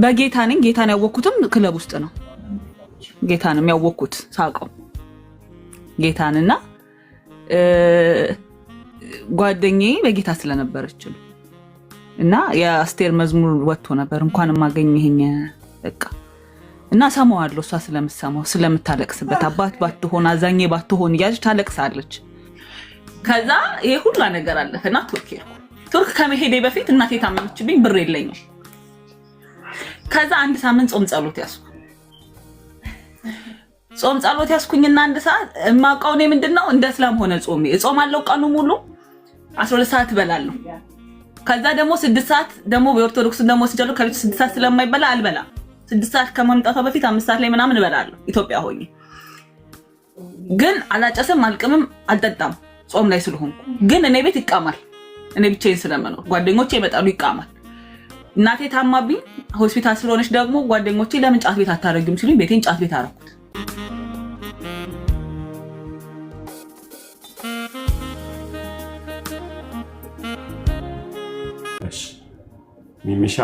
በጌታ ነኝ ጌታን ያወኩትም ክለብ ውስጥ ነው ጌታንም ያወኩት ሳቀው ጌታንና ጓደኛዬ በጌታ ስለነበረች ነው እና የአስቴር መዝሙር ወጥቶ ነበር እንኳን ማገኘኝ በቃ እና ሰማዋለሁ እሷ ስለምትሰማው ስለምታለቅስበት አባት ባትሆን አዛኜ ባትሆን ያጅ ታለቅሳለች ከዛ ይሄ ሁሉ ነገር አለፈና ቱርክ ከመሄዴ በፊት እናቴ ታመመችብኝ ብር የለኝም ከዛ አንድ ሳምንት ጾም ጸሎት ያስኩ ጾም ጸሎት ያስኩኝና አንድ ሰዓት ማቀው ነው ምንድነው እንደ እስላም ሆነ ጾም እጾማለሁ ቀኑ ሙሉ 12 ሰዓት በላለሁ ከዛ ደግሞ 6 ሰዓት ደግሞ በኦርቶዶክስ ደግሞ ሲጀሉ ከቤት 6 ሰዓት ስለማይበላ አልበላ 6 ሰዓት ከመምጣቷ በፊት 5 ሰዓት ላይ ምናምን እበላለሁ ኢትዮጵያ ሆኜ ግን አላጨሰም አልቅምም አልጠጣም ጾም ላይ ስለሆንኩ ግን እኔ ቤት ይቃማል እኔ ብቻዬን ስለምኖር ጓደኞቼ ይመጣሉ ይቃማል እናቴ ታማብኝ ሆስፒታል ስለሆነች ደግሞ ጓደኞቼ ለምን ጫት ቤት አታረግም ሲሉኝ ቤቴን ጫት ቤት አረኩት እሺ ሚሚሻ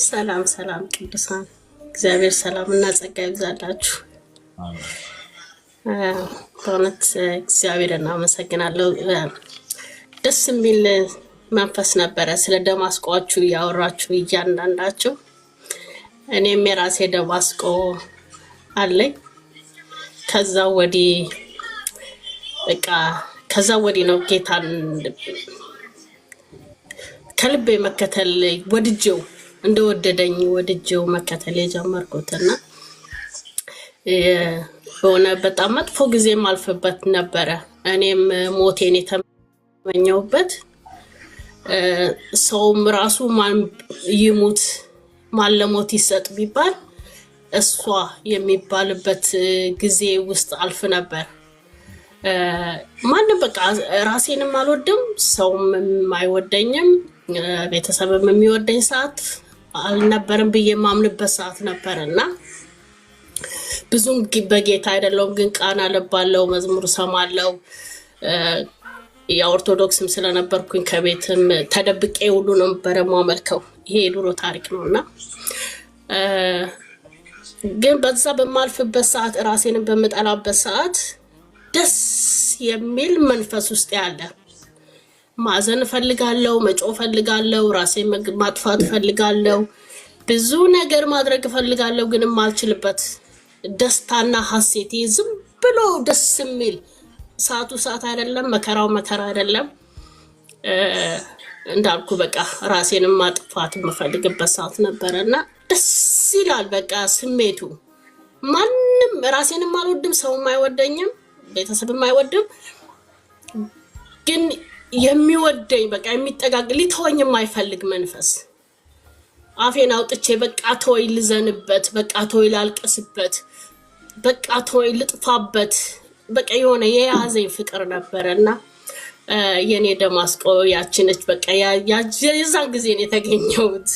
ሰላም ሰላም ቅዱሳን እግዚአብሔር ሰላምና ጸጋ ይብዛላችሁ በእውነት እግዚአብሔርን እናመሰግናለሁ ደስ የሚል መንፈስ ነበረ ስለ ደማስቆአችሁ ያወራችሁ እያንዳንዳችሁ እኔም የራሴ ደማስቆ አለኝ ከዛ ወዲህ ነው ጌታን ከልቤ መከተል ወድጄው እንደወደደኝ ወድጄው መከተል የጀመርኩትና ሆነ በጣም መጥፎ ጊዜ ማልፈበት ነበረ እኔም ሞቴን የተመኘውበት ሰውም ራሱ ማን ይሙት ማለሞት ይሰጥ ቢባል እሷ የሚባልበት ጊዜ ውስጥ አልፍ ነበር ማንም በቃ ራሴንም አልወድም ሰውም አይወደኝም ቤተሰብም የሚወደኝ ሰዓት አልነበርም ብዬ ማምንበት ሰዓት ነበርና ብዙም በጌታ አይደለም ግን ቃና ለባለው መዝሙር ሰማለው የኦርቶዶክስም ስለነበርኩኝ ከቤትም ተደብቄ ሁሉ ነበር ማመልከው ይሄ ድሮ ታሪክ ነውና ግን በዛ በማልፍበት ሰዓት ራሴንም በመጣላበት ሰዓት ደስ የሚል መንፈስ ውስጥ ያለ ማዘን ፈልጋለሁ መጮህ ፈልጋለሁ ራሴን ማጥፋት ፈልጋለሁ ብዙ ነገር ማድረግ ፈልጋለሁ ግን ማልችልበት ደስታና ሐሴት ዝም ብሎ ደስ የሚል ሰዓት አይደለም መከራው መከራ አይደለም እንዳልኩ በቃ ራሴን ማጥፋት መፈልግበት ሰዓት ነበርና ደስ ይላል በቃ ስሜቱ ማንም ራሴን ማልወድም ሰው ማይወደኝም ቤተሰብ ማይወድም ግን የሚወደኝ በቃ የሚጠጋግል ሊተወኝ የማይፈልግ መንፈስ አፌን አውጥቼ በቃ ተወይ ልዘንበት በቃ ተወይ ላልቀስበት በቃ ተወይ ልጥፋበት በቃ የሆነ የያዘኝ ፍቅር ነበርና የኔ ደማስቆ ያችነች በቃ የዛን ጊዜ ነው የተገኘሁት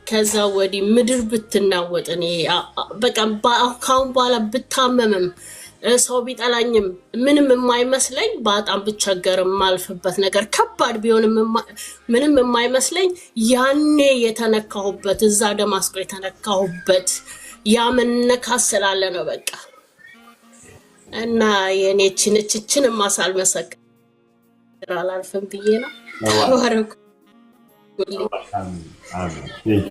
ከዛ ወዲህ ምድር ብትናወጥ እኔ በቃ ካሁን በኋላ ብታመምም ሰው ቢጠላኝም ምንም የማይመስለኝ በጣም ብቸገርም ማልፍበት ነገር ከባድ ቢሆንም ምንም የማይመስለኝ ያኔ የተነካሁበት እዛ ደማስቆ የተነካሁበት ያመነካሰላለ ነው በቃ እና የኔ ችንችችን ማሳል መሰከር አላልፈም ብዬ ነው ወረኩ አሜን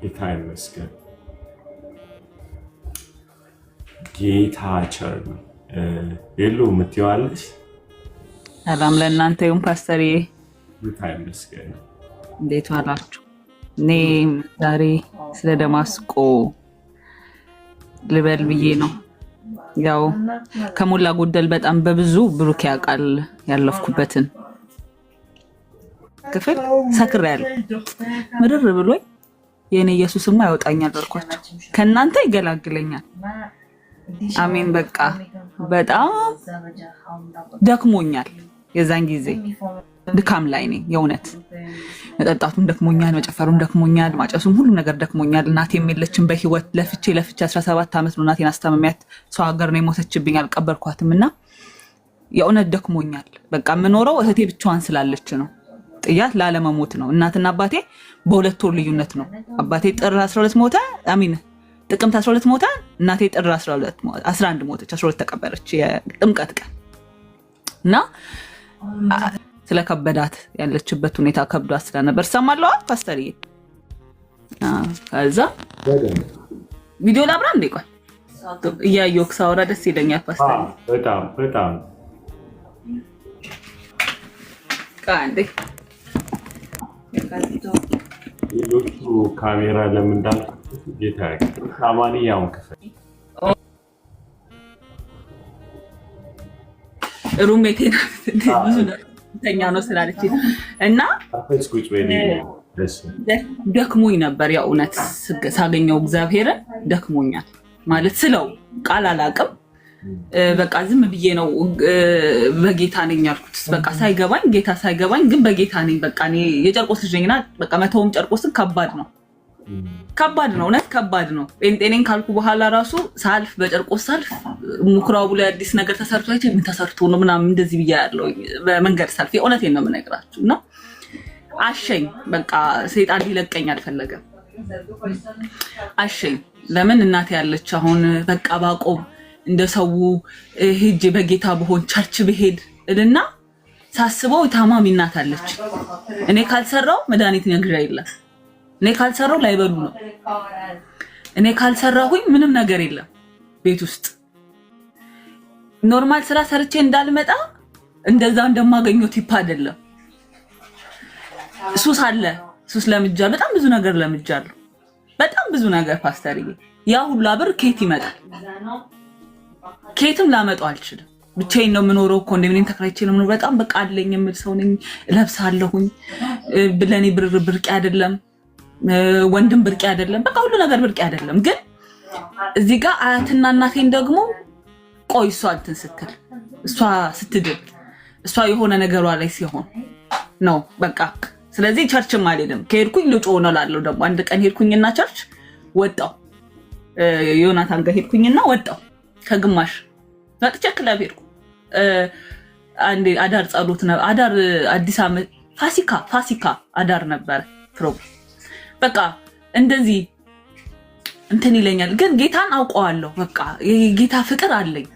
ጌታ ይመስገን ጌታ ቸር ነው የሉ ምትዋለሽ ሰላም ለእናንተ ይሁን ፓስተር ጌታ ይመስገን እንዴት ዋላችሁ እኔ ዛሬ ስለ ደማስቆ ልበል ብዬ ነው ያው ከሞላ ጎደል በጣም በብዙ ብሩክ ያቃል ያለፍኩበትን ክፍል ሰክሬያለሁ ምድር ብሎኝ የኔ ኢየሱስማ ያወጣኛል አልኳቸው ከናንተ ይገላግለኛል አሜን በቃ በጣም ደክሞኛል የዛን ጊዜ ድካም ላይ ነኝ የእውነት መጠጣቱም ደክሞኛል፣ መጨፈሩም ደክሞኛል፣ ማጨሱም ሁሉ ነገር ደክሞኛል። እናቴም የለችም በህይወት ለፍቼ 17 ዓመት ነው እናቴን አስታመሚያት። ሰው ሀገር ነው የሞተችብኝ፣ አልቀበርኳትም እና የእውነት ደክሞኛል። በቃ የምኖረው እህቴ ብቻዋን ስላለች ነው። ጥያት ላለመሞት ነው። እናትና አባቴ በ2 ወር ልዩነት ነው። አባቴ ጥር 12 ሞተ፣ አሚን ጥቅምት 12 ሞተ። እናቴ ጥር 11 ሞተች፣ 12 ተቀበረች የጥምቀት ቀን እና ስለከበዳት ያለችበት ሁኔታ ከብዷት ስለነበር ሰማለዋ ፓስተርዬ። ከዛ ቪዲዮ ላብራ እንዴ? ቆይ እያየሁ ሳወራ ደስ ይለኛል ፓስተርዬ። በጣም ቃንዴ ሌሎቹ ካሜራ ለምን እንዳልኩት ጌታ ያውቃል። ታማኒ ያውን ክፍል ሩሜቴ ብዙ ተኛ ነው ስላለች እና ደክሞኝ ነበር። የእውነት ሳገኘው እግዚአብሔርን ደክሞኛል ማለት ስለው ቃል አላቅም። በቃ ዝም ብዬ ነው በጌታ ነኝ ያልኩት። በቃ ሳይገባኝ ጌታ ሳይገባኝ ግን በጌታ ነኝ። በቃ እኔ የጨርቆስ ልጅ ነኝና በቃ መተውም ጨርቆስን ከባድ ነው፣ እውነት ከባድ ነው። ጴንጤኔን ካልኩ በኋላ ራሱ ሳልፍ በጨርቆስ ሳልፍ ምኩራቡ ላይ አዲስ ነገር ተሰርቶ አይቼ ምን ተሰርቶ ነው ምናምን እንደዚህ ብያ ያለው በመንገድ ሳልፍ የእውነቴን ነው የምነግራችሁ። እና አሸኝ በቃ ሰይጣን ሊለቀኝ አልፈለገም። አሸኝ ለምን እናቴ ያለች አሁን በቃ ባቆም እንደ ሰው ሄጄ በጌታ በሆን ቸርች ብሄድ እልና ሳስበው ታማሚ እናት አለች። እኔ ካልሰራው መድኃኒት ነግራ የለም። እኔ ካልሰራው ላይበሉ ነው። እኔ ካልሰራሁኝ ምንም ነገር የለም ቤት ውስጥ። ኖርማል ስራ ሰርቼ እንዳልመጣ እንደዛ እንደማገኘው ቲፕ አይደለም። ሱስ አለ። ሱስ ለምጃለሁ። በጣም ብዙ ነገር ለምጃለሁ። በጣም ብዙ ነገር ፓስተርዬ። ያ ሁሉ ብር ኬት ይመጣል? ኬትም ላመጣው አልችልም። ብቻዬን ነው የምኖረው። ኮንዶሚኒየም ተከራይቼ ነው የምኖረው። በጣም በቃ አለኝ የምል ሰው ነኝ። እለብሳለሁኝ። ለኔ ብር ብርቅ አይደለም፣ ወንድም ብርቅ አይደለም። በቃ ሁሉ ነገር ብርቅ አይደለም። ግን እዚህ ጋር አያትና እናቴን ደግሞ ቆይ እሷ እንትን ስትል እሷ ስትድል እሷ የሆነ ነገሯ ላይ ሲሆን ነው በቃ። ስለዚህ ቸርችም አልሄድም። ከሄድኩኝ ልጮ ነው ላለው ደግሞ አንድ ቀን ሄድኩኝና ቸርች ወጣው። ዮናታን ጋር ሄድኩኝና ወጣው ከግማሽ ወጥቼ ክለብ ሄድኩ። አንዴ አዳር ጸሎት ነው አዳር አዲስ ዓመት ፋሲካ አዳር ነበር ፕሮግራም። በቃ እንደዚህ እንትን ይለኛል። ግን ጌታን አውቀዋለሁ። በቃ የጌታ ፍቅር አለኝ።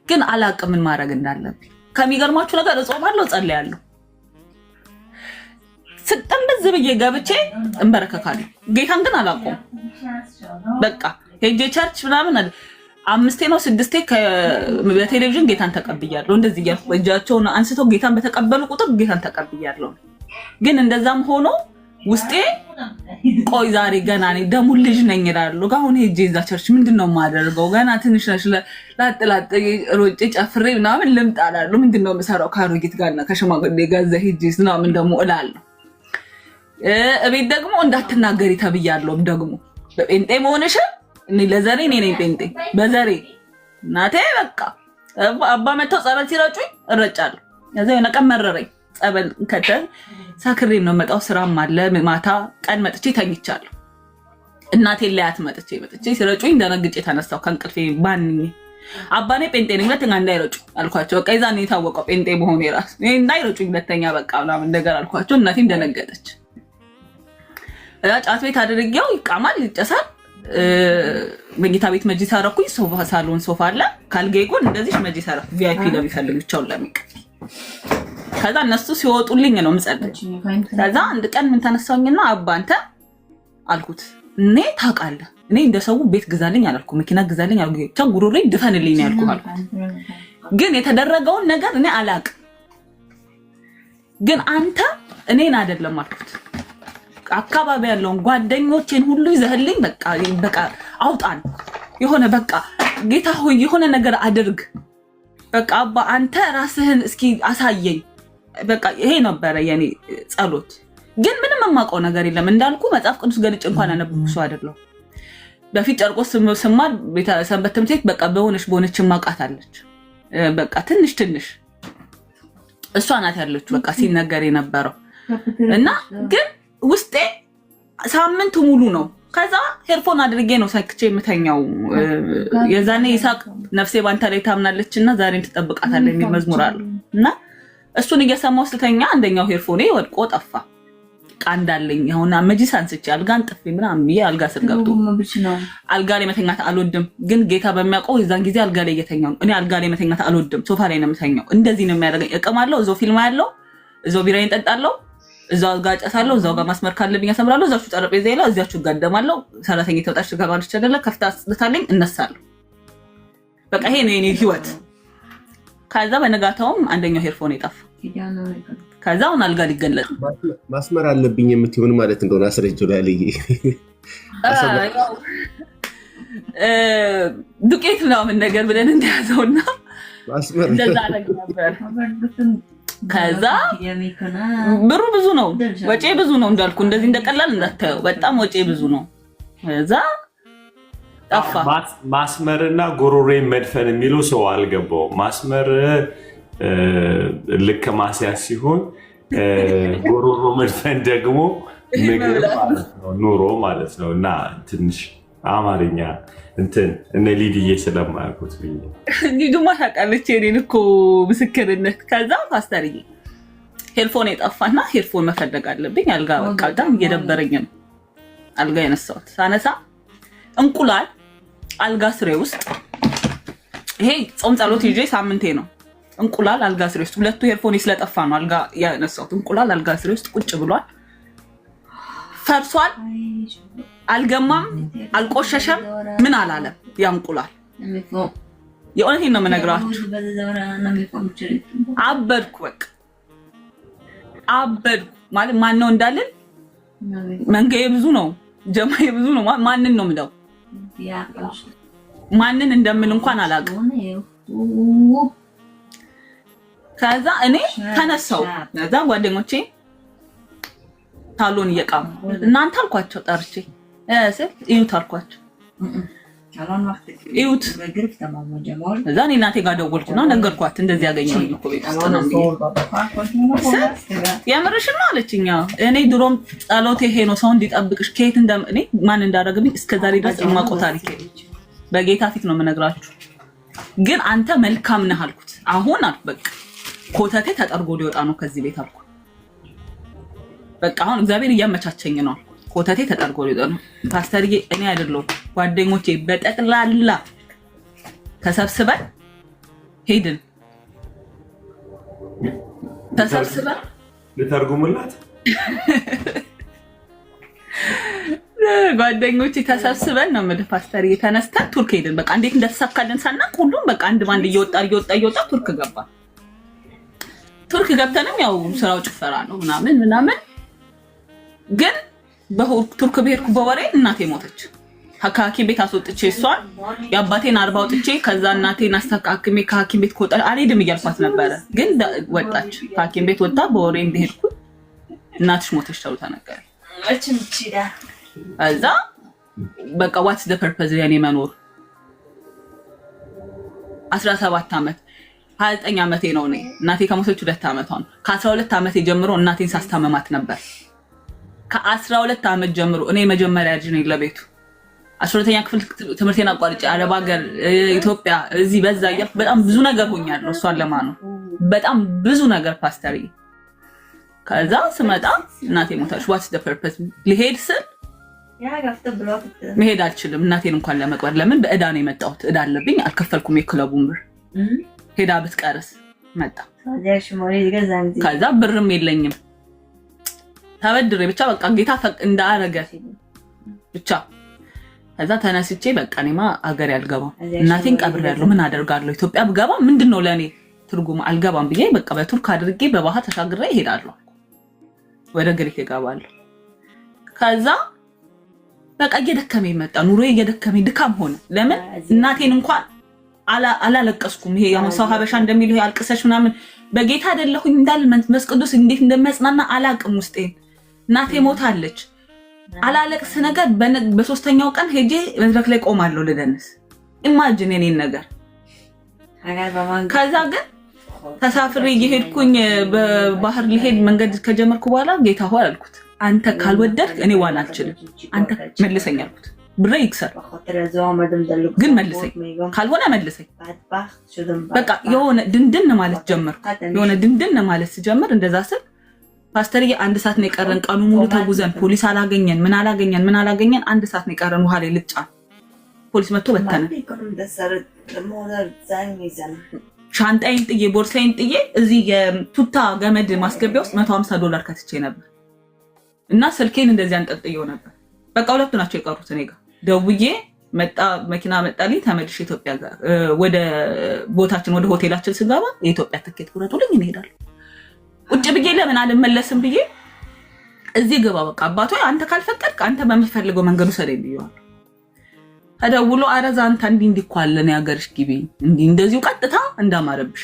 ግን አላቅም ምን ማድረግ እንዳለብኝ። ከሚገርማችሁ ነገር እጾማለሁ፣ ጸልያለሁ። እንደዚህ ብዬ ገብቼ እንበረከካለሁ። ጌታን ግን አላውቀውም። በቃ ሄጄ ቸርች ምናምን 5 ነው 6 በቴሌቪዥን ጌታን ተቀብያለሁ። እንደዚህ እያልኩ እጃቸውን አንስተው ጌታን በተቀበሉ ቁጥር ጌታን ተቀብያለሁ። ግን እንደዛም ሆኖ ውስጤ ቆይ ዛሬ ገና ነኝ ደሙ ልጅ ነኝ እላለሁ። አሁን ሄጄ እዛ ቸርች ምንድነው የማደርገው? ገና ትንሽ ነሽ ላጥላጥ ሮጬ ጨፍሬ ምናምን ልምጣ እላለሁ። ምንድነው የምሰራው ከአሮጊት ጋርና ከሽማግሌ ጋር እዛ ሄጄ ምናምን ደግሞ እላለሁ። እቤት ደግሞ እንዳትናገሪ ተብያለሁም ደግሞ በጴንጤ መሆንሽ እኔ ለዘሬ እኔ ነኝ ጴንጤ በዘሬ እናቴ በቃ አባ መተው ጸበል ሲረጩኝ እረጫለሁ። ያዛ የሆነ ቀን መረረኝ። ጸበል ከተል ሳክሬም ነው መጣው። ስራም አለ ማታ ቀን መጥቼ ተኝቻለሁ። እናቴ ላያት መጥቼ ሲረጩኝ ደነግጬ ተነሳው ከእንቅልፌ ባንኝ። አባኔ ጴንጤ ነኝ ሁለተኛ እንዳይረጩ አልኳቸው። በቃ ይዛኔ የታወቀው ጴንጤ መሆኔ ራስ እንዳይረጩኝ ሁለተኛ በቃ ምናምን ነገር አልኳቸው። እናቴም ደነገጠች። ጫት ቤት አድርጌው ይቃማል ይጨሳል። መኝታ ቤት መጅሊስ አደረኩኝ። ሳሎን ሶፋ አለ ካልጋዬ ጎን እንደዚህ መጅሊስ አደረኩ። ቪአይፒ ለሚፈልግ ብቻውን ለሚቀበል። ከዛ እነሱ ሲወጡልኝ ነው የምጸልይ። ከዛ አንድ ቀን ምን ተነሳውኝና አባ አንተ አልኩት እኔ ታውቃለህ እኔ እንደሰው ቤት ግዛልኝ አላልኩ፣ መኪና ግዛልኝ አልኩ፣ ብቻ ጉሮሬ ድፈንልኝ ያልኩ አልኩት። ግን የተደረገውን ነገር እኔ አላውቅም። ግን አንተ እኔን አይደለም አልኩት አካባቢ ያለውን ጓደኞቼን ሁሉ ይዘህልኝ በቃ አውጣን የሆነ በቃ ጌታ ሆይ የሆነ ነገር አድርግ። በቃ አባ አንተ ራስህን እስኪ አሳየኝ። በቃ ይሄ ነበረ የኔ ጸሎት። ግን ምንም የማውቀው ነገር የለም እንዳልኩ መጽሐፍ ቅዱስ ገልጭ እንኳን አነበብኩ ሰው አይደለሁ። በፊት ጨርቆስ ስማር ሰንበት ትምህርት ቤት በቃ በሆነች ማቃት አለች። በቃ ትንሽ እሷ ናት ያለች በቃ ሲነገር የነበረው እና ግን ውስጤ ሳምንት ሙሉ ነው። ከዛ ሄርፎን አድርጌ ነው ሳይክቼ የምተኛው። የዛኔ ይሳቅ ነፍሴ ባንተ ላይ ታምናለችና ዛሬም ትጠብቃታለህ የሚል መዝሙር አለ እና እሱን እየሰማው ስተኛ አንደኛው ሄርፎኔ ወድቆ ጠፋ። ቃንዳለኝ አሁን መጂስ አንስቼ አልጋን ጥፌ ምናምን ብዬ አልጋ ስር ገብቶ አልጋ ላይ መተኛት አልወድም፣ ግን ጌታ በሚያውቀው የዛን ጊዜ አልጋ ላይ እየተኛው እኔ አልጋ ላይ መተኛት አልወድም። ሶፋ ላይ ነው የምተኛው። እንደዚህ ነው የሚያደርገኝ። እቀማለሁ፣ እዛው ፊልም ያለው እዛው ቢራዬን ጠጣለሁ፣ እዛው ጋር ጨሳለሁ፣ እዛው ጋር ማስመር ካለብኝ አሰምራለሁ፣ እዛው ጠረጴዛ ላይ እዛው ጋደማለሁ። ሰራተኛ ተወጣች ተጋባለች አይደለ ከፍታ አስጥታለኝ እነሳለሁ። በቃ ይሄ ነው የኔ ህይወት። ከዛ በነጋታውም አንደኛው ሄርፎን ይጠፋ። ከዛውን አልጋ ሊገለጥ ማስመር አለብኝ የምትሆን ማለት እንደሆነ አስረጅው ላይ ዱቄት ምናምን ነገር ብለን እንደያዘውና እንደዛ ነበር። ከዛ ብሩ ብዙ ነው፣ ወጪ ብዙ ነው እንዳልኩ እንደዚህ እንደቀላል እንዳታየው፣ በጣም ወጪ ብዙ ነው። ከዛ ጠፋ። ማስመርና ጉሮሬ መድፈን የሚለው ሰው አልገባው። ማስመር ልክ ማስያዝ ሲሆን ጉሮሮ መድፈን ደግሞ ምግብ ማለት ነው፣ ኑሮ ማለት ነው። እና ትንሽ አማርኛ እንትን እነ ሊድዬ ስለማያውቁት ብዬ ሊዱማ ታውቃለች የኔን እኮ ምስክርነት። ከዛ ፓስተርዬ ሄርፎን የጠፋና ሄርፎን መፈለግ አለብኝ። አልጋ በቃ በጣም እየደበረኝ ነው። አልጋ የነሳሁት ሳነሳ እንቁላል አልጋ ስሬ ውስጥ፣ ይሄ ጾም ጸሎት ይዤ ሳምንቴ ነው። እንቁላል አልጋ ስሬ ውስጥ ሁለቱ ሄርፎን ስለጠፋ ነው አልጋ ያነሳሁት። እንቁላል አልጋ ስሬ ውስጥ ቁጭ ብሏል። ፈርሷል፣ አልገማም፣ አልቆሸሸም፣ ምን አላለም። ያ እንቁላል የእውነቴን ነው የምነግራችሁ። አበድኩ፣ በቃ አበድኩ። ማለት ማን ነው እንዳልን መንገዬ ብዙ ነው፣ ጀማዬ ብዙ ነው። ማንን ነው የምለው? ማንን እንደምል እንኳን አላውቅም። ከዛ እኔ ተነሳው። ከዛ ጓደኞቼ ታሎን እየቃሙ እናንተ አልኳቸው፣ ጠርቼ ስል እዩት አልኳቸው። እዩት። እዛ እኔ እናቴ ጋር ደወልኩና ነገርኳት፣ እንደዚህ ያገኘኝ እኮ ቤት ውስጥ ነው። የምርሽን ነው አለችኝ። እኔ ድሮም ጸሎቴ ይሄ ነው፣ ሰው እንዲጠብቅሽ። ከየት እኔ ማን እንዳደረገብኝ እስከዛሬ ድረስ የማውቀው ታሪክ በጌታ ፊት ነው የምነግራችሁ። ግን አንተ መልካም ነህ አልኩት። አሁን አልኩ በቃ ኮተቴ ተጠርጎ ሊወጣ ነው ከዚህ ቤት አልኩ። በቃ አሁን እግዚአብሔር እያመቻቸኝ ነው። ኮተቴ ተጠርጎ ሊወጣ ነው። ፓስተርዬ እኔ አይደለሁም ጓደኞቼ በጠቅላላ ተሰብስበን ሄድን። ተሰብስበን ልተርጉምላት ጓደኞቼ ተሰብስበን ነው የምልህ ፓስተርዬ ተነስተን ቱርክ ሄድን። በቃ እንዴት እንደተሳካልን ሳናቅ ሁሉም በቃ አንድ ባንድ እየወጣ ቱርክ ገባ። ቱርክ ገብተንም ያው ስራው ጭፈራ ነው ምናምን። ግን በቱርክ ብሄድኩ በወሬ እናቴ ሞተች። ከሐኪም ቤት አስወጥቼ እሷን የአባቴን 40 አውጥቼ ከዛ እናቴን አስተካክሜ ከሐኪም ቤት ከወጣ አልሄድም እያልኳት ነበረ። ግን ወጣች። ከሐኪም ቤት ወጣ። በወሬ እንደሄድኩ እናትሽ ሞተች ተብሎ ተነገረ። ከዛ በቃ ዋትስ ዘ ፐርፐዝ የኔ መኖር 17 ዓመት 29 ዓመቴ ነው። እኔ እናቴ ከሞተች 2 ዓመቷ ነው። ከ12 ዓመቴ ጀምሮ እናቴን ሳስታመማት ነበር። ከ12 ዓመት ጀምሮ እኔ መጀመሪያ ልጅ ነኝ ለቤቱ። 12ኛ ክፍል ትምህርቴን አቋርጬ አረብ ሀገር፣ ኢትዮጵያ፣ እዚህ በዛ እያልኩ በጣም ብዙ ነገር ሆኛለሁ እሷን ለማኖር በጣም ብዙ ነገር ፓስተርዬ። ከዛ ስመጣ እናቴ ሞታች። ዋትስ ዘ ፐርፐዝ ልሄድ ስል መሄድ አልችልም እናቴን እንኳን ለመቅበር። ለምን በእዳ ነው የመጣሁት። እዳ አለብኝ፣ አልከፈልኩም የክለቡን ብር። ሄዳ ብትቀርስ መጣ። ከዛ ብርም የለኝም ተበድሬ ብቻ በቃ ጌታ እንዳረገ ብቻ። ከዛ ተነስቼ በቃ እኔማ አገር ያልገባም እናቴን ቀብሬያለሁ፣ ምን አደርጋለሁ? ኢትዮጵያ ብገባ ምንድነው ለኔ ትርጉም? አልገባም ብዬ በቃ በቱርክ አድርጌ በባህር ተሻግሬ እሄዳለሁ፣ ወደ ግሪክ እገባለሁ። ከዛ በቃ እየደከመኝ መጣ፣ ኑሮዬ እየደከመኝ ድካም ሆነ። ለምን እናቴን እንኳን አላለቀስኩም። ይሄ ያው ሰው ሀበሻ እንደሚለው ያልቅሰሽ ምናምን በጌታ አይደለሁኝ እንዳል መንፈስ ቅዱስ እንዴት እንደሚያጽናና አላቅም። ውስጤን እናቴ ሞታለች አላለቅስ ነገር በሶስተኛው ቀን ሄጄ መድረክ ላይ ቆማለሁ ልደንስ። ኢማጂን የኔን ነገር። ከዛ ግን ተሳፍሬ እየሄድኩኝ በባህር ሊሄድ መንገድ ከጀመርኩ በኋላ ጌታ ሆይ አልኩት አንተ ካልወደድክ እኔ ዋና አልችልም አንተ መልሰኝ አልኩት ብሬ ይክሰር ግን መልሰኝ ካልሆነ መልሰኝ በቃ የሆነ ድንድን ማለት ጀመርኩ የሆነ ድንድን ማለት ሲጀምር እንደዛ ስል ፓስተርዬ አንድ ሰዓት ነው የቀረን ቀኑ ሙሉ ተጉዘን ፖሊስ አላገኘን ምን አላገኘን አንድ ሰዓት ነው የቀረን ውሃ ላይ ልጫን ፖሊስ መጥቶ በተነ ሻንጣዬን ጥዬ ቦርሳዬን ጥዬ እዚህ የቱታ ገመድ ማስገቢያ ውስጥ $150 ከትቼ ነበር እና ስልኬን እንደዚህ አንጠልጥየው ነበር በቃ ሁለቱ ናቸው የቀሩት እኔ ጋር ደውዬ መጣ መኪና መጣልኝ ተመልሼ ኢትዮጵያ ጋር ወደ ቦታችን ወደ ሆቴላችን ስገባ የኢትዮጵያ ትኬት ቁረጡልኝ እንሄዳለን ቁጭ ብዬ ለምን አልመለስም ብዬ እዚህ ገባ በቃ አባቶ አንተ ካልፈቀድክ አንተ በመፈልገው መንገዱ ሰደኝ ብየዋል ተደውሎ አረዛ አንተ እንዲኳለን ያገርሽ ግቢ እንደዚሁ ቀጥታ እንዳማረብሽ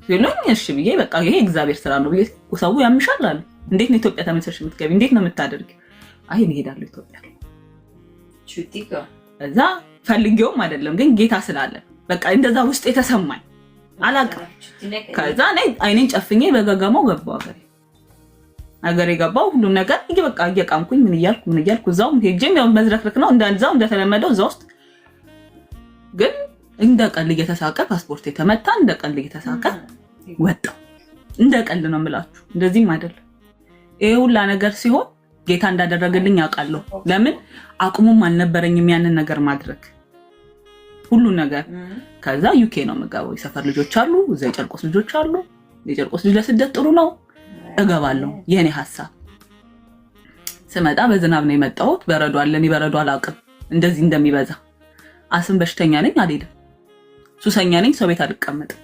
ሲሉኝ እሺ ብዬ በቃ ይሄ እግዚአብሔር ስራ ነው ብዬ ወሳው ያምሻል አለ እንዴት ነው ኢትዮጵያ ተመልሰሽ የምትገቢ እንዴት ነው የምታደርጊ አይ እንሄዳለሁ ኢትዮጵያ ቹቲካ እዛ ፈልጌውም አይደለም ግን ጌታ ስላለ በቃ እንደዛ ውስጥ የተሰማኝ አላቀም ከዛ አይኔን ጨፍኜ በገገማው ገባው አገሬ ገባው ሁሉ ነገር በቃ እየቃምኩኝ ምን እያልኩ እዛው ሄጄም ያው መዝረክረክ ነው እንዳንዛው እንደተለመደው እዛው ውስጥ ግን እንደቀል እየተሳቀ ፓስፖርት የተመታ እንደቀል እየተሳቀ ወጣ እንደቀል ነው የምላችሁ እንደዚህም አይደለም ይሄ ሁላ ነገር ሲሆን ጌታ እንዳደረገልኝ አውቃለሁ ለምን አቅሙም አልነበረኝም ያንን ነገር ማድረግ ሁሉ ነገር ከዛ ዩኬ ነው መጋባው የሰፈር ልጆች አሉ እዛ የጨርቆስ ልጆች አሉ የጨርቆስ ልጅ ለስደት ጥሩ ነው እገባለሁ የኔ ሐሳብ ስመጣ በዝናብ ነው የመጣሁት በረዶ አለኝ በረዶ አላውቅም እንደዚህ እንደሚበዛ አስም በሽተኛ ነኝ አልሄድም ሱሰኛ ነኝ ሰው ቤት አልቀመጥም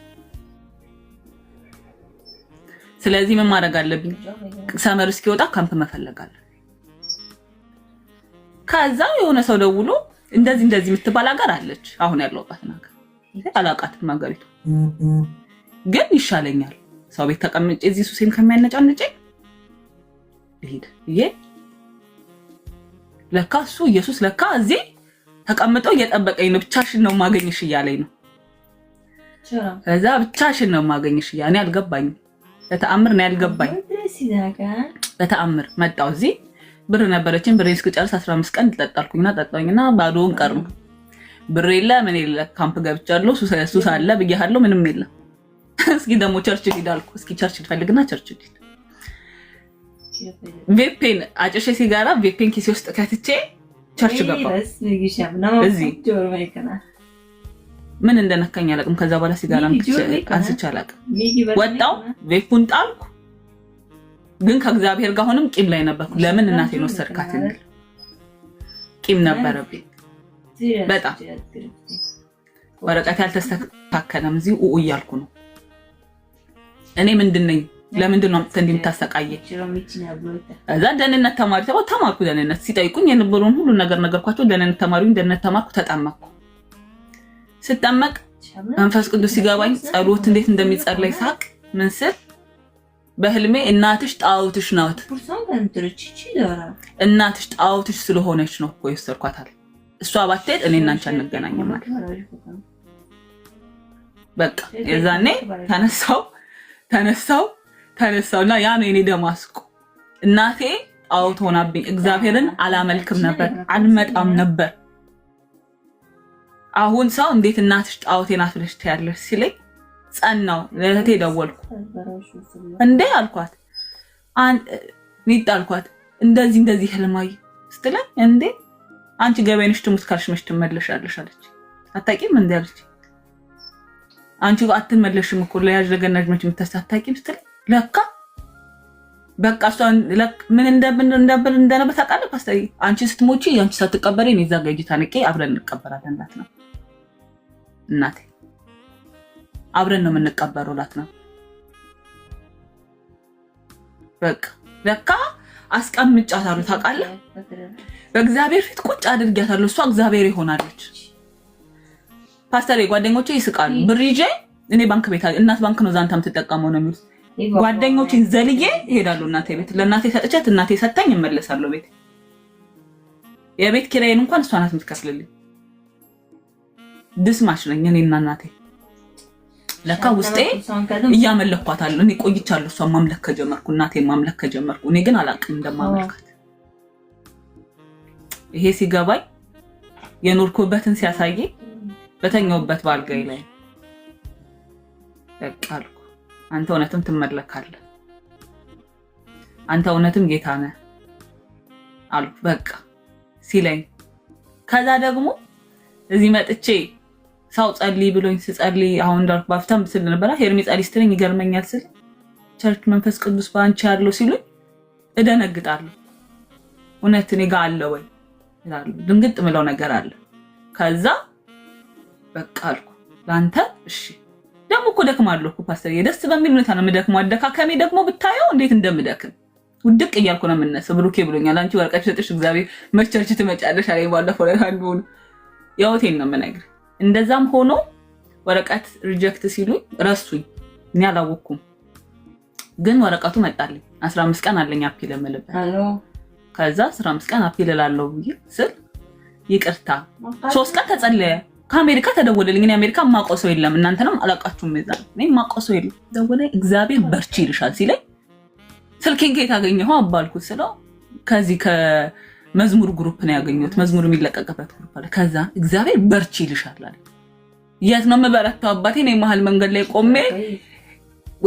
ስለዚህ ምን ማድረግ አለብኝ ሰመር እስኪወጣ ካምፕ መፈለግ አለ ከዛ የሆነ ሰው ደውሎ እንደዚህ የምትባል ሀገር አለች አሁን ያለውባት ነገር አላውቃትም ሀገሪቱ ግን ይሻለኛል ሰው ቤት ተቀምጬ እዚህ ሱሴን ከሚያነጫንጭ ይሄድ ይሄ ለካ እሱ ኢየሱስ ለካ እዚህ ተቀምጦ እየጠበቀኝ ነው ብቻሽን ነው ማገኝሽ እያለኝ ነው ከዛ ብቻሽን ነው ማገኝሽ እያኔ አልገባኝም በተአምር ነው ያልገባኝ በተአምር መጣው እዚህ ብር ነበረችን ብሬን እስክጨርስ 15 ቀን ተጠጣልኩኝና ጠጣውኝና ባዶውን ቀርኩ ብር የለ ምን የለ ካምፕ ገብቻለሁ ሱስ አለ ብያለሁ ምንም የለም እስኪ ደሞ ቸርች ሄዳልኩ እስኪ ቸርች ልፈልግና ቸርች ሄድ ቬፔን አጨሼ ሲጋራ ቬፔን ኪሴ ውስጥ ከትቼ ቸርች ገባሁ እዚህ ምን እንደነካኝ አላውቅም ከዛ በኋላ ሲጋራ አንስቼ አላውቅም ወጣው ቬፑን ጣልኩ ግን ከእግዚአብሔር ጋር ሆነም ቂም ላይ ነበርኩ ለምን እናቴን ወሰድካት እንዴ ቂም ነበረብኝ በጣም ወረቀት ያልተስተካከለም እዚህ እያልኩ ነው እኔ ምንድነኝ ለምንድን ነው እንዴ የምታሰቃየ እዛ ደህንነት ተማሪ ተማርኩ ደህንነት ሲጠይቁኝ የነበረውን ሁሉ ነገር ነገርኳቸው ደህንነት ተማርኩ ተጣመቅኩ ስጠመቅ መንፈስ ቅዱስ ሲገባኝ ጸሎት እንዴት እንደሚጸለይ ሳቅ ምን ስል በህልሜ እናትሽ ጣውትሽ ናት እናትሽ ጣውትሽ ስለሆነች ነው እኮ ይሰርኳታል እሷ ባትሄድ እኔና አንቺ አንገናኝም ማለት በቃ የዛኔ ተነሳውና ያ ነው የኔ ደማስቆ እናቴ ጣውት ሆናብኝ እግዚአብሔርን አላመልክም ነበር አልመጣም ነበር አሁን ሰው እንዴት እናትሽ ጣውቴን አትለሽ ታያለሽ ሲለኝ ጸናው ለእህቴ ደወልኩ እንዴ አልኳት ኒጣልኳት እንደዚህ ህልማይ ስትለኝ እንዴ አንቺ ገበይንሽ ትሙት ካልሽ መች ትመለሻለሽ አለች አታቂም እንዴ አለች አንቺ አትመለሽም እኮ ለያዥ ለገናጅ መች የምታሳታቂም ስትለኝ ለካ በቃ እሷን ምን እንደነበር ታውቃለህ ፓስተር አንቺ ስትሞቺ አንቺ ሳትቀበሪ እኔ እዛ ጋር ጌታ ነቄ አብረን እንቀበራለን እናቴ አብረን ነው የምንቀበረው ነው በቃ ለካ አስቀምጫታለሁ ታውቃለህ በእግዚአብሔር ፊት ቁጭ አድርጊያታለሁ እሷ እግዚአብሔር ይሆናለች ፓስተር ጓደኞቼ ይስቃሉ ብሪጄ እኔ ባንክ ቤት እናት ባንክ ነው ዛንታም ተጠቀመው ነው የሚሉት ጓደኞቼን ዘልዬ ይሄዳሉ እናቴ ቤት ለእናቴ ሰጥቻት እናቴ ሰጣኝ እመለሳለሁ ቤት የቤት ኪራይን እንኳን እሷ ናት የምትከፍልልኝ ድስማሽ ነኝ እኔና እናቴ ለካ ውስጤ እያመለኳታለሁ እኔ ቆይቻለሁ እሷን ማምለክ ከጀመርኩ እናቴን ማምለክ ከጀመርኩ እኔ ግን አላቅም እንደማመልካት ይሄ ሲገባኝ የኖርኩበትን ሲያሳይ በተኛውበት ባልጋይ ላይ በቃልኩ አንተ እውነትም ትመለካለህ አንተ እውነትም ጌታ ነህ አልኩ በቃ ሲለኝ ከዛ ደግሞ እዚህ መጥቼ ሳው ጸልይ ብሎኝ ስጸልይ አሁን እንዳልኩ ባፍታም ስል ነበር ሄርሚ ጸልይ ስትለኝ ይገርመኛል ስል ቸርች መንፈስ ቅዱስ ባንቺ ያለው ሲሉኝ እደነግጣለሁ እውነት እኔ ጋር አለ ወይ ይላሉ ድንግጥ ምለው ነገር አለ ከዛ በቃ አልኩ ላንተ እሺ ደግሞ እኮ ደክማለሁ እኮ ፓስተር ደስ በሚል ሁኔታ ነው የምደክመው አደካከሜ ደግሞ ብታየው እንዴት እንደምደክም ውድቅ እያልኩ ነው የምነሳው ብሩኬ ብሎኛል አንቺ ወርቀሽ ሰጥሽ እግዚአብሔር መቸርች ትመጫለሽ አለኝ ባለፈው ለታንዱን ያውቴን ነው የምነግርህ እንደዛም ሆኖ ወረቀት ሪጀክት ሲሉኝ ረሱኝ እኔ አላወኩም ግን ወረቀቱ መጣልኝ 15 ቀን አለኝ አፒል ለመለበት ከዛ 15 ቀን አፒል ላለው ብዬ ስል ይቅርታ 3 ቀን ተጸለየ ከአሜሪካ ተደወለልኝ እኔ አሜሪካ ማቆ ሰው የለም እናንተንም አላቃችሁም ይዛል እኔ ማቆ ሰው የለም ደወለ እግዚአብሔር በርቺ ይልሻል ሲለኝ ስልኬን ከየት አገኘኸው አባልኩት ስለው ከዚህ ከመዝሙር ግሩፕ ነው ያገኘሁት መዝሙር የሚለቀቅበት ግሩፕ አለ ከዛ እግዚአብሔር በርቺ ይልሻል አለ የት ነው የምበረታው አባቴ እኔ መሀል መንገድ ላይ ቆሜ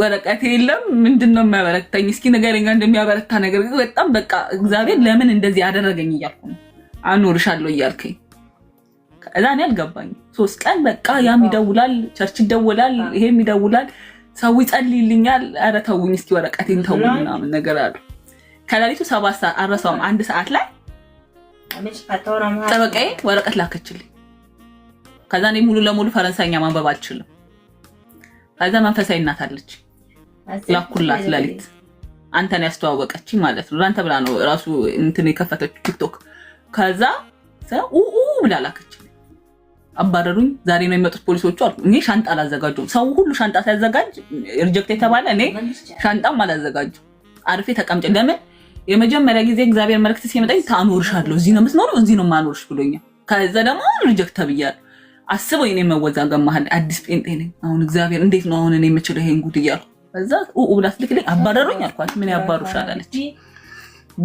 ወረቀት የለም ምንድነው የሚያበረታኝ እስኪ ንገረኝ እንደሚያበረታ ነገር በጣም በቃ እግዚአብሔር ለምን እንደዚህ ያደረገኝ እያልኩ ነው አኖርሻለሁ እያልከኝ ከዛ እኔ አልገባኝ 3 ቀን በቃ ያም ይደውላል ቸርች ይደውላል ይሄም ይደውላል ሰው ይጸልይልኛል ኧረ ተውኝ እስኪ ወረቀቴን ተውኝ ምናምን ነገር አለ ከሌሊቱ 7 ሰዓት አረሳውም 1 ሰዓት ላይ ጠበቃዬ ወረቀት ላከችልኝ ከዛ እኔ ሙሉ ለሙሉ ፈረንሳይኛ ማንበብ አልችልም ከዛ መንፈሳዊ እናት አለች ላኩላት ሌሊት አንተን ያስተዋወቀች ማለት ነው አንተ ብላ ነው ራሱ እንትን የከፈተች ቲክቶክ ከዛ ብላ ላከችልኝ አባረሩኝ ዛሬ ነው የመጡት ፖሊሶቹ አልኩ እኔ ሻንጣ አላዘጋጀሁም ሰው ሁሉ ሻንጣ ሲያዘጋጅ ሪጀክት የተባለ እኔ ሻንጣም አላዘጋጀሁም አርፌ ተቀምጬ ለምን የመጀመሪያ ጊዜ እግዚአብሔር መልእክት ሲመጣኝ ታኖርሻለሁ እዚህ ነው የምትኖረው እዚህ ነው ማኖርሽ ብሎኛል ከዛ ደግሞ ሪጀክት ተብያለሁ አስበው እኔ መወዛገብ መሀል አዲስ ጴንጤ ነኝ አሁን እግዚአብሔር እንዴት ነው አሁን እኔ የምችለው ይሄን ጉድ እያልኩ ከዛ ብላ ስልክልኝ አባረሩኝ አልኳት ምን ያባሩሻል አለች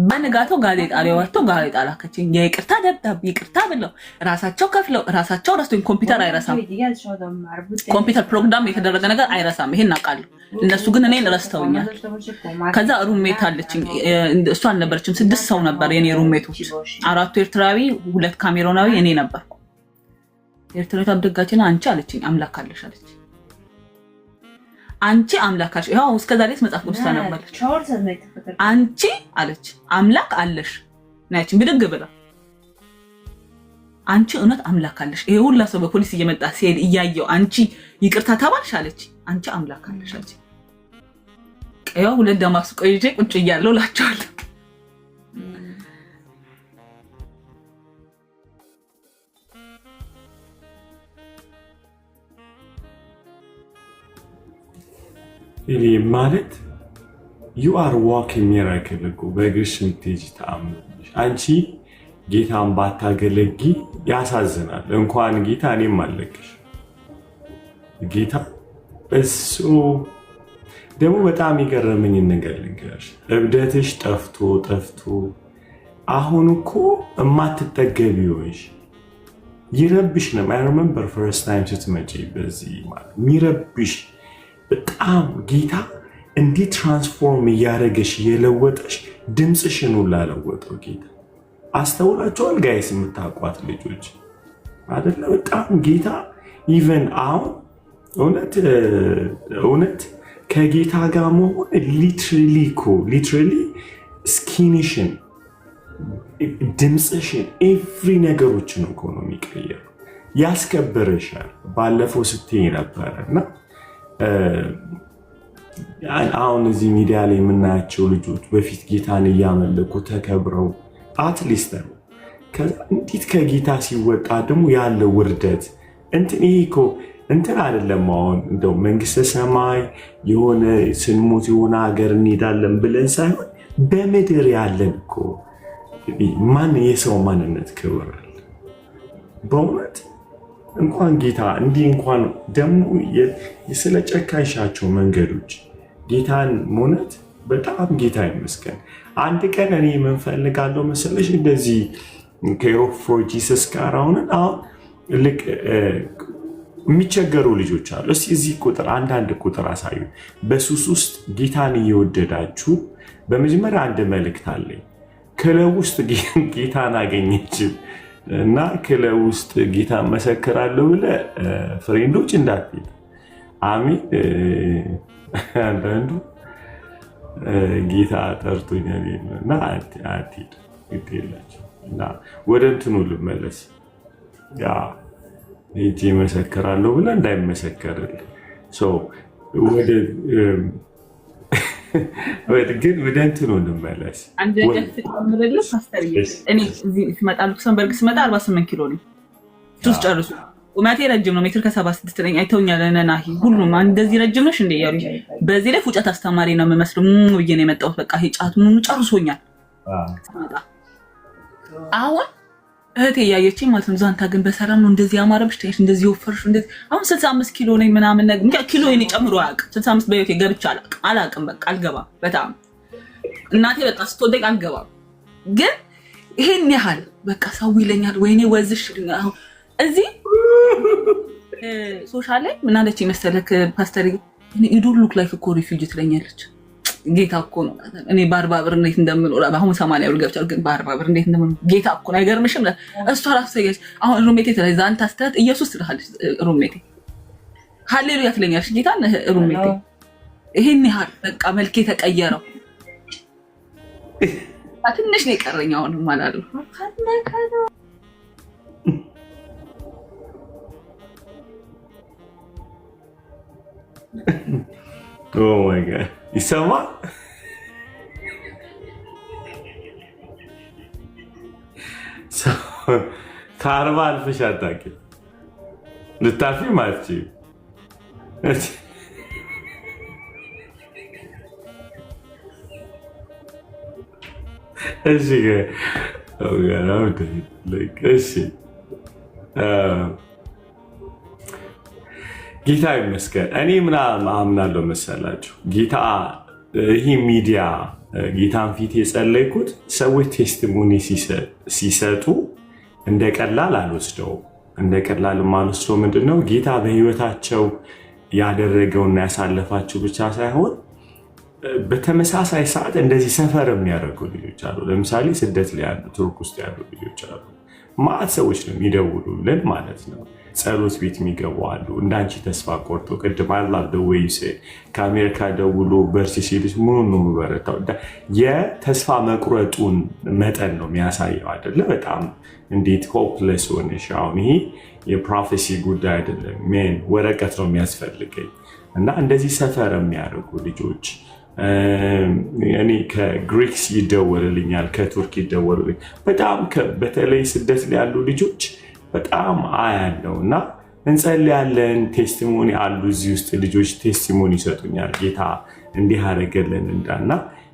በነጋታው ጋዜጣ ላይ ወጥቶ ጋዜጣ ላከችኝ የይቅርታ ደብዳቤ ይቅርታ ብለው ራሳቸው ከፍለው ራሳቸው ረስቶኝ ኮምፒውተር አይረሳም ኮምፒውተር ፕሮግራም የተደረገ ነገር አይረሳም ይሄን አውቃለሁ እነሱ ግን እኔን ረስተውኛል ከዛ ሩሜት አለችኝ እሷ አልነበረችም 6 ሰው ነበር የኔ ሩሜቶች 4 ኤርትራዊ 2 ካሜሮናዊ እኔ ነበርኩ ኤርትራዊ ታደጋችና አንቺ አለችኝ አምላክ አለሽ አለች አንቺ አምላክ አለሽ ያው እስከ ዛሬ መጽሐፍ ቅዱስ ታነባለች አንቺ አለች አምላክ አለሽ ናች ብድግ ብላ አንቺ እውነት አምላክ አለሽ ይሄ ሁላ ሰው በፖሊስ እየመጣ ሲሄድ እያየው አንቺ ይቅርታ ተባልሽ አለች አንቺ አምላክ አለሽ አለች ቀያው ሁለት ደማስቆ ይዤ ቁጭ እያለሁ ላቻለሁ እኔ ማለት you are walking miracle እኮ በግሽ ምትጂ ታምሽ አንቺ ጌታን ባታገለጊ ያሳዝናል እንኳን ጌታ እኔም አለቅሽ ጌታ እሱ ደግሞ በጣም ይገርመኝ ነገር ልንገርሽ እብደትሽ ጠፍቶ አሁን እኮ እማትጠገቢውሽ ይረብሽ ነው I remember first time ስትመጪ በዚህ ማለት ሚረብሽ በጣም ጌታ እንዴት ትራንስፎርም ያደረገሽ የለወጠሽ ድምጽሽን ሁሉ ለወጠው ጌታ አስተውላችኋል ጋይስ የምታቋት ልጆች አይደለ በጣም ጌታ ኢቨን አሁን እውነት ከጌታ ጋር መሆን ሊትራሊ ስኪንሽን ድምጽሽን ኤቭሪ ነገሮችን እኮ ነው የሚቀየረው ያስከብርሻል ባለፈው ስትይ ነበርና አሁን እዚህ ሚዲያ ላይ የምናያቸው ልጆች በፊት ጌታን እያመለኩ ተከብረው አትሊስት ነው እንዴት ከጌታ ሲወጣ ደግሞ ያለው ውርደት እንትን ይሄ እኮ እንትን አይደለም አሁን እንደው መንግስተ ሰማይ የሆነ ስንሞት የሆነ ሀገር እንሄዳለን ብለን ሳይሆን በምድር ያለን እኮ ማን የሰው ማንነት ክብር አለ በእውነት እንኳን ጌታ እንዲህ እንኳን ደግሞ ስለ ጨካሻቸው መንገዶች ጌታን ሞነት በጣም ጌታ ይመስገን። አንድ ቀን እኔ የምንፈልጋለው መሰለሽ እንደዚህ ከኤሮፍሮጂሰስ ጋር አሁን ልክ የሚቸገሩ ልጆች አሉ። እስቲ እዚህ ቁጥር አንዳንድ ቁጥር አሳዩ። በሱስ ውስጥ ጌታን እየወደዳችሁ በመጀመሪያ አንድ መልእክት አለኝ። ክለብ ውስጥ ጌታን አገኘችም እና ክለብ ውስጥ ጌታን መሰክራለሁ ብለህ ፍሬንዶች እንዳትሄድ። አሜን። አንዳንዱ ጌታ ጠርቶኛል እና አትሄድ ግዴላቸው እና ወደ እንትኑ ልመለስ። ያ ሄጄ መሰክራለሁ ብለህ እንዳይመሰከርልህ ግን ወደ እንትኑ እንመለስ። አንድ ነገር ትጨምርልህ ፓስተር። እኔ እዚህ ስመጣ ሉክሰምበርግ ስመጣ 48 ኪሎ ነው። ሱስ ጨርሱ። ቁመቴ ረጅም ነው፣ ሜትር ከ76 ነኝ። አይተውኛል ነናሂ ሁሉም እንደዚህ ረጅም ነሽ እንደ ያሉኝ። በዚህ ላይ ፉጨት አስተማሪ ነው የምመስለው ብዬ ነው የመጣሁት። በቃ ይሄ ጫቱ ጨርሶኛል። አሁን እህቴ እያየችኝ ማለት ነው። ዛንታ ግን በሰላም ነው እንደዚህ ያማረብሽ ታይሽ እንደዚህ ወፈርሽ እንደዚህ። አሁን 65 ኪሎ ነኝ ምናምን ነገር እንዴ ኪሎ የኔ ጨምሮ አያውቅም። 65 በህይወቴ ገብቼ አላውቅም። በቃ አልገባም። በጣም እናቴ በቃ ስትወደኝ አልገባም። ግን ይሄን ያህል በቃ ሰው ይለኛል ወይኔ ወዝሽ አሁን እዚህ ሶሻል ላይ ምን አለች መሰለክ ፓስተር ዩ ዶንት ሉክ ላይክ አ ሪፊውጂ ትለኛለች። ጌታ እኮ ነው እኔ በ40 ብር እንዴት እንደምኖር አሁን 80 ብር ገብቻለሁ። ግን በ40 ብር እንዴት እንደምኖር ጌታ እኮ ነው። አይገርምሽም? እሷ ራሱ ሰየች። አሁን ሩሜቴ ትላለች ዛንታ ስተት ኢየሱስ ትላለች። ሩሜቴ ሃሌሉያ ትለኛለች። ጌታ ሩሜቴ ይሄን ያህል በቃ መልኬ ተቀየረው። ትንሽ ነው የቀረኝ አሁን ማለት ነው። ኦ ማይ ጋድ ይሰማል። ከ40 አልፈሽ አታውቂም። ልታልፊ ማለት እሺ ጌታ ይመስገን። እኔ ምን አምናለሁ መሰላችሁ? ጌታ ይህ ሚዲያ ጌታን ፊት የጸለይኩት ሰዎች ቴስቲሞኒ ሲሰጡ እንደ ቀላል አልወስደውም። እንደ ቀላል የማልወስደው ምንድነው ጌታ በህይወታቸው ያደረገውና ያሳለፋቸው ብቻ ሳይሆን በተመሳሳይ ሰዓት እንደዚህ ሰፈር የሚያደርጉ ልጆች አሉ። ለምሳሌ ስደት ላይ ያሉ ቱርክ ውስጥ ያሉ ልጆች አሉ። ማዕት ሰዎች ነው የሚደውሉልን ማለት ነው። ጸሎት ቤት የሚገቡ አሉ። እንዳንቺ ተስፋ ቆርጦ ቅድም አላ ደወይሴ ከአሜሪካ ደውሎ በርሲ ሲልሽ ምኑ ነው በረታው። የተስፋ መቁረጡን መጠን ነው የሚያሳየው አይደለ? በጣም እንዴት ሆፕለስ ሆነሽ። አሁን ይሄ የፕሮፌሲ ጉዳይ አይደለም፣ ሜን ወረቀት ነው የሚያስፈልገኝ። እና እንደዚህ ሰፈር የሚያደርጉ ልጆች እኔ ከግሪክስ ይደወልልኛል፣ ከቱርክ ይደወልልኛል። በጣም በተለይ ስደት ላይ ያሉ ልጆች በጣም አያለው እና እንጸልያለን። ቴስቲሞኒ አሉ እዚህ ውስጥ ልጆች ቴስቲሞኒ ይሰጡኛል። ጌታ እንዲህ አደረገልን እንዳና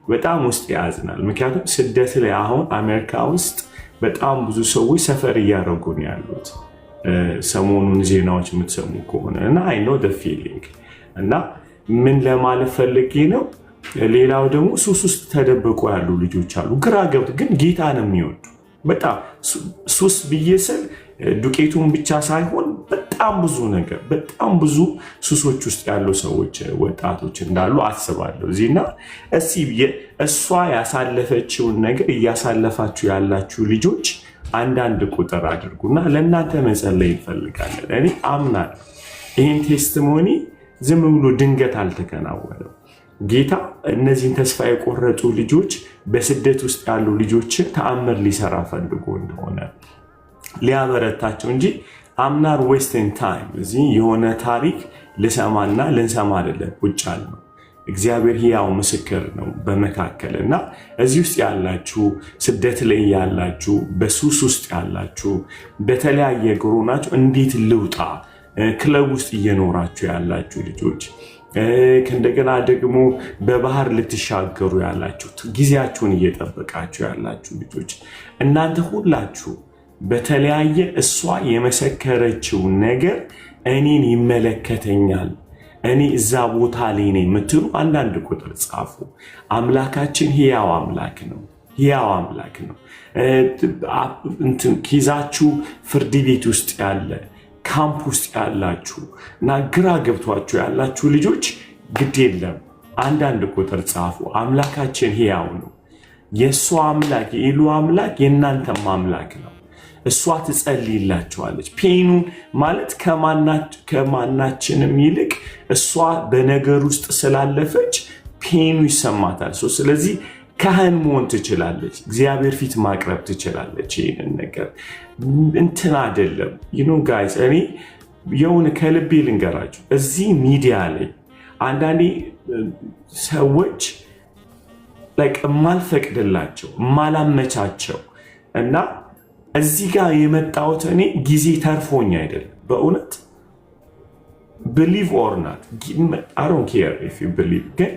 በጣም ውስጥ ያዝናል። ምክንያቱም ስደት ላይ አሁን አሜሪካ ውስጥ በጣም ብዙ ሰዎች ሰፈር እያደረጉ ነው ያሉት። ሰሞኑን ዜናዎች የምትሰሙ ከሆነ እና አይ ኖ ዘ ፊሊንግ እና ምን ለማለት ፈልጌ ነው። ሌላው ደግሞ ሱስ ውስጥ ተደብቆ ያሉ ልጆች አሉ። ግራ ገብቶ ግን ጌታን የሚወዱ በጣም ሱስ ብዬ ስል ዱቄቱን ብቻ ሳይሆን በጣም ብዙ ነገር በጣም ብዙ ሱሶች ውስጥ ያሉ ሰዎች ወጣቶች እንዳሉ አስባለሁ እዚህና እሷ ያሳለፈችውን ነገር እያሳለፋችሁ ያላችሁ ልጆች አንዳንድ ቁጥር አድርጉና ለእናንተ መጸለይ እንፈልጋለን። እኔ አምናለሁ ይህን ቴስቲሞኒ ዝም ብሎ ድንገት አልተከናወነም። ጌታ እነዚህን ተስፋ የቆረጡ ልጆች በስደት ውስጥ ያሉ ልጆችን ተአምር ሊሰራ ፈልጎ እንደሆነ ሊያበረታቸው እንጂ አምናር ዌስቲንግ ታይም እዚህ የሆነ ታሪክ ልሰማና ልንሰማ አይደለም ቁጭ ያልነው። እግዚአብሔር ሕያው ምስክር ነው በመካከል እና እዚህ ውስጥ ያላችሁ ስደት ላይ ያላችሁ በሱስ ውስጥ ያላችሁ በተለያየ ግሩናችሁ እንዴት ልውጣ ክለብ ውስጥ እየኖራችሁ ያላችሁ ልጆች ከእንደገና ደግሞ በባህር ልትሻገሩ ያላችሁ ጊዜያችሁን እየጠበቃችሁ ያላችሁ ልጆች እናንተ ሁላችሁ በተለያየ እሷ የመሰከረችው ነገር እኔን ይመለከተኛል፣ እኔ እዛ ቦታ ላይ ነኝ የምትሉ አንዳንድ ቁጥር ጻፉ። አምላካችን ሕያው አምላክ ነው። ሕያው አምላክ ነው። ኪዛችሁ ፍርድ ቤት ውስጥ ያለ ካምፕ ውስጥ ያላችሁ እና ግራ ገብቷችሁ ያላችሁ ልጆች ግድ የለም አንዳንድ ቁጥር ጻፉ። አምላካችን ሕያው ነው። የእሷ አምላክ የኢሉ አምላክ የእናንተም አምላክ ነው። እሷ ትጸልይላችኋለች። ፔኑን ማለት ከማናችንም ይልቅ እሷ በነገር ውስጥ ስላለፈች ፔኑ ይሰማታል። ስለዚህ ካህን መሆን ትችላለች። እግዚአብሔር ፊት ማቅረብ ትችላለች። ይህንን ነገር እንትን አይደለም። ጋይስ እኔ የሆነ ከልቤ ልንገራችሁ፣ እዚህ ሚዲያ ላይ አንዳንዴ ሰዎች የማልፈቅድላቸው የማላመቻቸው እና እዚህ ጋር የመጣሁት እኔ ጊዜ ተርፎኝ አይደለም። በእውነት believe or not I don't care if you believe ግን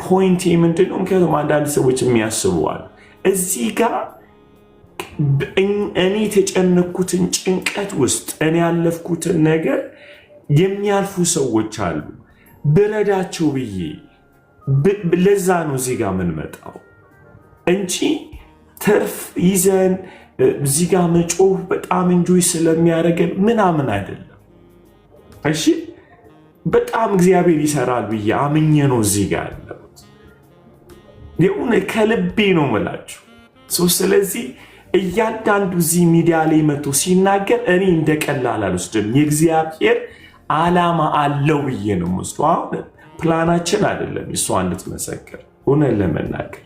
ፖይንት ምንድነው? ምክንያቱም አንዳንድ ሰዎች የሚያስቡዋል እዚህ ጋር እኔ የተጨነኩትን ጭንቀት ውስጥ እኔ ያለፍኩትን ነገር የሚያልፉ ሰዎች አሉ። ብረዳቸው ብዬ ለዛ ነው እዚህ ጋር የምንመጣው እንጂ ትርፍ ይዘን እዚህ ጋር መጮህ በጣም እንጆይ ስለሚያደርገን ምናምን አይደለም። እሺ በጣም እግዚአብሔር ይሰራል ብዬ አምኜ ነው እዚህ ጋር ያለሁት። የሆነ ከልቤ ነው የምላችሁ። ስለዚህ እያንዳንዱ እዚህ ሚዲያ ላይ መጥቶ ሲናገር እኔ እንደቀላል አልወስድም። የእግዚአብሔር ዓላማ አለው ብዬ ነው የምወስደው። አሁን ፕላናችን አይደለም እሷ እንድትመሰክር ሆነን ለመናገር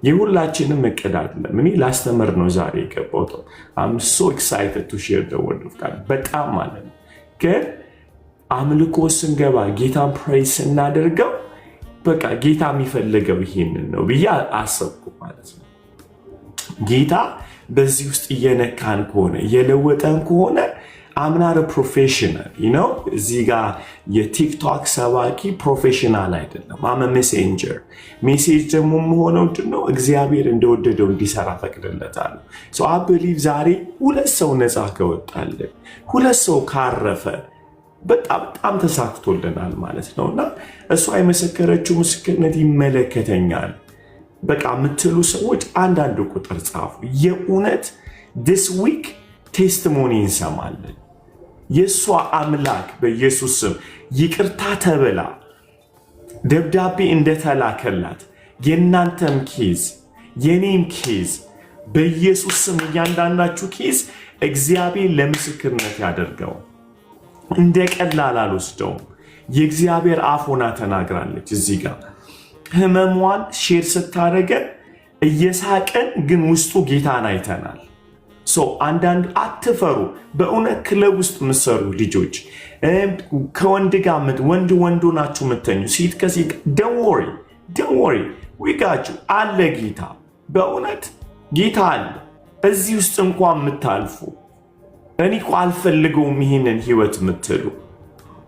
የሁላችንም እቅድ አይደለም። እኔ ላስተምር ነው ዛሬ የገባሁት። I'm so excited to share the word of God በጣም ማለት ነው። ግን አምልኮ ስንገባ ጌታን ፕሬይዝ ስናደርገው በቃ ጌታ የሚፈልገው ይሄንን ነው ብዬ አሰብኩ ማለት ነው። ጌታ በዚህ ውስጥ እየነካን ከሆነ እየለወጠን ከሆነ አምናር ፕሮፌሽናል እዚህ ጋር የቲክቶክ ሰባኪ ፕሮፌሽናል አይደለም። አመ ሜሴንጀር ሜሴጅ ደግሞ የምሆነው ነው እግዚአብሔር እንደወደደው እንዲሰራ ፈቅድለታለሁ። አይ ብሊቭ ዛሬ ሁለት ሰው ነፃ ከወጣለን ሁለት ሰው ካረፈ በጣም ተሳክቶልናል ማለት ነውና እሷ የመሰከረችው ምስክርነት ይመለከተኛል በቃ የምትሉ ሰዎች አንዳንድ ቁጥር ጻፉ። የእውነት this week ቴስቲሞኒ እንሰማለን። የእሷ አምላክ በኢየሱስ ስም ይቅርታ ተብላ ደብዳቤ እንደተላከላት የእናንተም ኬዝ የኔም ኬዝ በኢየሱስ ስም እያንዳንዳችሁ ኬዝ እግዚአብሔር ለምስክርነት ያደርገው። እንደ ቀላል አልወስደውም። የእግዚአብሔር አፍ ሆና ተናግራለች። እዚህ ጋር ህመሟን ሼር ስታደርገን እየሳቀን ግን ውስጡ ጌታን አይተናል። አንዳንድ አትፈሩ። በእውነት ክለብ ውስጥ የምትሰሩ ልጆች ከወንድ ጋር ወንድ ናችሁ የምተኙ ሴት ከሴት don't worry we got you አለ ጌታ። በእውነት ጌታ አለ እዚህ ውስጥ እንኳን የምታልፉ እኔ እኮ አልፈልገውም ይሄንን ህይወት የምትሉ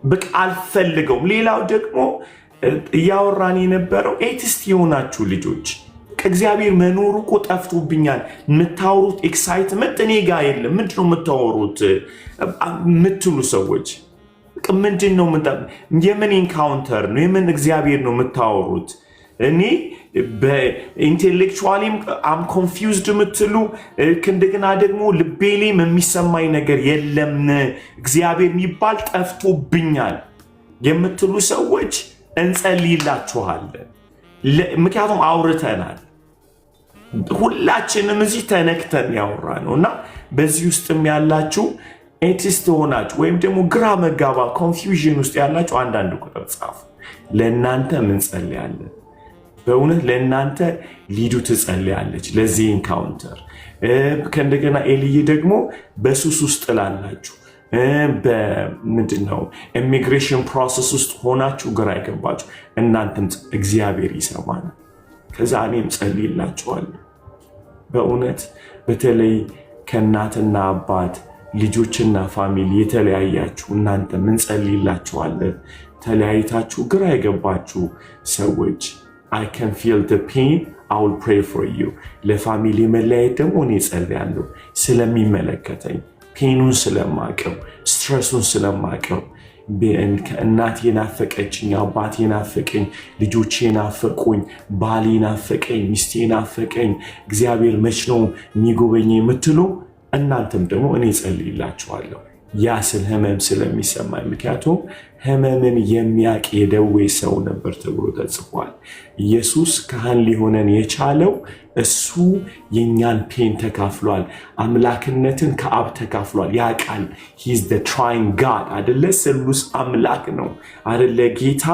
በቃ አልፈልገውም። ሌላው ደግሞ እያወራን የነበረው ኤቲስት የሆናችሁ ልጆች ከእግዚአብሔር መኖሩ እኮ ጠፍቶብኛል የምታወሩት ኤክሳይትመንት እኔ ጋር የለም። ምንድነው የምታወሩት የምትሉ ሰዎች ምንድነው? የምን ኢንካውንተር ነው? የምን እግዚአብሔር ነው የምታወሩት? እኔ በኢንቴሌክቹዋሊም አም ኮንፊውዝድ የምትሉ እንደገና ደግሞ ልቤሌም የሚሰማኝ ነገር የለም እግዚአብሔር የሚባል ጠፍቶብኛል የምትሉ ሰዎች እንጸልይላችኋለን። ምክንያቱም አውርተናል። ሁላችንም እዚህ ተነክተን ያወራ ነውና በዚህ ውስጥም ያላችሁ ኤቲስት ሆናችሁ ወይም ደግሞ ግራ መጋባ ኮንፊውዥን ውስጥ ያላችሁ አንዳንድ ቁጥር ጻፉ። ለእናንተ ምን ጸልያለን? በእውነት ለእናንተ ሊዱ ትጸልያለች ለዚህ ኢንካውንተር። ከእንደገና ኤልይ ደግሞ በሱስ ውስጥ ላላችሁ በምንድነው ኢሚግሬሽን ፕሮሰስ ውስጥ ሆናችሁ ግራ ይገባችሁ እናንተም እግዚአብሔር ይሰማል። ከዛ እኔም ጸልይላችኋለሁ። በእውነት በተለይ ከእናትና አባት ልጆችና ፋሚሊ የተለያያችሁ እናንተ ምን ጸልይላችኋለን። ተለያይታችሁ ግራ የገባችሁ ሰዎች I can feel the pain. I will pray for you. ለፋሚሊ መለያየት ደግሞ እኔ ጸልያለሁ ስለሚመለከተኝ ፔኑን ስለማቀው ስትረሱን ስለማቀው እናቴ ናፈቀችኝ አባቴ ናፈቀኝ ልጆቼ ናፈቁኝ ባሌ ናፈቀኝ ሚስቴ ናፈቀኝ እግዚአብሔር መች ነው የሚጎበኝ የምትሉ እናንተም ደግሞ እኔ ጸልይላችኋለሁ ያ ስለ ህመም ስለሚሰማኝ ምክንያቱም ህመምን የሚያቅ የደዌ ሰው ነበር ተብሎ ተጽፏል ኢየሱስ ካህን ሊሆነን የቻለው እሱ የኛን ፔን ተካፍሏል አምላክነትን ከአብ ተካፍሏል ያቃል he is the triune god አይደለ ስሉስ አምላክ ነው አይደለ ጌታ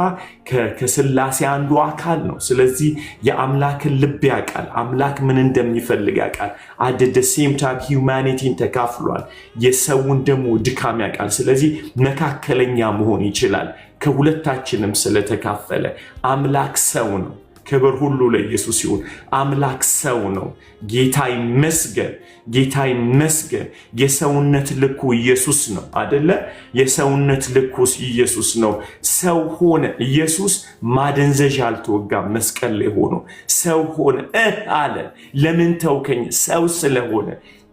ከስላሴ አንዱ አካል ነው ስለዚህ የአምላክን ልብ ያቃል አምላክ ምን እንደሚፈልግ ያቃል at the same time humanity ተካፍሏል የሰውን ደግሞ ድካም ያቃል ስለዚህ መካከለኛ መሆን ይችላል ከሁለታችንም ስለተካፈለ አምላክ ሰው ነው ክብር ሁሉ ለኢየሱስ ይሁን አምላክ ሰው ነው ጌታ ይመስገን የሰውነት ልኩ ኢየሱስ ነው አይደለ የሰውነት ልኩ ኢየሱስ ነው ሰው ሆነ ኢየሱስ ማደንዘዣ አልተወጋም መስቀል ላይ ሆኖ ሰው ሆነ አለ ለምን ተውከኝ ሰው ስለሆነ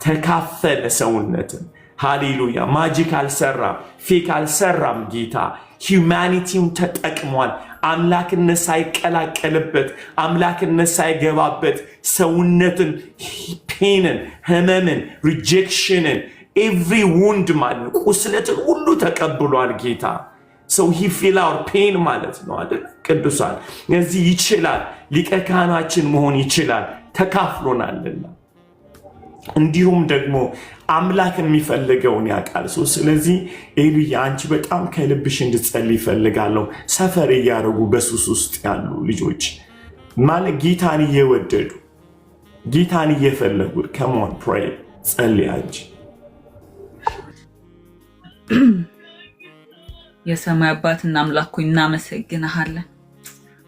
ተካፈለ ሰውነትን ሃሌሉያ ማጂክ አልሰራም ፌክ አልሰራም ጌታ ሂዩማኒቲውን ተጠቅሟል አምላክነት ሳይቀላቀልበት አምላክነት ሳይገባበት ሰውነትን ፔንን ህመምን ሪጀክሽንን every wound ማለት ቁስለትን ሁሉ ተቀብሏል ጌታ so he feel our pain ማለት ነው አይደል ቅዱሳን እዚህ ይችላል ሊቀ ካህናችን መሆን ይችላል ተካፍሎናልና እንዲሁም ደግሞ አምላክ የሚፈልገውን ያቃል ስለዚህ ኤልያ አንቺ በጣም ከልብሽ እንድትጸልይ ፈልጋለሁ ሰፈር ያረጉ በሱስ ውስጥ ያሉ ልጆች ማለት ጌታን እየወደዱ ጌታን እየፈለጉ come on pray ጸልይ አንቺ የሰማይ አባትና አምላክ ሆይ እናመሰግንሃለን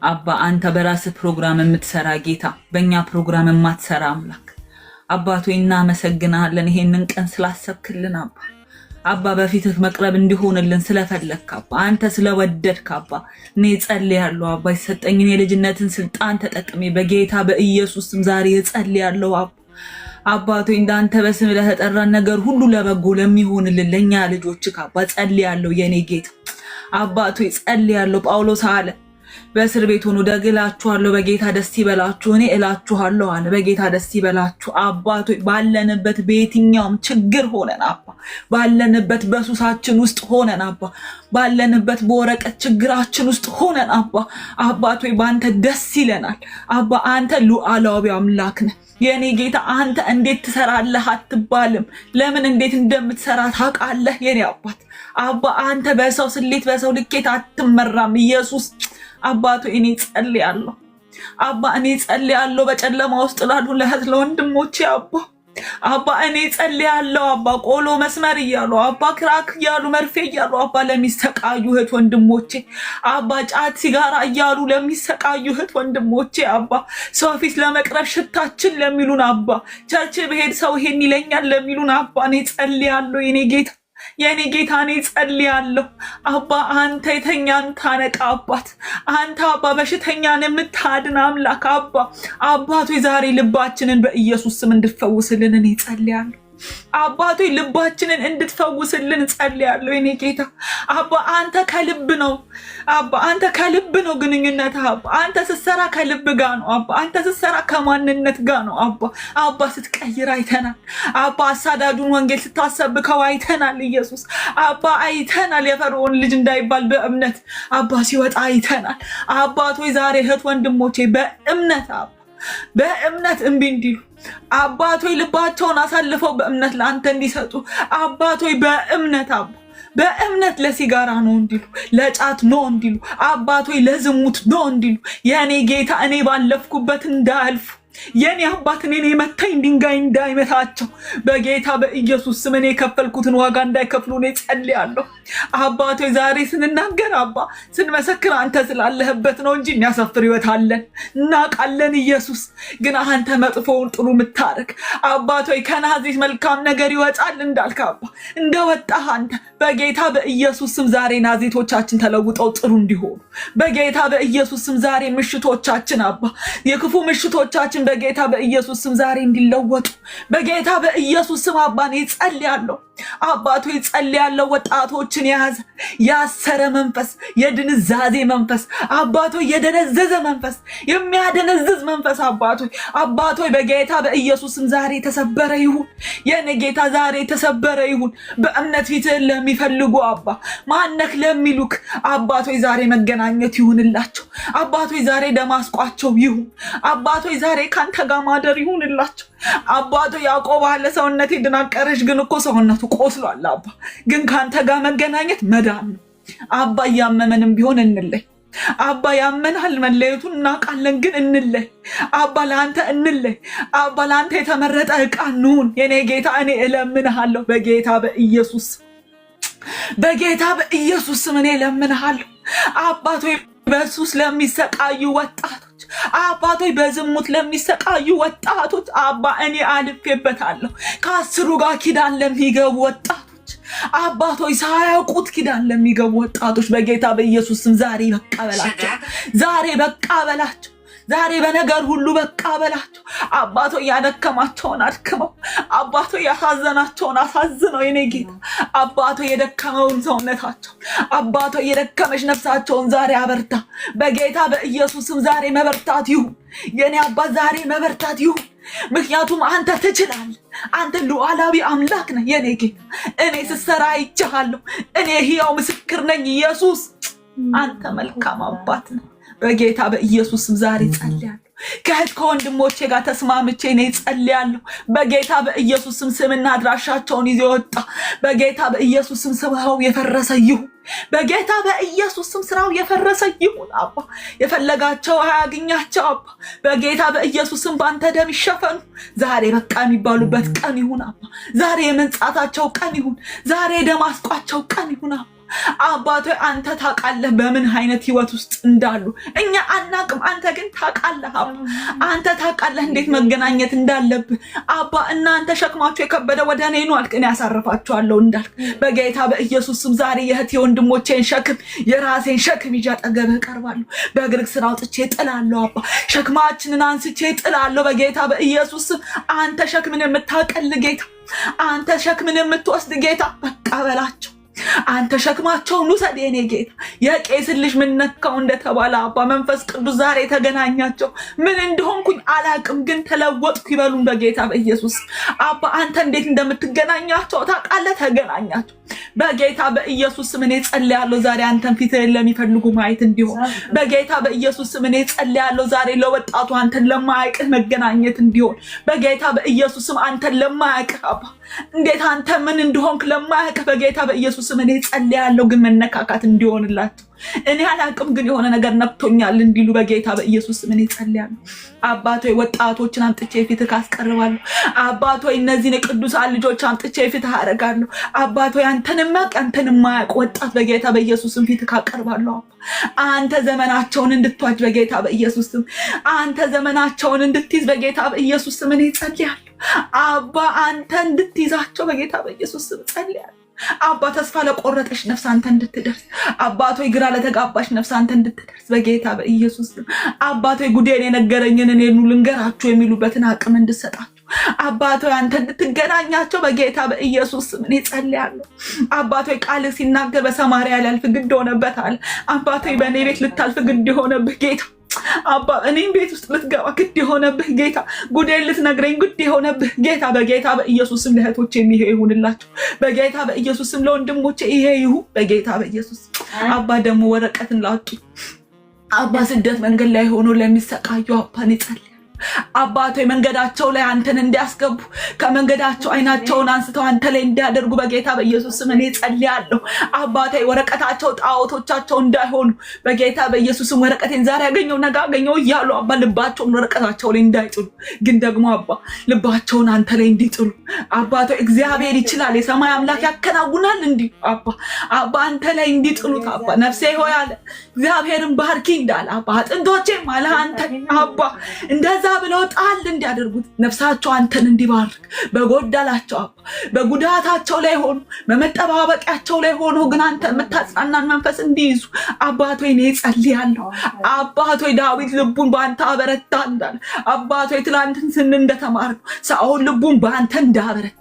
አባ አንተ በራስ ፕሮግራም የምትሰራ ጌታ በእኛ ፕሮግራም የማትሰራ አምላክ አባቶ እናመሰግናለን ይሄንን ቀን ስላሰብክልን አባ በፊትህ መቅረብ እንዲሆንልን ስለፈለክ አንተ ስለወደድክ እኔ ጸልያለሁ አባ ይሰጠኝን የልጅነትን ስልጣን ተጠቅሜ በጌታ በኢየሱስ ስም ዛሬ ጸልያለሁ አባቶ እንዳንተ በስም ለተጠራን ነገር ሁሉ ለበጎ ለሚሆንልን ለኛ ልጆችህ ጸልያለሁ የኔ ጌታ አባቶ ጸልያለሁ ጳውሎስ አለ በእስር ቤት ሆኖ ደግላችኋለሁ በጌታ ደስ ይበላችሁ እኔ እላችኋለሁ አለ በጌታ ደስ ይበላችሁ አባቶ ባለንበት በየትኛውም ችግር ሆነን ባለንበት በሱሳችን ውስጥ ሆነን ባለንበት በወረቀት ችግራችን ውስጥ ሆነን አባቶ ባንተ ደስ ይለናል አንተ ሉዓላዊ አምላክ ነህ የኔ ጌታ አንተ እንዴት ትሰራለህ አትባልም ለምን እንዴት እንደምትሰራ ታውቃለህ የኔ አባት አንተ በሰው ስሌት በሰው ልኬት አትመራም ኢየሱስ አባቶ እኔ ጸልያለሁ በጨለማ ውስጥ ላሉ ለወንድሞቼ እኔ ጸልያለሁ ቆሎ መስመር ይያሉ ክራክ ይያሉ መርፌ ይያሉ ለሚሰቃዩ እህት ወንድሞቼ ጫት ሲጋራ ይያሉ ለሚሰቃዩ እህት ወንድሞቼ ሰው ፊት ለመቅረብ ሽታችን ለሚሉን ቸርች በሄድ ሰው ይሄን ይለኛል ለሚሉን እኔ ጸልያለሁ የኔ ጌታ እኔ ጸልያለሁ አንተ የተኛን ታነቃ አንተ በሽተኛን የምታድን አምላክ አባቶ ዛሬ ልባችንን በኢየሱስ ስም እንድትፈውስልን እኔ ጸልያለሁ አባቶ ልባችንን እንድትፈውስልን ጸልያለሁ የኔ ጌታ አንተ ከልብ ነው አንተ ከልብ ነው ግንኙነት አንተ ስትሰራ ከልብ ጋር ነው አንተ ስትሰራ ከማንነት ጋር ነው ስትቀይር አይተናል አሳዳዱን ወንጌል ስታሰብከው አይተናል ኢየሱስ አይተናል የፈርዖን ልጅ እንዳይባል በእምነት ሲወጣ አይተናል አባቶ ዛሬ እህት ወንድሞቼ በእምነት እምቢ እንዲሉ አባቶይ ልባቸውን አሳልፈው በእምነት ለአንተ እንዲሰጡ አባቶይ በእምነት ለሲጋራ ነው እንዲሉ ለጫት ነው እንዲሉ አባቶይ ለዝሙት ነው እንዲሉ የኔ ጌታ እኔ ባለፍኩበት እንዳልፉ የኔ አባት እኔን የመታኝ ድንጋይ እንዳይመታቸው በጌታ በኢየሱስ ስም እኔ የከፈልኩትን ዋጋ እንዳይከፍሉ እኔ ጸልያለሁ። አባቶ ዛሬ ስንናገር አባ ስንመሰክር አንተ ስላለህበት ነው እንጂ የሚያሳፍር ህይወት አለን እናውቃለን። ኢየሱስ ግን አንተ መጥፎውን ጥሩ የምታረግ አባቶ ከናዝሬት መልካም ነገር ይወጣል እንዳልክ አባ እንደወጣህ አንተ በጌታ በኢየሱስ ስም ዛሬ ናዝሬቶቻችን ተለውጠው ጥሩ እንዲሆኑ በጌታ በኢየሱስ ስም ዛሬ ምሽቶቻችን አባ የክፉ ምሽቶቻችን በጌታ በኢየሱስ ስም ዛሬ እንዲለወጡ በጌታ በኢየሱስ ስም አባን ይጸልያለሁ። አባቶ ይጸልያለሁ። ወጣቶችን ያዘ ያሰረ መንፈስ የድንዛዜ መንፈስ አባቶ የደነዘዘ መንፈስ የሚያደነዝዝ መንፈስ አባቶ በጌታ በኢየሱስ ስም ዛሬ ተሰበረ ይሁን። የኔ ጌታ ዛሬ ተሰበረ ይሁን። በእምነት ፊትህን ለሚፈልጉ አባ ማነክ ለሚሉክ አባቶ ዛሬ መገናኘት ይሁንላቸው። አባቶ ዛሬ ደማስቋቸው ይሁን። አባቶ ዛሬ ካንተ ጋር ማደር ይሁንላቸው። አባቶ ያዕቆብ አለ ሰውነቴ ድናቀረሽ ግን እኮ ሰውነቱ ቆስሏል አባ ግን ካንተ ጋር መገናኘት መዳን ነው። አባ ያመመንም ቢሆን እንለይ አባ ያመናል መለየቱን እናውቃለን ግን እንለይ አባ ለአንተ እንለይ አባ ለአንተ የተመረጠ ዕቃ እንሁን። የኔ ጌታ እኔ እለምንሃለሁ በጌታ በኢየሱስ ስም እኔ እለምንሃለሁ። አባቶ በሱስ ለሚሰቃዩ ወጣቶች አባቶ በዝሙት ለሚሰቃዩ ወጣቶች አባ እኔ አልፌበታለሁ። ከአስሩ ጋር ኪዳን ለሚገቡ ወጣቶች አባቶ ሳያውቁት ኪዳን ለሚገቡ ወጣቶች በጌታ በኢየሱስ ስም ዛሬ በቃ በላቸው። ዛሬ በነገር ሁሉ በቃ በላቸው። አባቶ ያደከማቸውን አድክመው አባቶ ያሳዘናቸውን አሳዝነው የኔ ጌታ አባቶ የደከመውን ሰውነታቸው አባቶ የደከመች ነፍሳቸውን ዛሬ አበርታ በጌታ በኢየሱስ ስም ዛሬ መበርታት ይሁን። የኔ አባት ዛሬ መበርታት ይሁን። ምክንያቱም አንተ ትችላለህ። አንተ ሉዓላዊ አምላክ ነህ የኔ ጌታ። እኔ ስሰራ አይቻለሁ። እኔ ሕያው ምስክር ነኝ። ኢየሱስ አንተ መልካም አባት ነህ። በጌታ በኢየሱስ ስም ዛሬ ጸልያለሁ። ከእህት ከወንድሞቼ ጋር ተስማምቼ ነው ጸልያለሁ። በጌታ በኢየሱስ ስም ስምና አድራሻቸውን ይዘው ወጣ በጌታ በኢየሱስ ስም ስራው የፈረሰ ይሁን። በጌታ በኢየሱስ ስም ስራው የፈረሰ ይሁን። አባ የፈለጋቸው አያገኛቸው አባ በጌታ በኢየሱስ ስም ባንተ ደም ይሸፈኑ። ዛሬ በቃ የሚባሉበት ቀን ይሁን አባ። ዛሬ የመንጻታቸው ቀን ይሁን። ዛሬ ደማስቋቸው ቀን ይሁን አባ። አባቶ አንተ ታውቃለህ በምን አይነት ህይወት ውስጥ እንዳሉ እኛ አናቅም። አንተ ግን ታውቃለህ አባ። አንተ ታውቃለህ እንዴት መገናኘት እንዳለብህ አባ። እናንተ ሸክማችሁ የከበደ ወደ እኔ ኑ አልክ እኔ ያሳርፋችኋለሁ እንዳልክ በጌታ በኢየሱስ ስም ዛሬ የእህቴ ወንድሞቼን ሸክም የራሴን ሸክም ይዤ አጠገብህ እቀርባለሁ። በእግርህ ስር አውጥቼ እጥላለሁ አባ። ሸክማችንን አንስቼ እጥላለሁ በጌታ በኢየሱስ ስም። አንተ ሸክምን የምታቀል ጌታ፣ አንተ ሸክምን የምትወስድ ጌታ በቃ በላቸው። አንተ ሸክማቸውን ውሰድ የኔ ጌታ። የቄስ ልጅ ምን ነካው እንደተባለ አባ መንፈስ ቅዱስ ዛሬ ተገናኛቸው። ምን እንደሆንኩኝ አላቅም ግን ተለወጥኩ ይበሉን በጌታ በኢየሱስ አባ። አንተ እንዴት እንደምትገናኛቸው ታውቃለህ። ተገናኛቸው በጌታ በኢየሱስ ስም። እኔ ጸልያለሁ ዛሬ አንተን ፊትህን ለሚፈልጉ ማየት እንዲሆን በጌታ በኢየሱስ ስም። እኔ ጸልያለሁ ዛሬ ለወጣቱ አንተን ለማያውቅህ መገናኘት እንዲሆን በጌታ በኢየሱስ ስም። አንተን ለማያውቅህ አባ እንዴት አንተ ምን እንደሆንክ ለማያውቅህ በጌታ በኢየሱስ ስም እኔ ጸልያለሁ ግን መነካካት እንዲሆንላቸው። እኔ አላቅም ግን የሆነ ነገር ነክቶኛል እንዲሉ በጌታ በኢየሱስ ስም እኔ ጸልያለሁ። አባቶ ወጣቶችን አምጥቼ ፊትህ አስቀርባለሁ አባቶ። እነዚህን ቅዱሳን ልጆች አምጥቼ ፊትህ አደርጋለሁ አባቶ። አንተን ማያውቅ ወጣት በጌታ በኢየሱስ ስም ፊትህ አቀርባለሁ አባ። አንተ ዘመናቸውን እንድትዋጅ በጌታ በኢየሱስ ስም። አንተ ዘመናቸውን እንድትይዝ በጌታ በኢየሱስ ስም እኔ ጸልያለሁ አባ። አንተ እንድትይዛቸው በጌታ በኢየሱስ ስም ጸልያለሁ አባ። ተስፋ ለቆረጠች ነፍስ አንተ እንድትደርስ አባቶ፣ ግራ ለተጋባች ነፍስ አንተ እንድትደርስ በጌታ በኢየሱስ ስም አባቶ። ጉዴን የነገረኝን እኔ ልንገራችሁ የሚሉበትን አቅም እንድትሰጣቸው አባቶ። አንተ እንድትገናኛቸው በጌታ በኢየሱስ ስም እኔ ጸልያለሁ አባቶ። ቃል ሲናገር በሰማርያ ሊያልፍ ግድ ሆነበታል አባቶ። በእኔ ቤት ልታልፍ ግድ የሆነብህ ጌታ አባ። እኔም ቤት ውስጥ ልትገባ ግድ የሆነብህ ጌታ፣ ጉዴን ልትነግረኝ ግድ የሆነብህ ጌታ በጌታ በኢየሱስ ስም። ለእህቶቼ ይሄ ይሁንላቸው በጌታ በኢየሱስ ስም። ለወንድሞቼ ይሄ ይሁን በጌታ በኢየሱስ አባ። ደግሞ ወረቀትን ላጡ አባ፣ ስደት መንገድ ላይ ሆኖ ለሚሰቃዩ አባ እኔ ጸልያለሁ አባቶ መንገዳቸው ላይ አንተን እንዲያስገቡ ከመንገዳቸው አይናቸውን አንስተው አንተ ላይ እንዲያደርጉ በጌታ በኢየሱስ ስም እኔ ጸልያለሁ። አባቶ ወረቀታቸው ጣዖቶቻቸው እንዳይሆኑ በጌታ በኢየሱስ ስም ወረቀቴን ዛሬ ያገኘው ነገ አገኘው እያሉ አባ ልባቸውን ወረቀታቸው ላይ እንዳይጥሉ ግን ደግሞ አባ ልባቸውን አንተ ላይ እንዲጥሉ አባቶ እግዚአብሔር ይችላል፣ የሰማይ አምላክ ያከናውናል እንዲህ አባ አንተ ላይ እንዲጥሉት አባ ነፍሴ ሆይ አለ እግዚአብሔርን ባርኪ እንዳለ አባ አጥንቶቼ ማለ አንተ አባ እንደዛ ብለው ጣል እንዲያደርጉት ነፍሳቸው አንተን እንዲባርክ በጎዳላቸው አባ በጉዳታቸው ላይ ሆኖ በመጠባበቂያቸው ላይ ሆኖ ግን አንተ የምታጽናናን መንፈስ እንዲይዙ አባቶ እኔ ጸልያለሁ። አባቶ ዳዊት ልቡን በአንተ አበረታ እንዳለ አባቶ ትላንትን ስን እንደተማርኩ ሳኦል ልቡን በአንተ እንዳበረታ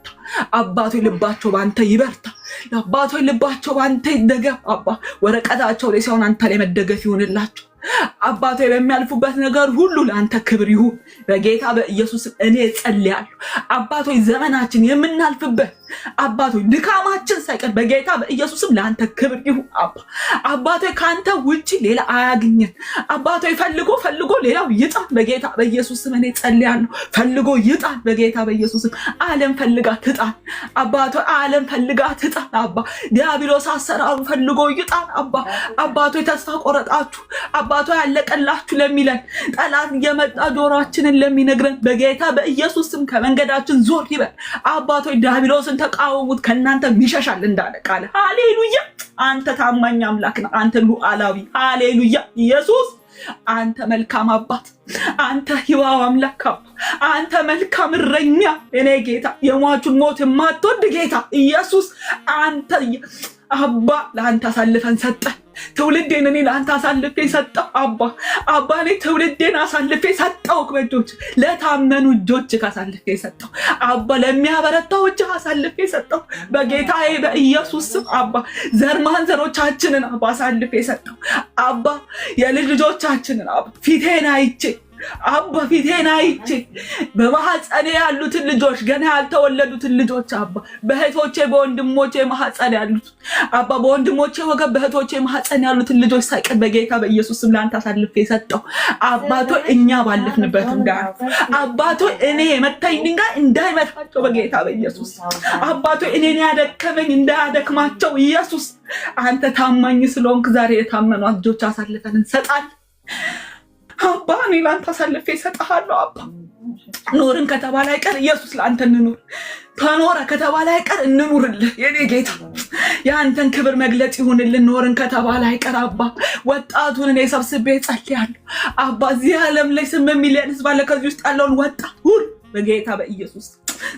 አባቶ ልባቸው በአንተ ይበርታ። አባቶ ልባቸው በአንተ ይደገፍ። አባ ወረቀታቸው ላይ ሳይሆን አንተ ላይ መደገፍ ይሁንላቸው። አባቶ በሚያልፉበት ነገር ሁሉ ለአንተ ክብር ይሁን በጌታ በኢየሱስ እኔ ጸልያለሁ። አባቶ ዘመናችን የምናልፍበት አባቶ ድካማችን ሳይቀር በጌታ በኢየሱስም ለአንተ ክብር ይሁን። አባቶ ካንተ ውጪ ሌላ አያግኘን። አባቶ ፈልጎ ሌላው ይጣል በጌታ በኢየሱስ እኔ ጸልያለሁ። ፈልጎ ይጣል በጌታ በኢየሱስ ዓለም ፈልጋ ትጣል አባቶ ዓለም ፈልጋ ትጣል አባ ዲያብሎስ አሰራሩ ፈልጎ ይጣል አባቶ ተስፋ ቆረጣችሁ አባቶ ያለቀላችሁ ለሚለን ጠላት እየመጣ ጆሮአችንን ለሚነግረን በጌታ በኢየሱስም ከመንገዳችን ዞር ይበል አባቶ ዲያብሎስን ተቃወሙት ከናንተ ይሸሻል እንዳለ ቃል ሃሌሉያ። አንተ ታማኝ አምላክ ነህ። አንተ ሉዓላዊ ሃሌሉያ። ኢየሱስ አንተ መልካም አባት፣ አንተ ሕያው አምላክ፣ አንተ መልካም እረኛ እኔ ጌታ የሟቹን ሞት የማትወድ ጌታ ኢየሱስ አንተ አባ ለአንተ አሳልፈን ሰጠን። ትውልዴን እኔ ለአንተ አሳልፌ ሰጠው አባ እኔ ትውልዴን አሳልፌ ሰጠው በእጆች ለታመኑ እጆች አሳልፌ ሰጠው አባ ለሚያበረታው እጅ አሳልፌ ሰጠው በጌታዬ በኢየሱስ ስም አባ ዘር ማንዘሮቻችንን አባ አሳልፌ ሰጠው አባ የልጅ ልጆቻችንን አባ ፊቴን አይቼ አባ ፊቴን አይቼ በማህፀኔ ያሉትን ልጆች ገና ያልተወለዱትን ልጆች አባ በእህቶቼ በወንድሞቼ ማህፀን ያሉት አባ በወንድሞቼ ወገብ በእህቶቼ ማህፀን ያሉትን ልጆች ሳይቀር በጌታ በኢየሱስ ስም ለአንተ አሳልፌ ሰጠው አባቶ እኛ ባለፍንበት እንዳያልፉ አባቶ እኔ የመታኝ ድንጋይ እንዳይመታቸው በጌታ በኢየሱስ አባቶ እኔን ያደከመኝ እንዳያደክማቸው ኢየሱስ አንተ ታማኝ ስለሆንክ ዛሬ የታመኑ ልጆች አሳልፈን እንሰጣለን አባ እኔ ለአንተ አሳልፌ እሰጥሃለሁ አባ ኖርን ከተባለ አይቀር ኢየሱስ ለአንተ እንኑር ተኖረ ከተባለ አይቀር እንኑርልህ የኔ ጌታ የአንተን ክብር መግለጽ ይሁንልን ኖርን ከተባለ አይቀር አባ ወጣቱን እኔ ሰብስቤ ጸልያለሁ አባ እዚህ ዓለም ላይ 8 ሚሊዮን ህዝብ አለ ከዚህ ውስጥ ያለውን ወጣት ሁሉ በጌታ በኢየሱስ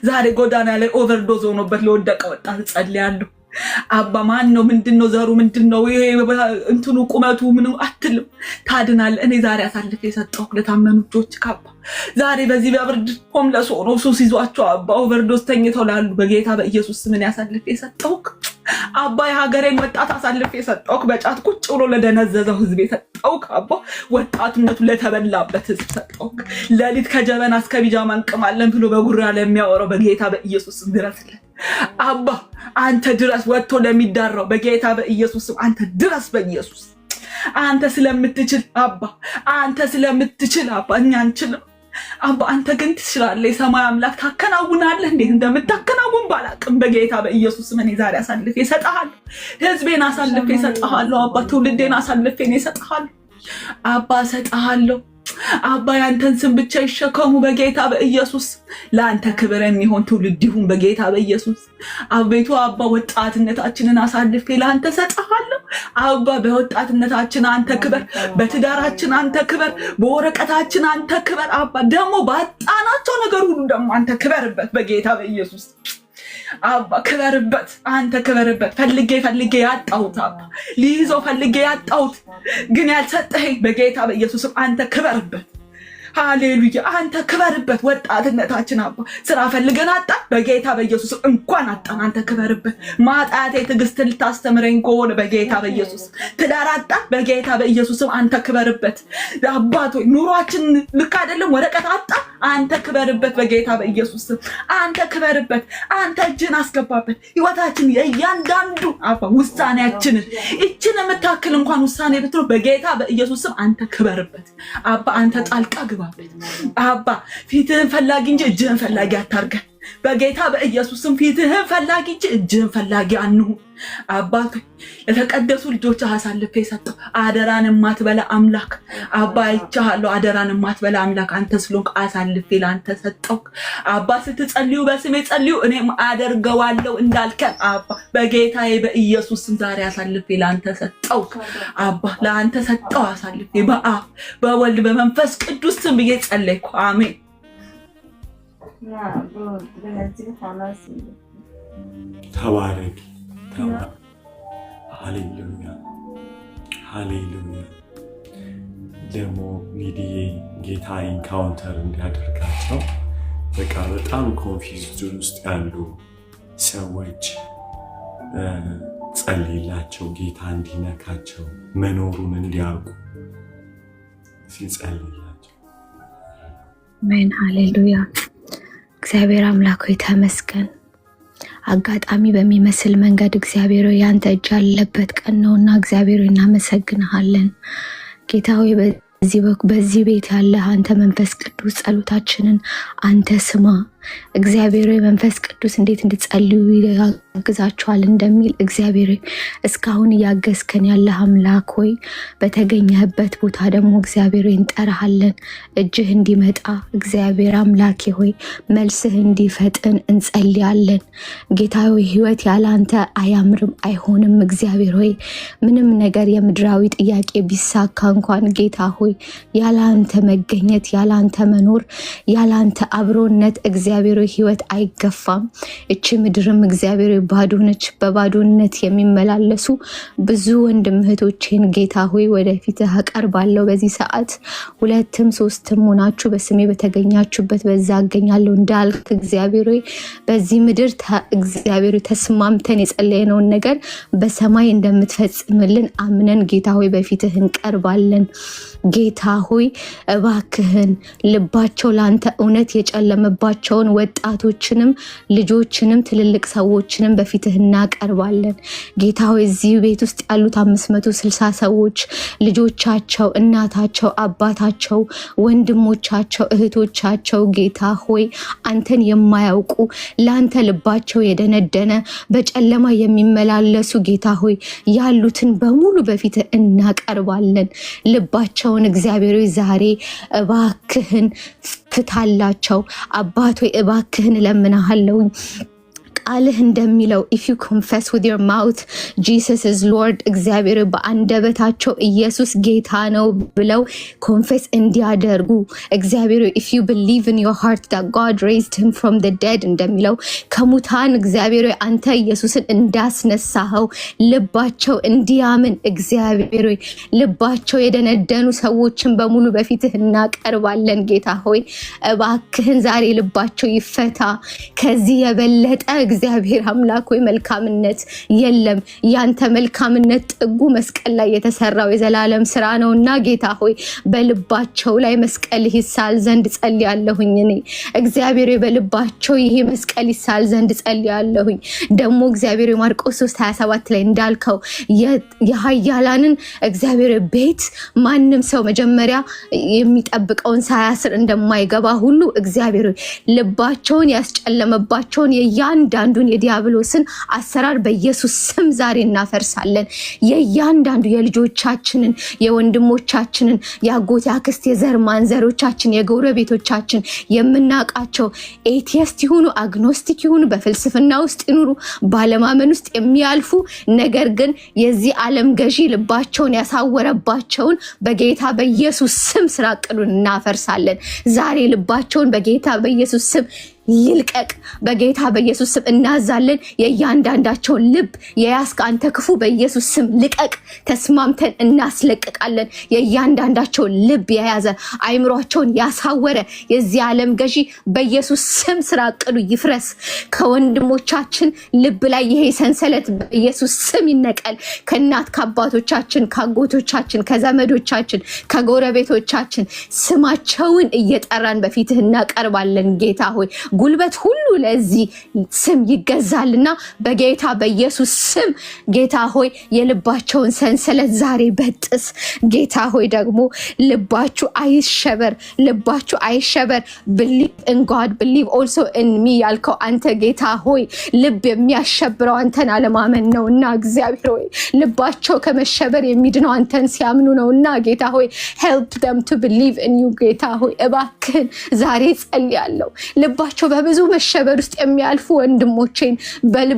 ዛሬ ጎዳና ላይ ኦቨርዶዝ ሆኖበት ለወደቀ ወጣት ጸልያለሁ አባ ማን ነው ምንድነው ዘሩ ምንድነው እንትኑ ቁመቱ ምን አትልም ታድናል እኔ ዛሬ አሳልፌ የሰጠው ለታመኑ ልጆች ካባ ዛሬ በዚህ በብርድ ሆምለስ ሆኖ ሱስ ይዟቸው አባ ኦቨርዶዝ ተኝተው ላሉ በጌታ በኢየሱስ ምን ያሳልፌ የሰጠው አባ የሀገሬን ወጣት አሳልፌ የሰጠው በጫት ቁጭ ብሎ ለደነዘዘው ህዝብ የሰጠው አባ ወጣትነቱ ለተበላበት ህዝብ ሰጠው ለሊት ከጀበና እስከ ቢጃማ እንቅማለን ብሎ በጉራ ለሚያወራው በጌታ በኢየሱስ ድረስልን አባ አንተ ድረስ ወጥቶ ለሚዳራው በጌታ በኢየሱስ አንተ ድረስ በኢየሱስ አንተ ስለምትችል አባ አንተ ስለምትችል አባ እኛ አንችልም አባ አንተ ግን ትችላለህ የሰማይ አምላክ ታከናውናለህ እንዴት እንደምታከናውን ባላቅም በጌታ በኢየሱስ ምን ዛሬ አሳልፌ እሰጥሃለሁ ህዝቤን አሳልፌ እሰጥሃለሁ አባ ትውልዴን አሳልፌ እሰጥሃለሁ አባ እሰጥሃለሁ አባ ያንተን ስም ብቻ ይሸከሙ በጌታ በኢየሱስ ለአንተ ክብር የሚሆን ትውልድ ይሁን በጌታ በኢየሱስ አቤቱ አባ ወጣትነታችንን አሳልፌ ለአንተ እሰጥሃለሁ አባ በወጣትነታችን አንተ ክበር በትዳራችን አንተ ክበር በወረቀታችን አንተ ክበር አባ ደግሞ ባጣናቸው ነገር ሁሉ ደግሞ አንተ ክበርበት በጌታ በኢየሱስ አባ ክበርበት አንተ ክበርበት ፈልጌ ያጣሁት አባ ሊይዘው ፈልጌ ያጣሁት ግን ያልሰጠኸኝ በጌታ በኢየሱስ አንተ ክበርበት ሃሌሉያ አንተ ክበርበት ወጣትነታችን አባ ስራ ፈልገን አጣን በጌታ በኢየሱስ እንኳን አጣን አንተ ክበርበት ማጣቴ ትዕግስት ልታስተምረኝ ከሆነ በጌታ በኢየሱስ ትዳር አጣን በጌታ በኢየሱስ አንተ ክበርበት አባቶ ኑሯችን ልክ አይደለም ወረቀት አጣን አንተ ክበርበት በጌታ በኢየሱስ ስም አንተ ክበርበት አንተ እጅን አስገባበት ህይወታችን የእያንዳንዱ አባ ውሳኔያችንን እችን የምታክል እንኳን ውሳኔ ብትሮ በጌታ በኢየሱስ ስም አንተ ክበርበት አባ አንተ ጣልቃ ግባበት አባ ፊትህን ፈላጊ እንጂ እጅህን ፈላጊ አታርገን በጌታ በኢየሱስ ስም ፊትህን ፈላጊ እንጂ እጅህን ፈላጊ አንሁን አባቴ የተቀደሱ ልጆች አሳልፌ ሰጠው አደራን ማትበላ አምላክ አባ አይቻለሁ አደራን ማትበላ አምላክ አንተ ስለሆንክ አሳልፌ ላንተ ሰጠው አባ ስትጸልዩ በስሜ ጸልዩ እኔም አደርገዋለሁ እንዳልከን አባ በጌታዬ በኢየሱስ ስም ዛሬ አሳልፌ ላንተ ሰጠው አባ ላንተ ሰጠው አሳልፌ በአብ በወልድ በመንፈስ ቅዱስ ስም ብዬ ጸለይኩ አሜን ተባረክ ሃሌሉያ ሃሌሉያ ደግሞ ሊዲዬ ጌታ ኢንካውንተር እንዲያደርጋቸው በቃ በጣም ኮንፊውዝድ ውስጥ ያሉ ሰዎች ጸልይላቸው ጌታ እንዲነካቸው መኖሩን እንዲያውቁ ሲጸልይላቸው አሜን ሃሌሉያ እግዚአብሔር አምላክ ሆይ ተመስገን አጋጣሚ በሚመስል መንገድ እግዚአብሔር ሆይ ያንተ እጅ ያለበት ቀን ነውና እግዚአብሔር ሆይ እናመሰግንሃለን ጌታ ሆይ በዚህ ቤት ያለ አንተ መንፈስ ቅዱስ ጸሎታችንን አንተ ስማ እግዚአብሔር ሆይ መንፈስ ቅዱስ እንዴት እንድጸልዩ ያግዛችኋል እንደሚል እግዚአብሔር ሆይ እስካሁን ያገዝከን ያለ አምላክ ሆይ በተገኘህበት ቦታ ደግሞ እግዚአብሔር ሆይ እንጠራሃለን እጅህ እንዲመጣ እግዚአብሔር አምላኬ ሆይ መልስህ እንዲፈጥን እንጸልያለን ጌታ ሆይ ህይወት ያላንተ አያምርም አይሆንም እግዚአብሔር ሆይ ምንም ነገር የምድራዊ ጥያቄ ቢሳካ እንኳን ጌታ ሆይ ያላንተ መገኘት ያላንተ መኖር ያላንተ አብሮነት እግዚአብሔር ሆይ ህይወት አይገፋም እቺ ምድርም እግዚአብሔር ሆይ ባዶ ነች በባዶነት የሚመላለሱ ብዙ ወንድም እህቶቼን ጌታ ሆይ ወደፊት አቀርባለሁ በዚህ ሰዓት ሁለትም ሶስትም ሆናችሁ በስሜ በተገኛችሁበት በዛ አገኛለሁ እንዳልክ እግዚአብሔር ሆይ በዚህ ምድር እግዚአብሔር ተስማምተን የጸለየነውን ነገር በሰማይ እንደምትፈጽምልን አምነን ጌታ ሆይ በፊትህ እንቀርባለን ጌታ ሆይ እባክህን ልባቸው ላንተ እውነት የጨለመባቸውን ወጣቶችንም ልጆችንም ትልልቅ ሰዎችንም በፊትህ እናቀርባለን ጌታ ሆይ እዚህ ቤት ውስጥ ያሉት 560 ሰዎች ልጆቻቸው እናታቸው አባታቸው ወንድሞቻቸው እህቶቻቸው ጌታ ሆይ አንተን የማያውቁ ላንተ ልባቸው የደነደነ በጨለማ የሚመላለሱ ጌታ ሆይ ያሉትን በሙሉ በፊትህ እናቀርባለን ልባቸውን እግዚአብሔር ሆይ ዛሬ እባክህን ፍታላቸው አባት ሆይ እባክህን ለምንሃለው ቃልህ እንደሚለው if you confess with your mouth Jesus is Lord እግዚአብሔር በአንደበታቸው ኢየሱስ ጌታ ነው ብለው ኮንፌስ እንዲያደርጉ እግዚአብሔር if you believe in your heart that God raised him from the dead እንደሚለው ከሙታን እግዚአብሔር አንተ ኢየሱስን እንዳስነሳኸው ልባቸው እንዲያምን እግዚአብሔር ልባቸው የደነደኑ ሰዎችን በሙሉ በፊትህ እናቀርባለን ጌታ ሆይ እባክህን ዛሬ ልባቸው ይፈታ ከዚህ የበለጠ እግዚአብሔር አምላክ ሆይ መልካምነት የለም ያንተ መልካምነት ጥጉ መስቀል ላይ የተሰራው የዘላለም ስራ ነውና ጌታ ሆይ በልባቸው ላይ መስቀል ይሳል ዘንድ ጸልያለሁኝ እኔ እግዚአብሔር በልባቸው ይሄ መስቀል ይሳል ዘንድ ጸልያለሁኝ ደግሞ እግዚአብሔር ማርቆስ 3:27 ላይ እንዳልከው የኃያላንን እግዚአብሔር ቤት ማንም ሰው መጀመሪያ የሚጠብቀውን ሳያስር እንደማይገባ ሁሉ እግዚአብሔር ልባቸውን ያስጨለመባቸውን የያንዳንዱን የዲያብሎስን አሰራር በኢየሱስ ስም ዛሬ እናፈርሳለን የያንዳንዱ የልጆቻችንን የወንድሞቻችንን ያጎት ያክስት የዘር ማንዘሮቻችን የጎረቤቶቻችን የምናቃቸው ኤቲስት ይሁኑ አግኖስቲክ ይሁኑ በፍልስፍና ውስጥ ይኑሩ ባለማመን ውስጥ የሚያልፉ ነገር ግን የዚህ ዓለም ገዢ ልባቸውን ያሳወረባቸውን በጌታ በኢየሱስ ስም ስራቅሉን እናፈርሳለን ዛሬ ልባቸውን በጌታ በኢየሱስ ስም ይልቀቅ በጌታ በኢየሱስ ስም እናዛለን። የእያንዳንዳቸውን ልብ የያዝክ አንተ ክፉ በኢየሱስ ስም ልቀቅ። ተስማምተን እናስለቅቃለን። የእያንዳንዳቸውን ልብ የያዘ አይምሯቸውን ያሳወረ የዚህ ዓለም ገዢ በኢየሱስ ስም ስራ ዕቅዱ ይፍረስ። ከወንድሞቻችን ልብ ላይ ይሄ ሰንሰለት በኢየሱስ ስም ይነቀል። ከእናት ከአባቶቻችን ከአጎቶቻችን ከዘመዶቻችን ከጎረቤቶቻችን ስማቸውን እየጠራን በፊትህ እናቀርባለን ጌታ ሆይ ጉልበት ሁሉ ለዚህ ስም ይገዛልና በጌታ በኢየሱስ ስም ጌታ ሆይ የልባቸውን ሰንሰለት ዛሬ በጥስ። ጌታ ሆይ ደግሞ ልባችሁ አይሸበር። believe in God, believe also in me ያልከው አንተ ጌታ ሆይ ልብ የሚያሸብረው አንተን አለማመን ነውና እግዚአብሔር ሆይ ልባቸው ከመሸበር የሚድነው አንተን ሲያምኑ ነውና ጌታ ሆይ help them to believe in you ጌታ ሆይ እባክህን ዛሬ ጸልያለሁ። ልባቸው በብዙ መሸበር ውስጥ የሚያልፉ ወንድሞቼን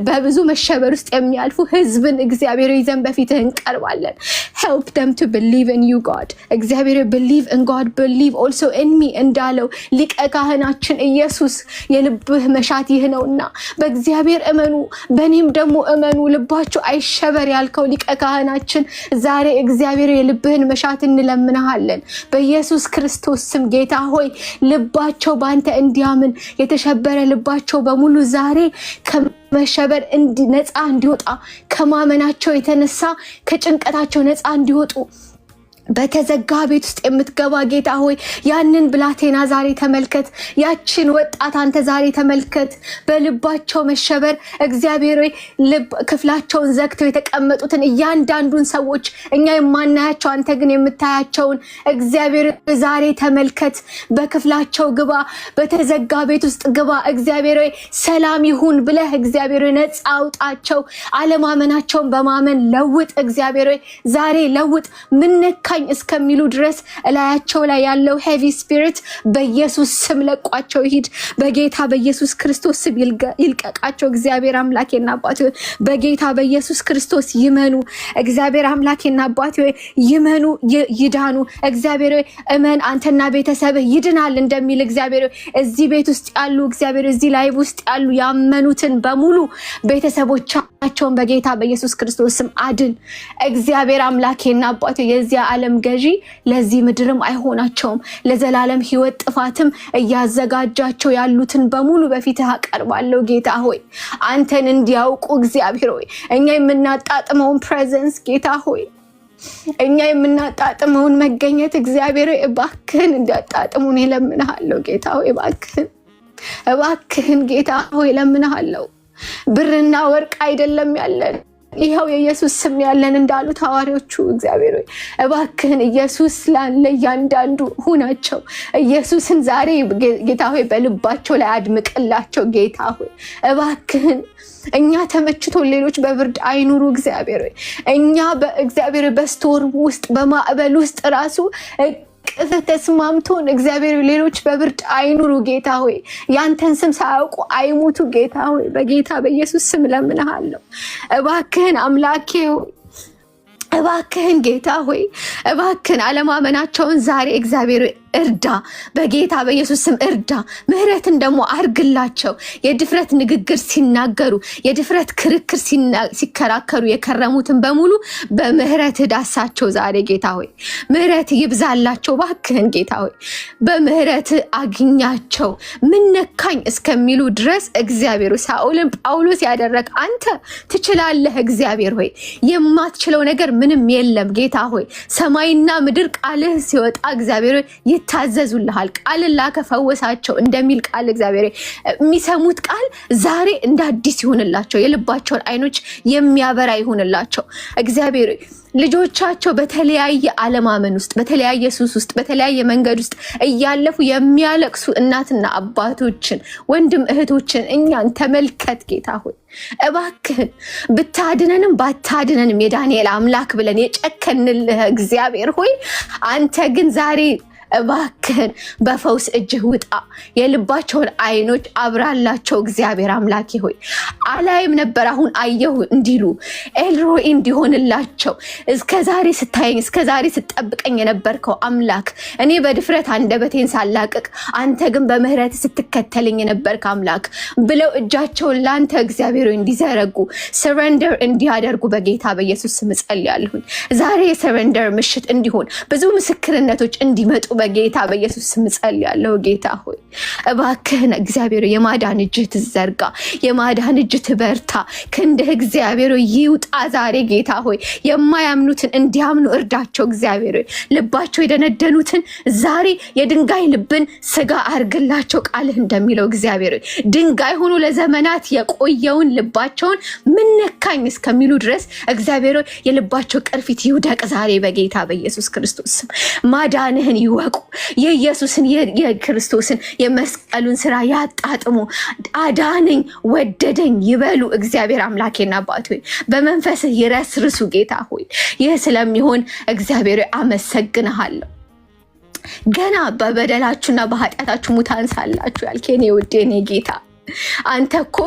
በብዙ መሸበር ውስጥ የሚያልፉ ህዝብን እግዚአብሔር ይዘን በፊትህ እንቀርባለን። help them to believe in you God እግዚአብሔር believe in God, believe also in me እንዳለው ሊቀ ካህናችን ኢየሱስ የልብህ መሻት ይህ ነውና በእግዚአብሔር እመኑ በእኔም ደግሞ እመኑ ልባችሁ አይሸበር ያልከው ሊቀ ካህናችን ዛሬ እግዚአብሔር የልብህን መሻት እንለምንሃለን በኢየሱስ ክርስቶስ ስም ጌታ ሆይ ልባቸው ባንተ እንዲያምን የተሸበረ ልባቸው በሙሉ ዛሬ ከመሸበር ነፃ እንዲወጣ ከማመናቸው የተነሳ ከጭንቀታቸው ነፃ እንዲወጡ በተዘጋ ቤት ውስጥ የምትገባ ጌታ ሆይ ያንን ብላቴና ዛሬ ተመልከት። ያችን ወጣት አንተ ዛሬ ተመልከት። በልባቸው መሸበር እግዚአብሔር ሆይ ልብ ክፍላቸውን ዘግተው የተቀመጡትን እያንዳንዱን ሰዎች እኛ የማናያቸው አንተ ግን የምታያቸውን እግዚአብሔር ዛሬ ተመልከት። በክፍላቸው ግባ፣ በተዘጋ ቤት ውስጥ ግባ። እግዚአብሔር ሆይ ሰላም ይሁን ብለህ እግዚአብሔር ሆይ ነፃ አውጣቸው። አለማመናቸውን በማመን ለውጥ። እግዚአብሔር ሆይ ዛሬ ለውጥ። ምንካ እስከሚሉ ድረስ እላያቸው ላይ ያለው ሄቪ ስፒሪት በኢየሱስ ስም ለቋቸው ይሂድ። በጌታ በኢየሱስ ክርስቶስ ስም ይልቀቃቸው። እግዚአብሔር አምላኬና አባቴ በጌታ በኢየሱስ ክርስቶስ ይመኑ። እግዚአብሔር አምላኬና አባቴ ይመኑ፣ ይዳኑ። እግዚአብሔር እመን አንተና ቤተሰብህ ይድናል እንደሚል እግዚአብሔር እዚህ ቤት ውስጥ ያሉ እግዚአብሔር እዚህ ላይቭ ውስጥ ያሉ ያመኑትን በሙሉ ቤተሰቦቻቸውን በጌታ በኢየሱስ ክርስቶስ ስም አድን። እግዚአብሔር አምላኬና አባቴ የዚህ ዓለም ገዢ ለዚህ ምድርም አይሆናቸውም። ለዘላለም ህይወት ጥፋትም እያዘጋጃቸው ያሉትን በሙሉ በፊትህ አቀርባለሁ ጌታ ሆይ አንተን እንዲያውቁ እግዚአብሔር ሆይ እኛ የምናጣጥመውን ፕሬዘንስ ጌታ ሆይ እኛ የምናጣጥመውን መገኘት እግዚአብሔር ሆይ እባክህን እንዲያጣጥሙን እለምንሃለሁ ጌታ ሆይ እባክህን ጌታ ሆይ እለምንሃለሁ። ብርና ወርቅ አይደለም ያለን ይሄው የኢየሱስ ስም ያለን እንዳሉት ሐዋርያዎቹ እግዚአብሔር ሆይ እባክህን ኢየሱስ ለእያንዳንዱ ሁናቸው። ኢየሱስን ዛሬ ጌታ ሆይ በልባቸው ላይ አድምቅላቸው ጌታ ሆይ እባክህን እኛ ተመችቶ ሌሎች በብርድ አይኑሩ እግዚአብሔር ሆይ እኛ በእግዚአብሔር በስቶር ውስጥ በማዕበል ውስጥ ራሱ ተስማምቶን እግዚአብሔር ሌሎች በብርድ አይኑሩ ጌታ ሆይ ያንተን ስም ሳያውቁ አይሞቱ ጌታ ሆይ በጌታ በኢየሱስ ስም ለምንሃለሁ። እባክህን አምላኬ ሆይ እባክህን ጌታ ሆይ እባክህን አለማመናቸውን ዛሬ እግዚአብሔር እርዳ። በጌታ በኢየሱስ ስም እርዳ። ምህረትን ደግሞ አርግላቸው። የድፍረት ንግግር ሲናገሩ የድፍረት ክርክር ሲከራከሩ የከረሙትን በሙሉ በምህረት ዳሳቸው ዛሬ ጌታ ሆይ ምህረት ይብዛላቸው። ባክህን ጌታ ሆይ በምህረት አግኛቸው። ምን ነካኝ እስከሚሉ ድረስ እግዚአብሔር ሳኦልን ጳውሎስ ያደረግ አንተ ትችላለህ። እግዚአብሔር ሆይ የማትችለው ነገር ምንም የለም ጌታ ሆይ ሰማይና ምድር ቃልህ ሲወጣ እግዚአብሔር ይታዘዙልሃል። ቃልን ላከፈወሳቸው እንደሚል ቃል እግዚአብሔር የሚሰሙት ቃል ዛሬ እንደ አዲስ ይሆንላቸው። የልባቸውን አይኖች የሚያበራ ይሆንላቸው። እግዚአብሔር ልጆቻቸው በተለያየ አለማመን ውስጥ በተለያየ ሱስ ውስጥ በተለያየ መንገድ ውስጥ እያለፉ የሚያለቅሱ እናትና አባቶችን ወንድም እህቶችን እኛን ተመልከት ጌታ ሆይ እባክህን ብታድነንም ባታድነንም የዳንኤል አምላክ ብለን የጨከንልህ እግዚአብሔር ሆይ አንተ ግን ዛሬ እባክህን በፈውስ እጅህ ውጣ። የልባቸውን አይኖች አብራላቸው እግዚአብሔር አምላኬ ሆይ። አላይም ነበር አሁን አየሁ እንዲሉ ኤልሮኢ እንዲሆንላቸው እስከዛሬ ስታየኝ እስከዛሬ ስጠብቀኝ የነበርከው አምላክ እኔ በድፍረት አንደበቴን ሳላቅቅ አንተ ግን በምህረት ስትከተለኝ የነበርክ አምላክ ብለው እጃቸውን ላንተ እግዚአብሔር እንዲዘረጉ ሰረንደር እንዲያደርጉ በጌታ በኢየሱስ ስም ጸልያለሁ። ዛሬ የሰረንደር ምሽት እንዲሆን ብዙ ምስክርነቶች እንዲመጡ በጌታ በኢየሱስ ስም ጸልያለሁ። ጌታ ሆይ እባክህን እግዚአብሔር የማዳን እጅህ ትዘርጋ፣ የማዳን እጅህ ትበርታ፣ ክንድህ እግዚአብሔር ይውጣ ዛሬ ጌታ ሆይ የማያምኑትን እንዲያምኑ እርዳቸው እግዚአብሔር ሆይ። ልባቸው የደነደኑትን ዛሬ የድንጋይ ልብን ስጋ አርግላቸው ቃልህ እንደሚለው እግዚአብሔር ሆይ ድንጋይ ሆኖ ለዘመናት የቆየውን ልባቸውን ምን ነካኝ እስከሚሉ ድረስ እግዚአብሔር ሆይ የልባቸው ቅርፊት ይውደቅ ዛሬ በጌታ በኢየሱስ ክርስቶስ ስም። ማዳንህን ይወቁ፣ የኢየሱስን የክርስቶስን የመስቀሉን ስራ ያጣጥሙ፣ አዳነኝ ወደደኝ ይበሉ እግዚአብሔር አምላኬና አባቴ ሆይ በመንፈስህ ይረስርሱ ጌታ ሆይ። ይህ ስለሚሆን እግዚአብሔር አመሰግንሃለሁ። ገና በበደላችሁና በኃጢአታችሁ ሙታን ሳላችሁ ያልከኝ ውዴ የኔ ጌታ አንተ እኮ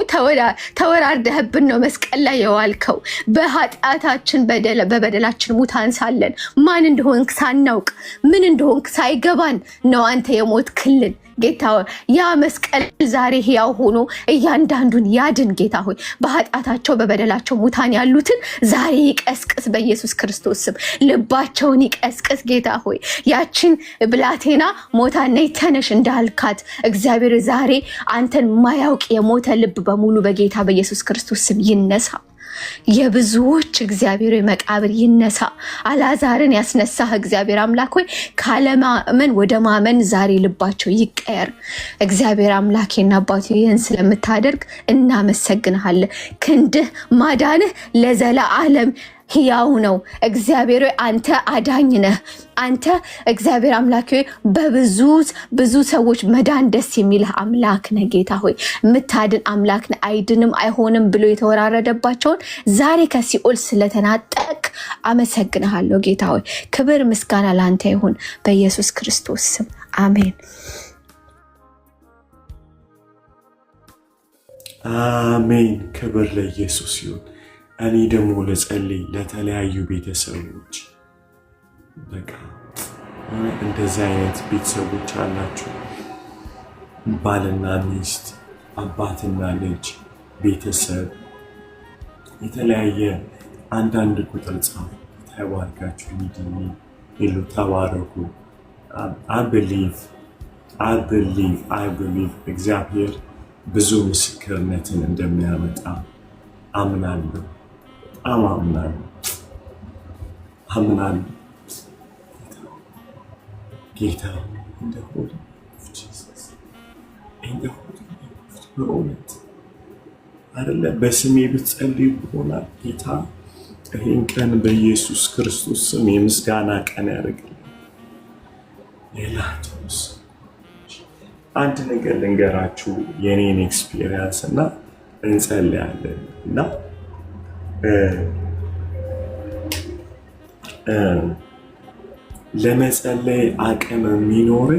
ተወራርደህብን ነው መስቀል ላይ የዋልከው። በኃጢአታችን በበደላችን ሙታን ሳለን ማን እንደሆንክ ሳናውቅ ምን እንደሆንክ ሳይገባን ነው አንተ የሞትክልን ጌታ ሆይ። ያ መስቀል ዛሬ ሕያው ሆኖ እያንዳንዱን ያድን ጌታ ሆይ። በኃጢአታቸው በበደላቸው ሙታን ያሉትን ዛሬ ይቀስቅስ በኢየሱስ ክርስቶስ ስም። ልባቸውን ይቀስቅስ ጌታ ሆይ። ያችን ብላቴና ሞታ ነይ ተነሽ እንዳልካት እግዚአብሔር ዛሬ አንተን ማያውቅ የሞተ ልብ በሙሉ በጌታ በኢየሱስ ክርስቶስ ስም ይነሳ። የብዙዎች እግዚአብሔር መቃብር ይነሳ። አልዓዛርን ያስነሳህ እግዚአብሔር አምላክ ሆይ ካለማመን ወደ ማመን ዛሬ ልባቸው ይቀየር። እግዚአብሔር አምላኬና አባቴ ይህን ስለምታደርግ እናመሰግንሃለን። ክንድህ ማዳንህ ለዘላለም ሕያው ነው እግዚአብሔር ሆይ። አንተ አዳኝ ነህ። አንተ እግዚአብሔር አምላክ ሆይ በብዙ ሰዎች መዳን ደስ የሚልህ አምላክ ነህ ጌታ ሆይ። የምታድን አምላክ ነህ። አይድንም አይሆንም ብሎ የተወራረደባቸውን ዛሬ ከሲኦል ስለተናጠቅ አመሰግንሃለሁ ጌታ ሆይ። ክብር ምስጋና ላንተ ይሁን በኢየሱስ ክርስቶስ ስም አሜን። አሜን። ክብር ለኢየሱስ ይሁን። እኔ ደግሞ ለጸልይ ለተለያዩ ቤተሰቦች በቃ እንደዚህ አይነት ቤተሰቦች አላችሁ፣ ባልና ሚስት፣ አባትና ልጅ፣ ቤተሰብ የተለያየ አንዳንድ ቁጥር ጻፉ። ተባርካችሁ ሚድኒ ሄሉ ተባረኩ። I believe እግዚአብሔር ብዙ ምስክርነትን እንደሚያመጣ አምናለሁ። አምናለሁ ጌታ እንደሆነ በእውነት አይደለ በስሜ ብትጸልዩ ይሆናል። ጌታ ይህን ቀን በኢየሱስ ክርስቶስ ስም የምስጋና ቀን ያደርግልኝ። ሌላቶስ አንድ ነገር ልንገራችሁ የኔን ኤክስፒሪየንስ እና እንጸልያለን እና ለመጸለይ አቅም የሚኖር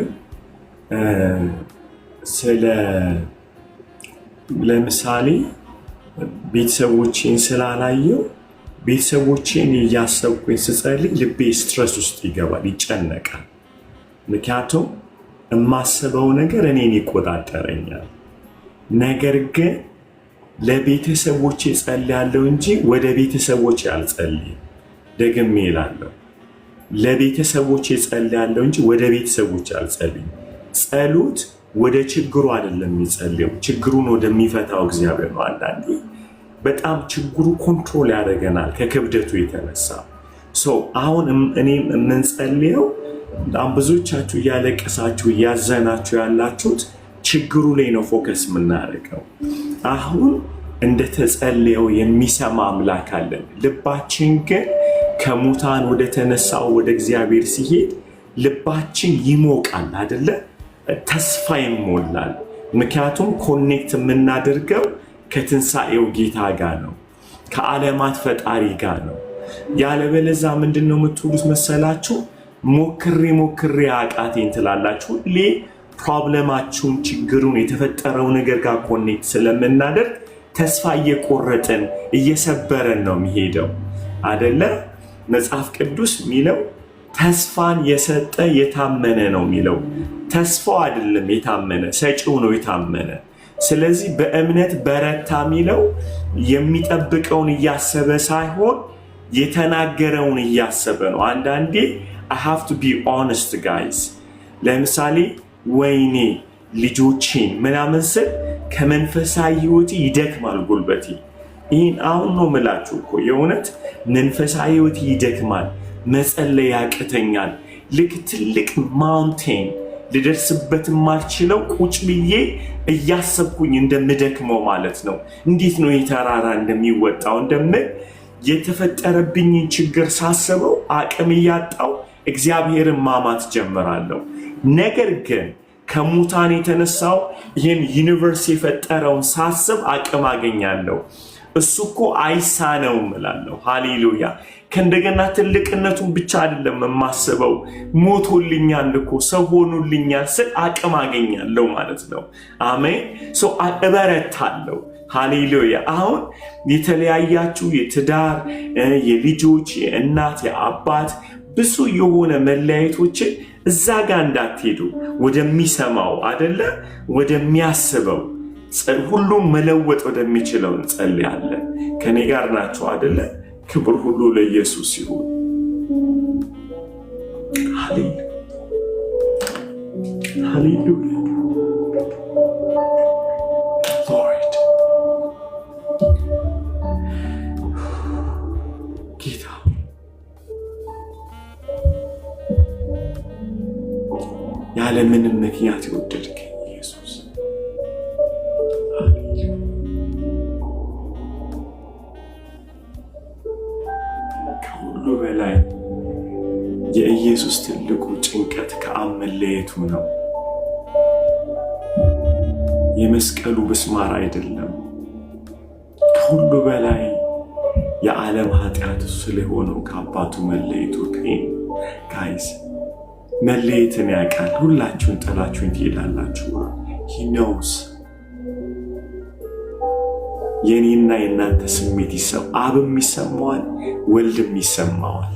ለምሳሌ ቤተሰቦቼን ስላላየው ቤተሰቦቼን እያሰብኩኝ ስጸልይ ልቤ ስትረስ ውስጥ ይገባል፣ ይጨነቃል። ምክንያቱም የማስበው ነገር እኔን ይቆጣጠረኛል። ነገር ግን ለቤተሰቦቼ ጸልያለሁ እንጂ ወደ ቤተሰቦቼ አልጸልይም። ደግሜ እላለሁ፣ ለቤተሰቦቼ ጸልያለሁ እንጂ ወደ ቤተሰቦቼ አልጸልይም። ጸሎት ወደ ችግሩ አይደለም የሚጸልየው፣ ችግሩን ወደሚፈታው እግዚአብሔር ነው። አንዳንዴ በጣም ችግሩ ኮንትሮል ያደርገናል ከክብደቱ የተነሳ። አሁን እኔም የምንጸልየው በጣም ብዙዎቻችሁ እያለቀሳችሁ እያዘናችሁ ያላችሁት ችግሩ ላይ ነው ፎከስ የምናደርገው። አሁን እንደተጸለየው የሚሰማ አምላክ አለን። ልባችን ግን ከሙታን ወደ ተነሳው ወደ እግዚአብሔር ሲሄድ ልባችን ይሞቃል አይደለ? ተስፋ ይሞላል። ምክንያቱም ኮኔክት የምናደርገው ከትንሣኤው ጌታ ጋር ነው፣ ከዓለማት ፈጣሪ ጋር ነው። ያለበለዛ ምንድነው የምትሉት መሰላችሁ? ሞክሬ አቃተኝ ትላላችሁ። ሁሌ ፕሮብለማችሁን ችግሩን የተፈጠረው ነገር ጋር ኮኔክት ስለምናደርግ ተስፋ እየቆረጥን እየሰበረን ነው የሚሄደው አይደለ? መጽሐፍ ቅዱስ የሚለው ተስፋን የሰጠ የታመነ ነው የሚለው። ተስፋው አይደለም የታመነ፣ ሰጪው ነው የታመነ። ስለዚህ በእምነት በረታ የሚለው የሚጠብቀውን እያሰበ ሳይሆን የተናገረውን እያሰበ ነው። አንዳንዴ I have to be honest guys። ለምሳሌ ወይኔ ልጆቼን ምናምን ስል ከመንፈሳዊ ህይወቴ ይደክማል ጉልበቴ። ይህን አሁን ነው ምላችሁ እኮ የእውነት መንፈሳዊ ህይወቴ ይደክማል፣ መጸለይ ያቅተኛል። ልክ ትልቅ ማውንቴን ልደርስበት ማልችለው ቁጭ ብዬ እያሰብኩኝ እንደምደክመው ማለት ነው። እንዴት ነው የተራራ እንደሚወጣው እንደምን የተፈጠረብኝን ችግር ሳስበው አቅም እያጣው እግዚአብሔርን ማማት ጀምራለሁ። ነገር ግን ከሙታን የተነሳው ይህን ዩኒቨርስ የፈጠረውን ሳስብ አቅም አገኛለሁ። እሱ እኮ አይሳነውም እላለሁ። ሃሌሉያ። ከእንደገና ትልቅነቱን ብቻ አይደለም የማስበው፣ ሞቶልኛል እኮ ሰው ሆኖልኛል ስል አቅም አገኛለሁ ማለት ነው። አሜን። እበረታለሁ። ሃሌሉያ። አሁን የተለያያችሁ የትዳር የልጆች የእናት የአባት ብዙ የሆነ መለያየቶችን እዛ ጋር እንዳትሄዱ፣ ወደሚሰማው አይደለ ወደሚያስበው ሁሉም መለወጥ ወደሚችለው እንጸልያለን። ከኔ ጋር ናቸው አይደለ? ክብር ሁሉ ለኢየሱስ ይሁን። ሃሌሉያ። ጌታ ያለ ምንም ምክንያት የወደድከኝ ኢየሱስ፣ ከሁሉ በላይ የኢየሱስ ትልቁ ጭንቀት ከአብ መለየቱ ነው። የመስቀሉ ምስማር አይደለም። ከሁሉ በላይ የዓለም ኃጢአት ስለሆነው ከአባቱ መለየቱ ፔን ጋይዝ መለየትን ያውቃል። ሁላችሁን ጥላችሁን ትሄዳላችሁ። he knows የኔና የእናንተ ስሜት አብም ይሰማዋል፣ ወልድም ይሰማዋል።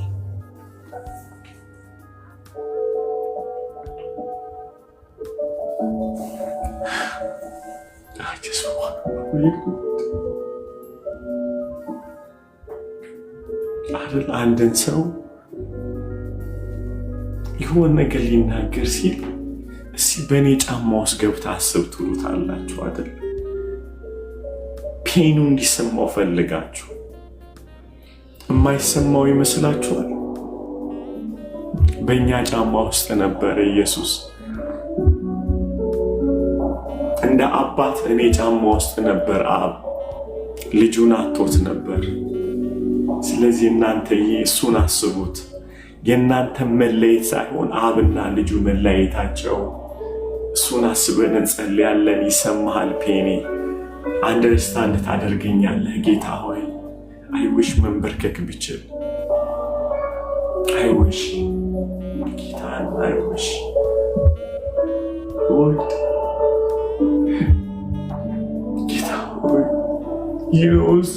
አይደል አንድን ሰው የሆነ ነገር ሊናገር ሲል እስኪ በእኔ ጫማ ውስጥ ገብታ አስብ ትሉታላችሁ አይደል? ፔኑ እንዲሰማው ፈልጋችሁ የማይሰማው ይመስላችኋል? በእኛ ጫማ ውስጥ ነበረ ኢየሱስ። እንደ አባት እኔ ጫማ ውስጥ ነበር አብ፣ ልጁን አጥቶት ነበር። ስለዚህ እናንተ እሱን አስቡት። የእናንተ መለየት ሳይሆን አብና ልጁ መለየታቸው፣ እሱን አስበን እንጸልያለን። ይሰማሃል ፔኔ፣ አንደርስታንድ ታደርገኛለህ ጌታ ሆይ። አይውሽ መንበርከክ ብችል፣ አይውሽ ጌታን፣ አይውሽ ጌታ ሆይ ይኖስ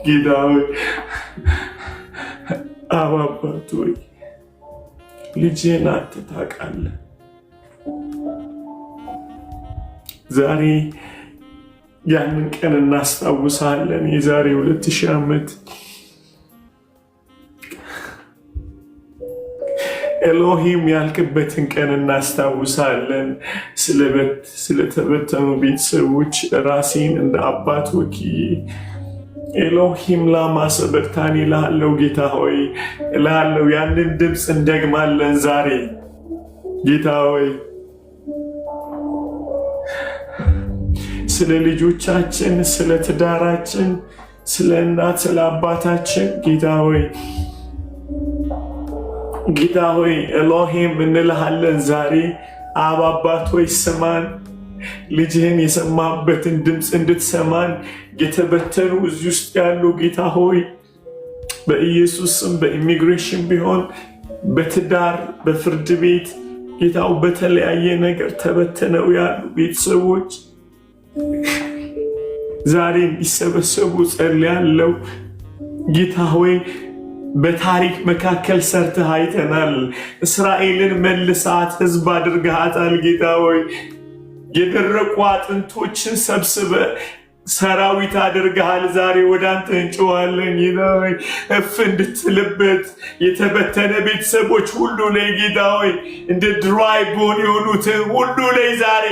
ጌታ ሆይ አባባት ሆይ ልጄን አንተ ታውቃለህ። ዛሬ ያንን ቀን እናስታውሳለን። የዛሬ 2000 ዓመት ኤሎሂም ያልክበትን ቀን እናስታውሳለን። ስለተበተኑ ቤተሰቦች ራሴን እንደ አባት ወክዬ ኤሎሂም ላማ ሰበቅታኒ እልሃለሁ ጌታ ሆይ እልሃለሁ። ያንን ድምፅ እንደግማለን ዛሬ ጌታ ሆይ። ስለ ልጆቻችን፣ ስለ ትዳራችን፣ ስለ እናት ስለ አባታችን ጌታ ሆይ ጌታ ሆይ ኤሎሂም እንልሃለን ዛሬ። አብ አባት ሆይ ስማን። ልጅህን የሰማበትን ድምፅ እንድትሰማን የተበተኑ እዚህ ውስጥ ያሉ ጌታ ሆይ በኢየሱስ ስም በኢሚግሬሽን ቢሆን በትዳር በፍርድ ቤት ጌታው በተለያየ ነገር ተበተነው ያሉ ቤተሰቦች ዛሬ እንዲሰበሰቡ ጸልያለሁ። ጌታ ሆይ በታሪክ መካከል ሰርተህ አይተናል። እስራኤልን መልሳት ሕዝብ አድርገሃታል። ጌታ ሆይ የደረቁ አጥንቶችን ሰብስበ ሰራዊት አድርገሃል። ዛሬ ወደ አንተ እንጮኻለን። ጌታ ሆይ እፍ እንድትልበት የተበተነ ቤተሰቦች ሁሉ ላይ ጌታ ሆይ እንደ ድራይ ቦን የሆኑትን ሁሉ ላይ ዛሬ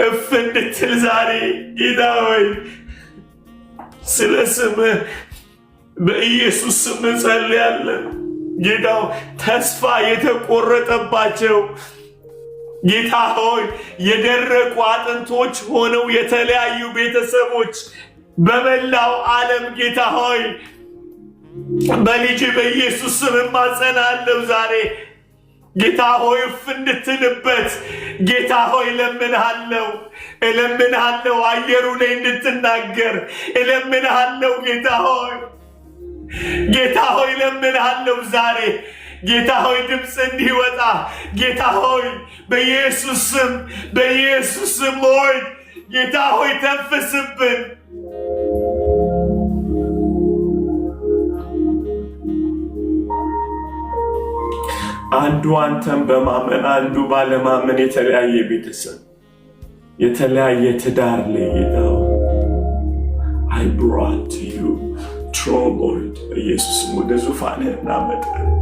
እፍ እንድትል ዛሬ ጌታ ሆይ ስለ ስምህ በኢየሱስ ስም እንጸልያለን። ጌታው ተስፋ የተቆረጠባቸው ጌታ ሆይ የደረቁ አጥንቶች ሆነው የተለያዩ ቤተሰቦች በመላው ዓለም ጌታ ሆይ በልጅ በኢየሱስ ስም ማጸናለሁ። ዛሬ ጌታ ሆይ እፍ እንድትልበት ጌታ ሆይ እለምንሃለሁ። አየሩ ላይ እንድትናገር እለምንሃለሁ። ጌታ ሆይ እለምንሃለሁ ዛሬ ጌታ ሆይ ድምፅ እንዲወጣ ጌታ ሆይ በኢየሱስ ስም ሆይ ጌታ ሆይ ተንፍስብን። አንዱ አንተን በማመን አንዱ ባለማመን የተለያየ ቤተሰብ የተለያየ ትዳር ላይ ጌታ I brought to you true Lord ኢየሱስ ወደ ዙፋንህ እናመጣለን።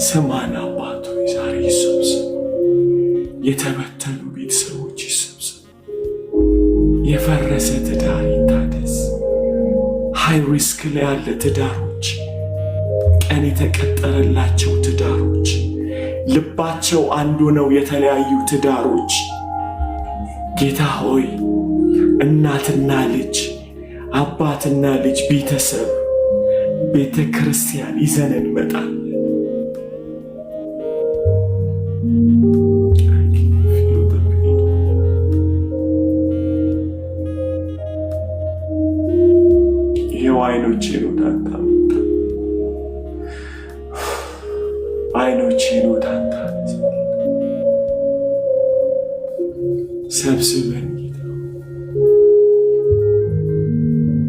ስማን አባቶ ዛሬ ይሰብሰብ። የተበተኑ ቤተሰቦች ይሰብሰብ። የፈረሰ ትዳር ይታደስ። ሃይ ሪስክ ላይ ያለ ትዳሮች፣ ቀን የተቀጠረላቸው ትዳሮች፣ ልባቸው አንዱ ነው የተለያዩ ትዳሮች ጌታ ሆይ እናትና ልጅ አባትና ልጅ ቤተሰብ ቤተ ክርስቲያን ይዘን እንመጣለን። ይሄው አይኖቼን ወደ አንተ አመጣ። አይኖቼን ወደ አንተ ሰብስበን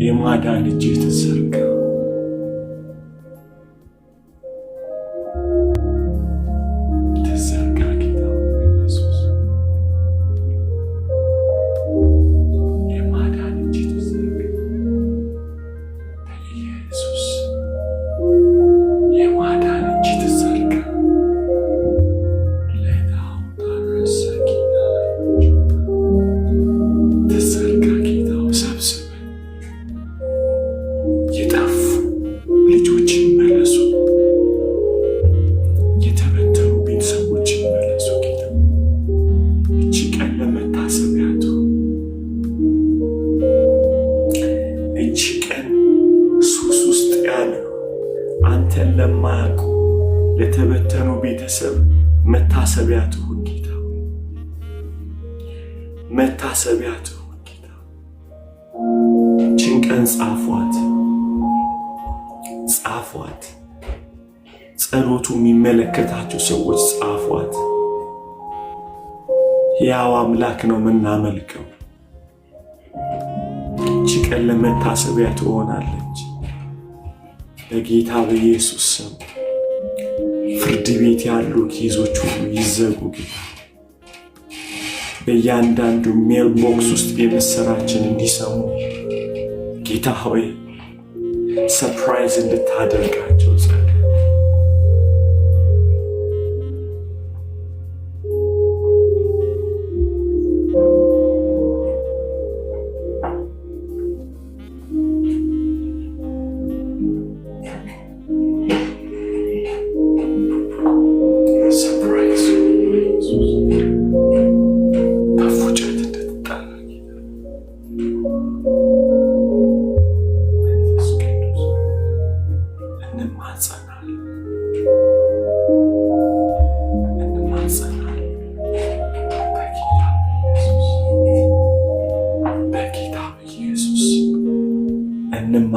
የማዳን እጅህ ተዘርጋ። ጌታ ኢየሱስ የማዳን እጅህ ተዘርጋ። ኢየሱስ የማዳን እጅህ ተዘርጋ። ለዳው ታረሰ ተዘርጋ። ጌታው ሰብስበን የጠፉ ልጆች ይመለሱ። የተበተኑ ቤተሰቦች ይመለሱ። ጌታ እቺ ቀን ለመታሰቢያ ትሁን። እቺ ቀን ሱስ ውስጥ ያሉ አንተን ለማያውቁ ለተበተኑ ቤተሰብ መታሰቢያ ትሁን። ጌታ መታሰቢያ ትሁን። ጌታ እቺን ቀን ጻፏት። ጸሎቱ የሚመለከታቸው ሰዎች ጻፏት። ያው አምላክ ነው የምናመልከው። እቺ ቀን ለመታሰቢያ ትሆናለች። በጌታ በኢየሱስ ስም ፍርድ ቤት ያሉ ኬዞች ሁሉ ይዘጉ። ጌታ በእያንዳንዱ ሜል ቦክስ ውስጥ የምስራችን እንዲሰሙ ጌታ ሆይ ሰርፕራይዝ እንድታደርጋቸው ጸልይ። ሰርፕራይዝ በፉጨት እንድትጣላ መንፈስ ቅዱስ እንማ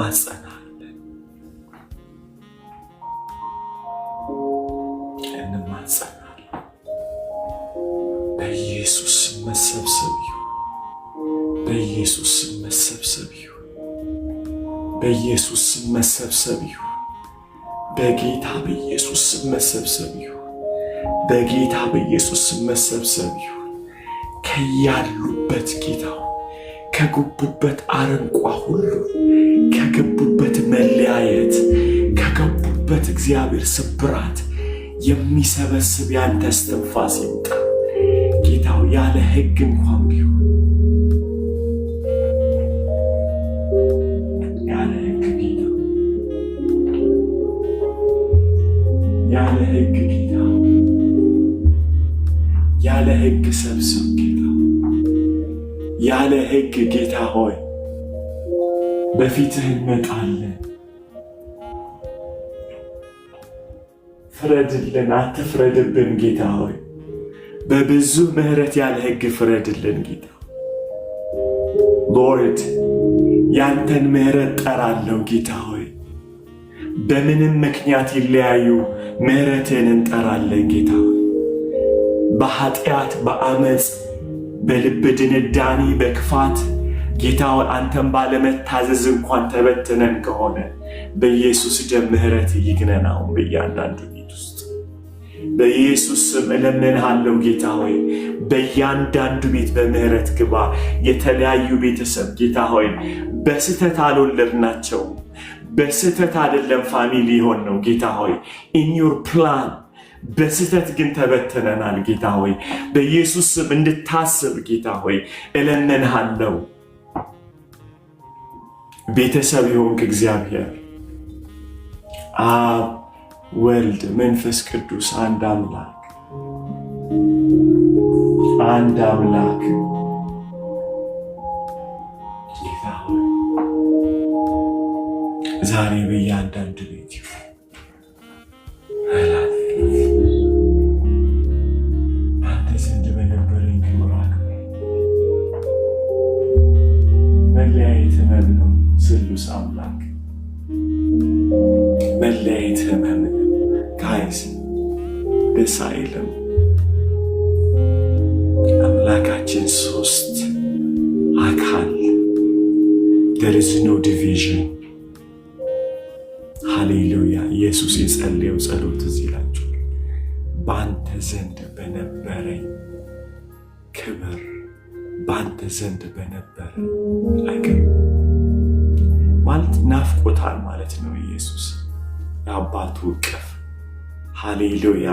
እንማጸናለን። በኢየሱስ መሰብሰብ ይሁን። በኢየሱስ መሰብሰብ ይሁን። በኢየሱስ መሰብሰብ ይሁን። በጌታ በኢየሱስ መሰብሰብ ይሁን። በጌታ በኢየሱስ መሰብሰብ ይሁን። ከያሉበት ጌታ ከገቡበት አረንቋ ሁሉ ከገቡበት መለያየት ከገቡበት እግዚአብሔር ስብራት የሚሰበስብ ያንተ እስትንፋስ ይምጣ ጌታው። ያለ ሕግ እንኳን ቢሆን ያለ ሕግ ጌታ፣ ያለ ሕግ ጌታ፣ ያለ ሕግ ሰብስብ ጌታ፣ ያለ ሕግ ጌታ ሆይ በፊትህ እንመጣለን። ፍረድልን፣ አትፍረድብን ጌታ ሆይ። በብዙ ምሕረት ያለ ሕግ ፍረድልን ጌታ። ሎርድ ያንተን ምሕረት ጠራለሁ ጌታ ሆይ። በምንም ምክንያት ይለያዩ ምሕረትን እንጠራለን ጌታ ሆይ። በኃጢአት በአመፅ በልብ ድንዳኔ በክፋት ጌታ ሆይ አንተን ባለመታዘዝ እንኳን ተበትነን ከሆነ በኢየሱስ ደም ምሕረት ይግነናው በእያንዳንዱ ቤት ውስጥ በኢየሱስ ስም እለምንሃለሁ ጌታ ሆይ። በእያንዳንዱ ቤት በምሕረት ግባ። የተለያዩ ቤተሰብ ጌታ ሆይ በስህተት አልወለድናቸው፣ በስህተት አይደለም ፋሚሊ ሆን ነው ጌታ ሆይ። ኢን ዩር ፕላን በስህተት ግን ተበትነናል ጌታ ሆይ። በኢየሱስ ስም እንድታስብ ጌታ ሆይ እለምንሃለሁ። ቤተሰብ የሆንክ እግዚአብሔር አብ ወልድ መንፈስ ቅዱስ አንድ አምላክ አንድ አምላክ ጌታ ሆይ ዛሬ በእያንዳንዱ ቤት አንተ ዘንድ በነበረኝ ክብር መለያየት ህመም ነው። ስሉስ አምላክ መለያየት ህመም ነው። ጋይስ ደስ አይልም። አምላካችን ሶስት አካል there is no division። ሃሌሉያ። ኢየሱስ የጸለየው ጸሎት እዚህ ይላችሁ በአንተ ዘንድ በነበረኝ ክብር በአንተ ዘንድ በነበረ አይገርም ማለት ናፍቆታል ማለት ነው። ኢየሱስ የአባቱ እቅፍ ሃሌሉያ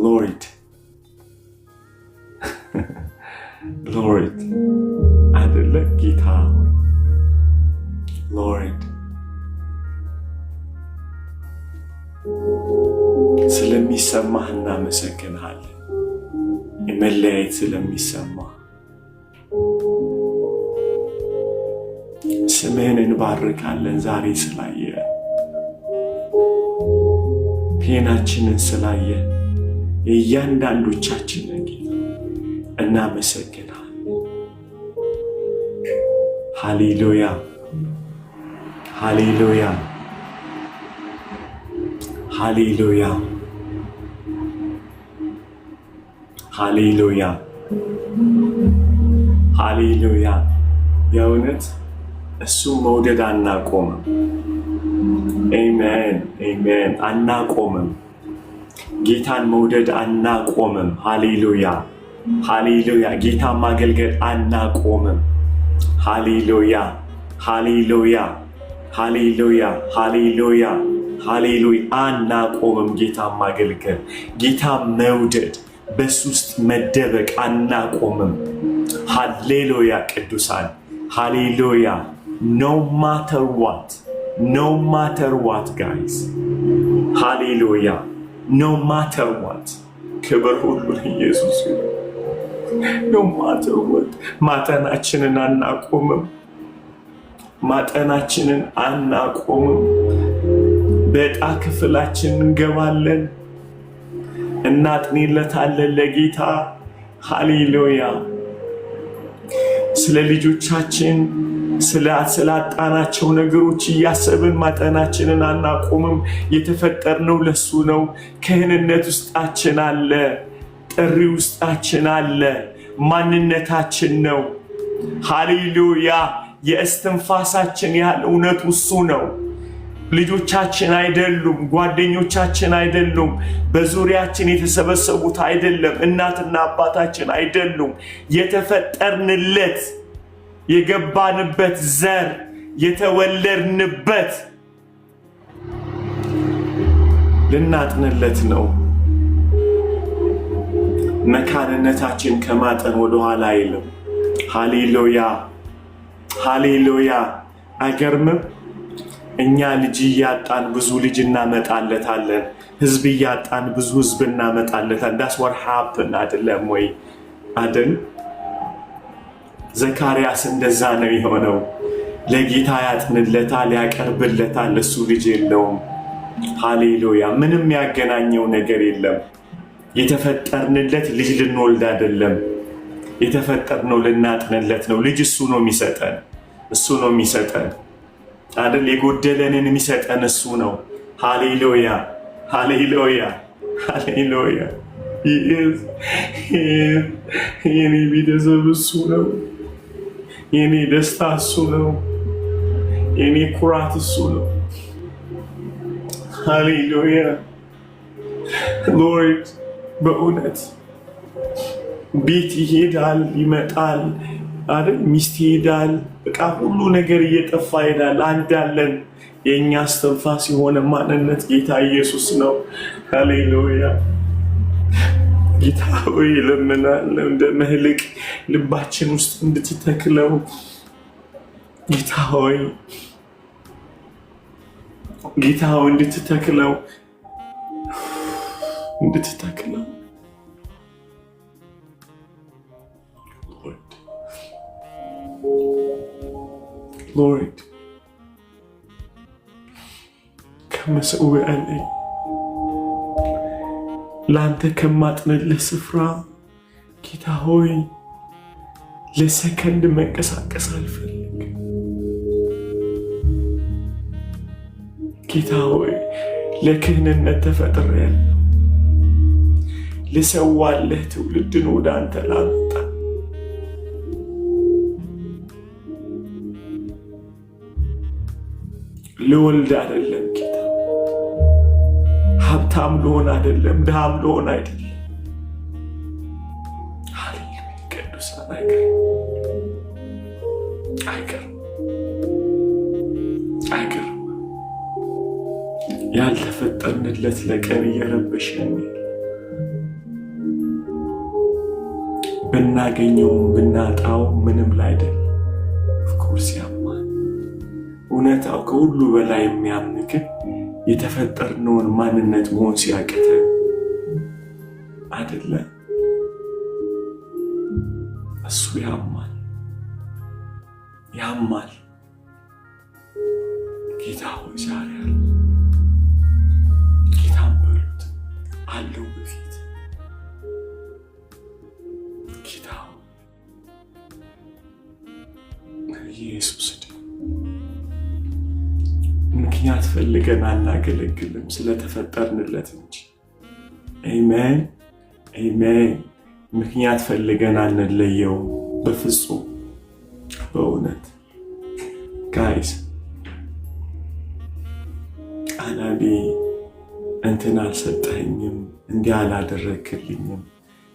ሎርድ ሎርድ አይደለ ጌታ ሎርድ ስለሚሰማህ እናመሰግንሃለን። የመለያየት ስለሚሰማ ስምህን እንባርካለን። ዛሬ ስላየ ፔናችንን ስላየ የእያንዳንዶቻችንን ጌታ እናመሰግናለን። ሃሌሉያ ሃሌሉያ ሃሌሉያ ሃሌሉያ ሃሌሉያ። የእውነት እሱም መውደድ አናቆምም። አሜን አሜን። አናቆምም። ጌታን መውደድ አናቆምም። ሃሌሉያ ሃሌሉያ። ጌታን ማገልገል አናቆምም። ሃሌሉያ ሃሌሉያ ሃሌሉያ ሃሌሉያ ሃሌሉያ። አናቆምም። ጌታን ማገልገል፣ ጌታን መውደድ፣ በሱ ውስጥ መደበቅ አናቆምም። ሃሌሉያ ቅዱሳን ሃሌሉያ። ኖ ማተር ዋት ኖ ማተር ዋት ጋይስ ሃሌሉያ ኖ ማተር ዋት። ክብር ሁሉ ለኢየሱስ ይሁን። ኖ ማተር ዋት። ማጠናችንን አናቆምም። ማጠናችንን አናቆምም። በዕጣ ክፍላችን እንገባለን፣ እናጥኔለታለን ለጌታ ሃሌሉያ። ስለ ልጆቻችን ስላጣናቸው ነገሮች እያሰብን ማጠናችንን አናቆምም። የተፈጠርነው ለሱ ነው። ክህንነት ውስጣችን አለ። ጥሪ ውስጣችን አለ። ማንነታችን ነው። ሃሌሉያ! የእስትንፋሳችን ያህል እውነቱ እሱ ነው። ልጆቻችን አይደሉም፣ ጓደኞቻችን አይደሉም፣ በዙሪያችን የተሰበሰቡት አይደለም፣ እናትና አባታችን አይደሉም። የተፈጠርንለት የገባንበት ዘር የተወለድንበት ልናጥንለት ነው። መካንነታችን ከማጠን ወደኋላ አይልም። ሃሌሉያ ሃሌሉያ! አይገርምም? እኛ ልጅ እያጣን ብዙ ልጅ እናመጣለታለን። ህዝብ እያጣን ብዙ ህዝብ እናመጣለታለን። ዳስ ዋት ሃፕን አይደለም ወይ? አይደል? ዘካርያስ እንደዛ ነው የሆነው። ለጌታ ያጥንለታል፣ ያቀርብለታል። እሱ ልጅ የለውም። ሃሌሉያ! ምንም ያገናኘው ነገር የለም። የተፈጠርንለት ልጅ ልንወልድ አይደለም። የተፈጠርነው ልናጥንለት ነው። ልጅ እሱ ነው የሚሰጠን፣ እሱ ነው የሚሰጠን አይደል? የጎደለንን የሚሰጠን እሱ ነው። ሃሌሉያ ሃሌሉያ ሃሌሉያ! የኔ ቤተሰብ እሱ ነው። የኔ ደስታ እሱ ነው። የኔ ኩራት እሱ ነው። ሃሌሉያ ሎርድ። በእውነት ቤት ይሄዳል ይመጣል አይደል? ሚስት ይሄዳል፣ በቃ ሁሉ ነገር እየጠፋ ይሄዳል። አንድ አለን። የእኛ እስትንፋስ የሆነ ማንነት ጌታ ኢየሱስ ነው። ሃሌሉያ! ጌታ ሆይ እለምናለሁ፣ እንደ መልሕቅ ልባችን ውስጥ እንድትተክለው ጌታ ሆይ እንድትተክለው ሎርድ ከመሰዊያ ላይ ለአንተ ከማጥንልህ ስፍራ ጌታ ሆይ ለሰከንድ መንቀሳቀስ አልፈልግ። ጌታ ሆይ ለክህንነት ተፈጥሬያለሁ። ልሰዋለህ ትውልድን ወደ አንተ ላመጣ ልወልድ አይደለም ጌታ፣ ሀብታም ልሆን አይደለም፣ ድሃም ልሆን አይደለም። ሃሌሉያ! ቅዱሳን አይገርም ያልተፈጠርንለት ለቀን እየረበሸን ብናገኘውም ብናጣው ምንም ላይደል። ኦፍኮርስ ያማል። እውነታው ከሁሉ በላይ የሚያምክ የተፈጠርነውን ማንነት መሆን ሲያቅተን አይደለ? እሱ ያማል። ጌታ ሆይ ዛሬ አለ። ጌታን በሉት አለው በፊት ጌታ ኢየሱስ ምክንያት ፈልገን አናገለግልም፣ ስለተፈጠርንለት እንጂ። አሜን አሜን። ምክንያት ፈልገን አንለየው በፍጹም። በእውነት ጋይስ አላቢ እንትን አልሰጠኝም፣ እንዲህ አላደረክልኝም፣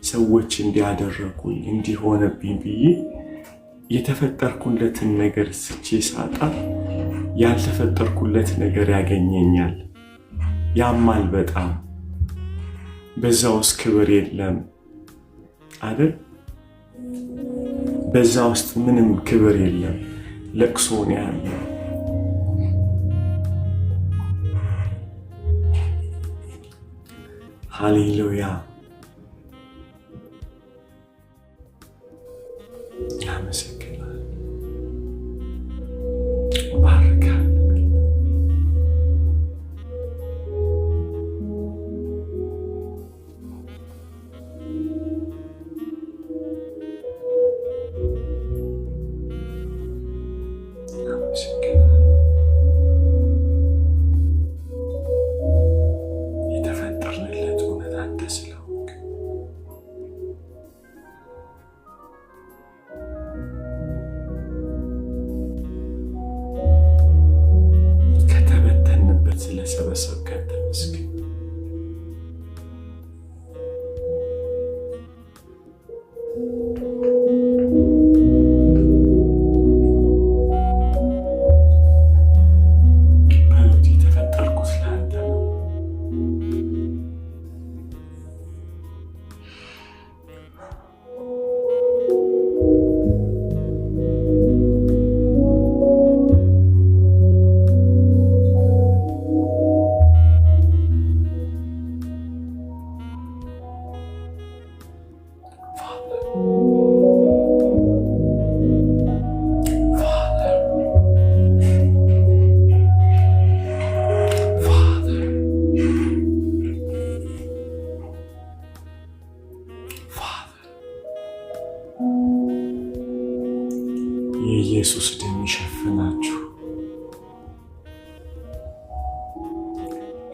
ሰዎች እንዲያደረጉኝ እንዲሆነብኝ ብዬ የተፈጠርኩለትን ነገር ስቼ ሳጣ ያልተፈጠርኩለት ነገር ያገኘኛል። ያማል በጣም። በዛ ውስጥ ክብር የለም አይደል? በዛ ውስጥ ምንም ክብር የለም። ለቅሶ ነው ያለው። ሃሌሉያ! ያመሰግናል። ባርካል። የኢየሱስ ደም ይሸፍናችሁ።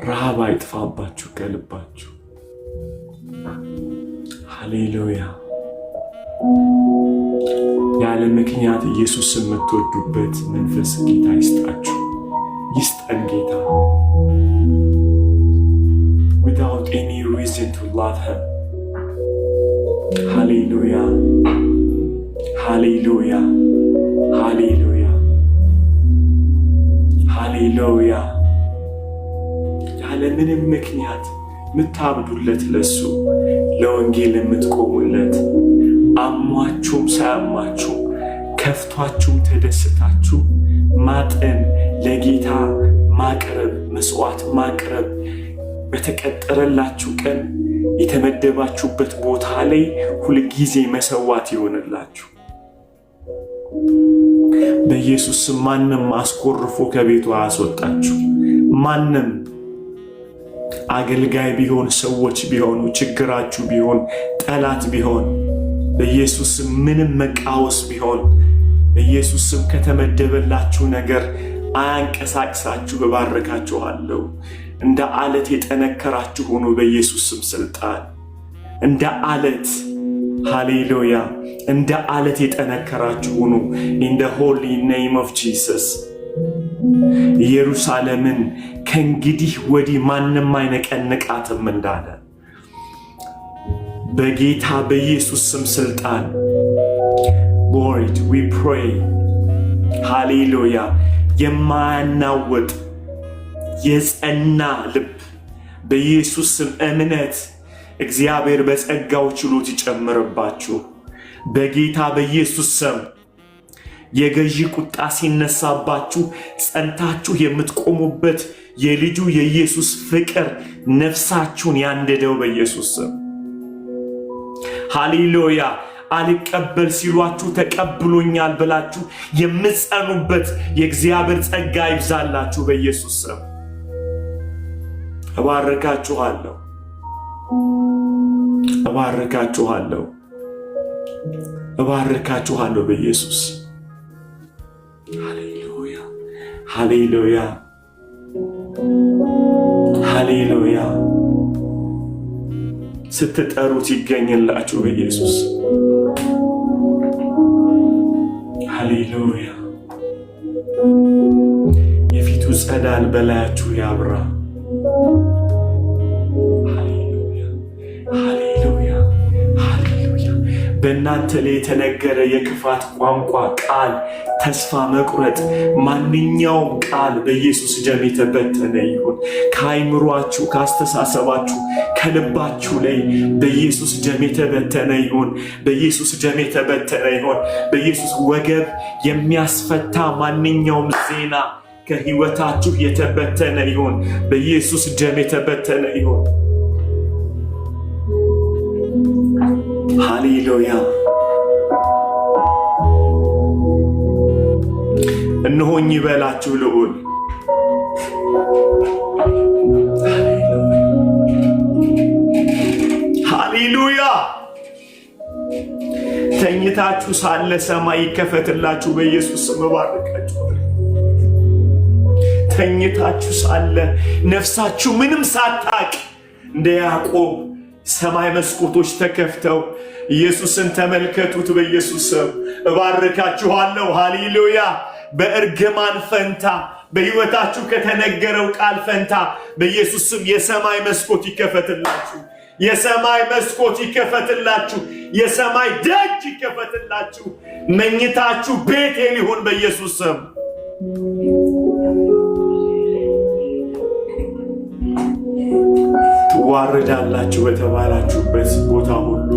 ረሃብ አይጥፋባችሁ ከልባችሁ። ሃሌሉያ። ያለ ምክንያት ኢየሱስ የምትወዱበት መንፈስ ጌታ ይስጣችሁ፣ ይስጠን ጌታ። without any reason to love him. Hallelujah. Hallelujah. Hallelujah. Hallelujah. ያለ ምንም ምክንያት ምታብዱለት ለሱ ለወንጌል የምትቆሙለት አሟችሁም ሳያማችሁ ከፍቷችሁም ተደስታችሁ ማጠን ለጌታ ማቅረብ መስዋዕት ማቅረብ በተቀጠረላችሁ ቀን የተመደባችሁበት ቦታ ላይ ሁሉ ጊዜ መሰዋት ይሆንላችሁ። በኢየሱስ ስም ማንም አስቆርፎ ከቤቱ አያስወጣችሁ። ማንም አገልጋይ ቢሆን ሰዎች ቢሆኑ ችግራችሁ ቢሆን ጠላት ቢሆን በኢየሱስ ስም ምንም መቃወስ ቢሆን በኢየሱስ ስም ከተመደበላችሁ ነገር አያንቀሳቅሳችሁ። እባርካችኋለሁ። እንደ አለት የጠነከራችሁ ሆኖ በኢየሱስ ስም ስልጣን እንደ አለት ሃሌሉያ እንደ አለት የጠነከራችሁ ሆኖ in the holy name of Jesus ኢየሩሳሌምን ከእንግዲህ ወዲህ ማንም አይነቀንቃትም እንዳለ በጌታ በኢየሱስ ስም ስልጣን Lord we pray ሃሌሉያ የማያናወጥ የጸና ልብ በኢየሱስ ስም እምነት እግዚአብሔር በጸጋው ችሎት ይጨምርባችሁ በጌታ በኢየሱስ ስም። የገዢ ቁጣ ሲነሳባችሁ ጸንታችሁ የምትቆሙበት የልጁ የኢየሱስ ፍቅር ነፍሳችሁን ያንደደው በኢየሱስ ስም። ሃሌሉያ። አልቀበል ሲሏችሁ ተቀብሎኛል ብላችሁ የምትጸኑበት የእግዚአብሔር ጸጋ ይብዛላችሁ በኢየሱስ ስም። እባርካችኋለሁ፣ እባርካችኋለሁ፣ እባርካችኋለሁ በኢየሱስ። ሃሌሉያ ሃሌሉያ ሃሌሉያ። ስትጠሩት ይገኝላችሁ በኢየሱስ። ሃሌሉያ። የፊቱ ጸዳል በላያችሁ ያብራ። ሃሌሉያ ሃሌሉያ ሃሌሉያ። በእናንተ ላይ የተነገረ የክፋት ቋንቋ ቃል፣ ተስፋ መቁረጥ፣ ማንኛውም ቃል በኢየሱስ ደም የተበተነ ይሁን። ከአይምሯችሁ፣ ካስተሳሰባችሁ፣ ከልባችሁ ላይ በኢየሱስ ደም የተበተነ ይሁን። በኢየሱስ ደም የተበተነ ይሁን። በኢየሱስ ወገብ የሚያስፈታ ማንኛውም ዜና ከህይወታችሁ የተበተነ ይሁን። በኢየሱስ ደም የተበተነ ይሁን። ሃሌሉያ። እነሆኝ ይበላችሁ ልዑል። ሃሌሉያ። ተኝታችሁ ሳለ ሰማይ ይከፈትላችሁ በኢየሱስ ስም እባርካችሁ። ተኝታችሁ ሳለ ነፍሳችሁ ምንም ሳታቅ እንደ ያዕቆብ ሰማይ መስኮቶች ተከፍተው ኢየሱስን ተመልከቱት በኢየሱስ ስም እባርካችኋለሁ። ሃሌሉያ። በእርግማን ፈንታ በሕይወታችሁ ከተነገረው ቃል ፈንታ በኢየሱስ ስም የሰማይ መስኮት ይከፈትላችሁ። የሰማይ መስኮት ይከፈትላችሁ። የሰማይ ደጅ ይከፈትላችሁ። መኝታችሁ ቤቴል ይሁን በኢየሱስ ስም። ትዋረዳላችሁ በተባላችሁበት ቦታ ሁሉ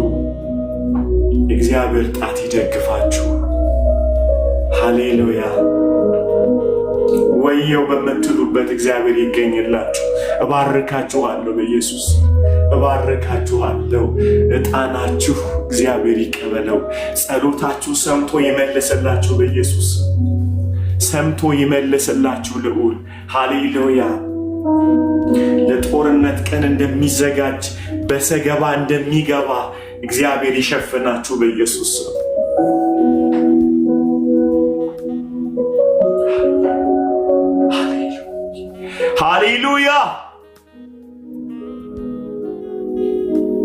እግዚአብሔር ጣት ይደግፋችሁ። ሃሌሉያ። ወየው በምትሉበት እግዚአብሔር ይገኝላችሁ። እባርካችኋለሁ በኢየሱስ እባርካችኋለሁ። ዕጣናችሁ እግዚአብሔር ይቀበለው። ጸሎታችሁ ሰምቶ ይመልስላችሁ በኢየሱስ ሰምቶ ይመልስላችሁ ልዑል። ሃሌሉያ። ለጦርነት ቀን እንደሚዘጋጅ በሰገባ እንደሚገባ እግዚአብሔር ይሸፍናችሁ በኢየሱስ ሃሌሉያ።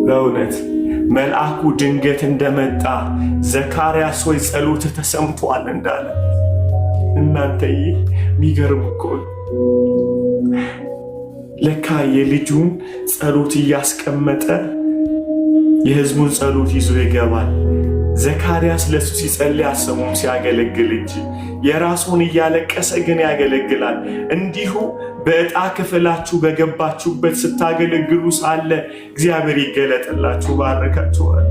በእውነት መልአኩ ድንገት እንደመጣ ዘካርያስ ሆይ ጸሎት ተሰምቷል እንዳለ እናንተ የሚገርም እኮ ለካ የልጁን ጸሎት እያስቀመጠ የህዝቡን ጸሎት ይዞ ይገባል። ዘካርያስ ለሱ ሲጸልይ አሰሙም ሲያገለግል እንጂ የራሱን እያለቀሰ ግን ያገለግላል። እንዲሁ በዕጣ ክፍላችሁ በገባችሁበት ስታገለግሉ ሳለ እግዚአብሔር ይገለጥላችሁ። ባረካችኋል፣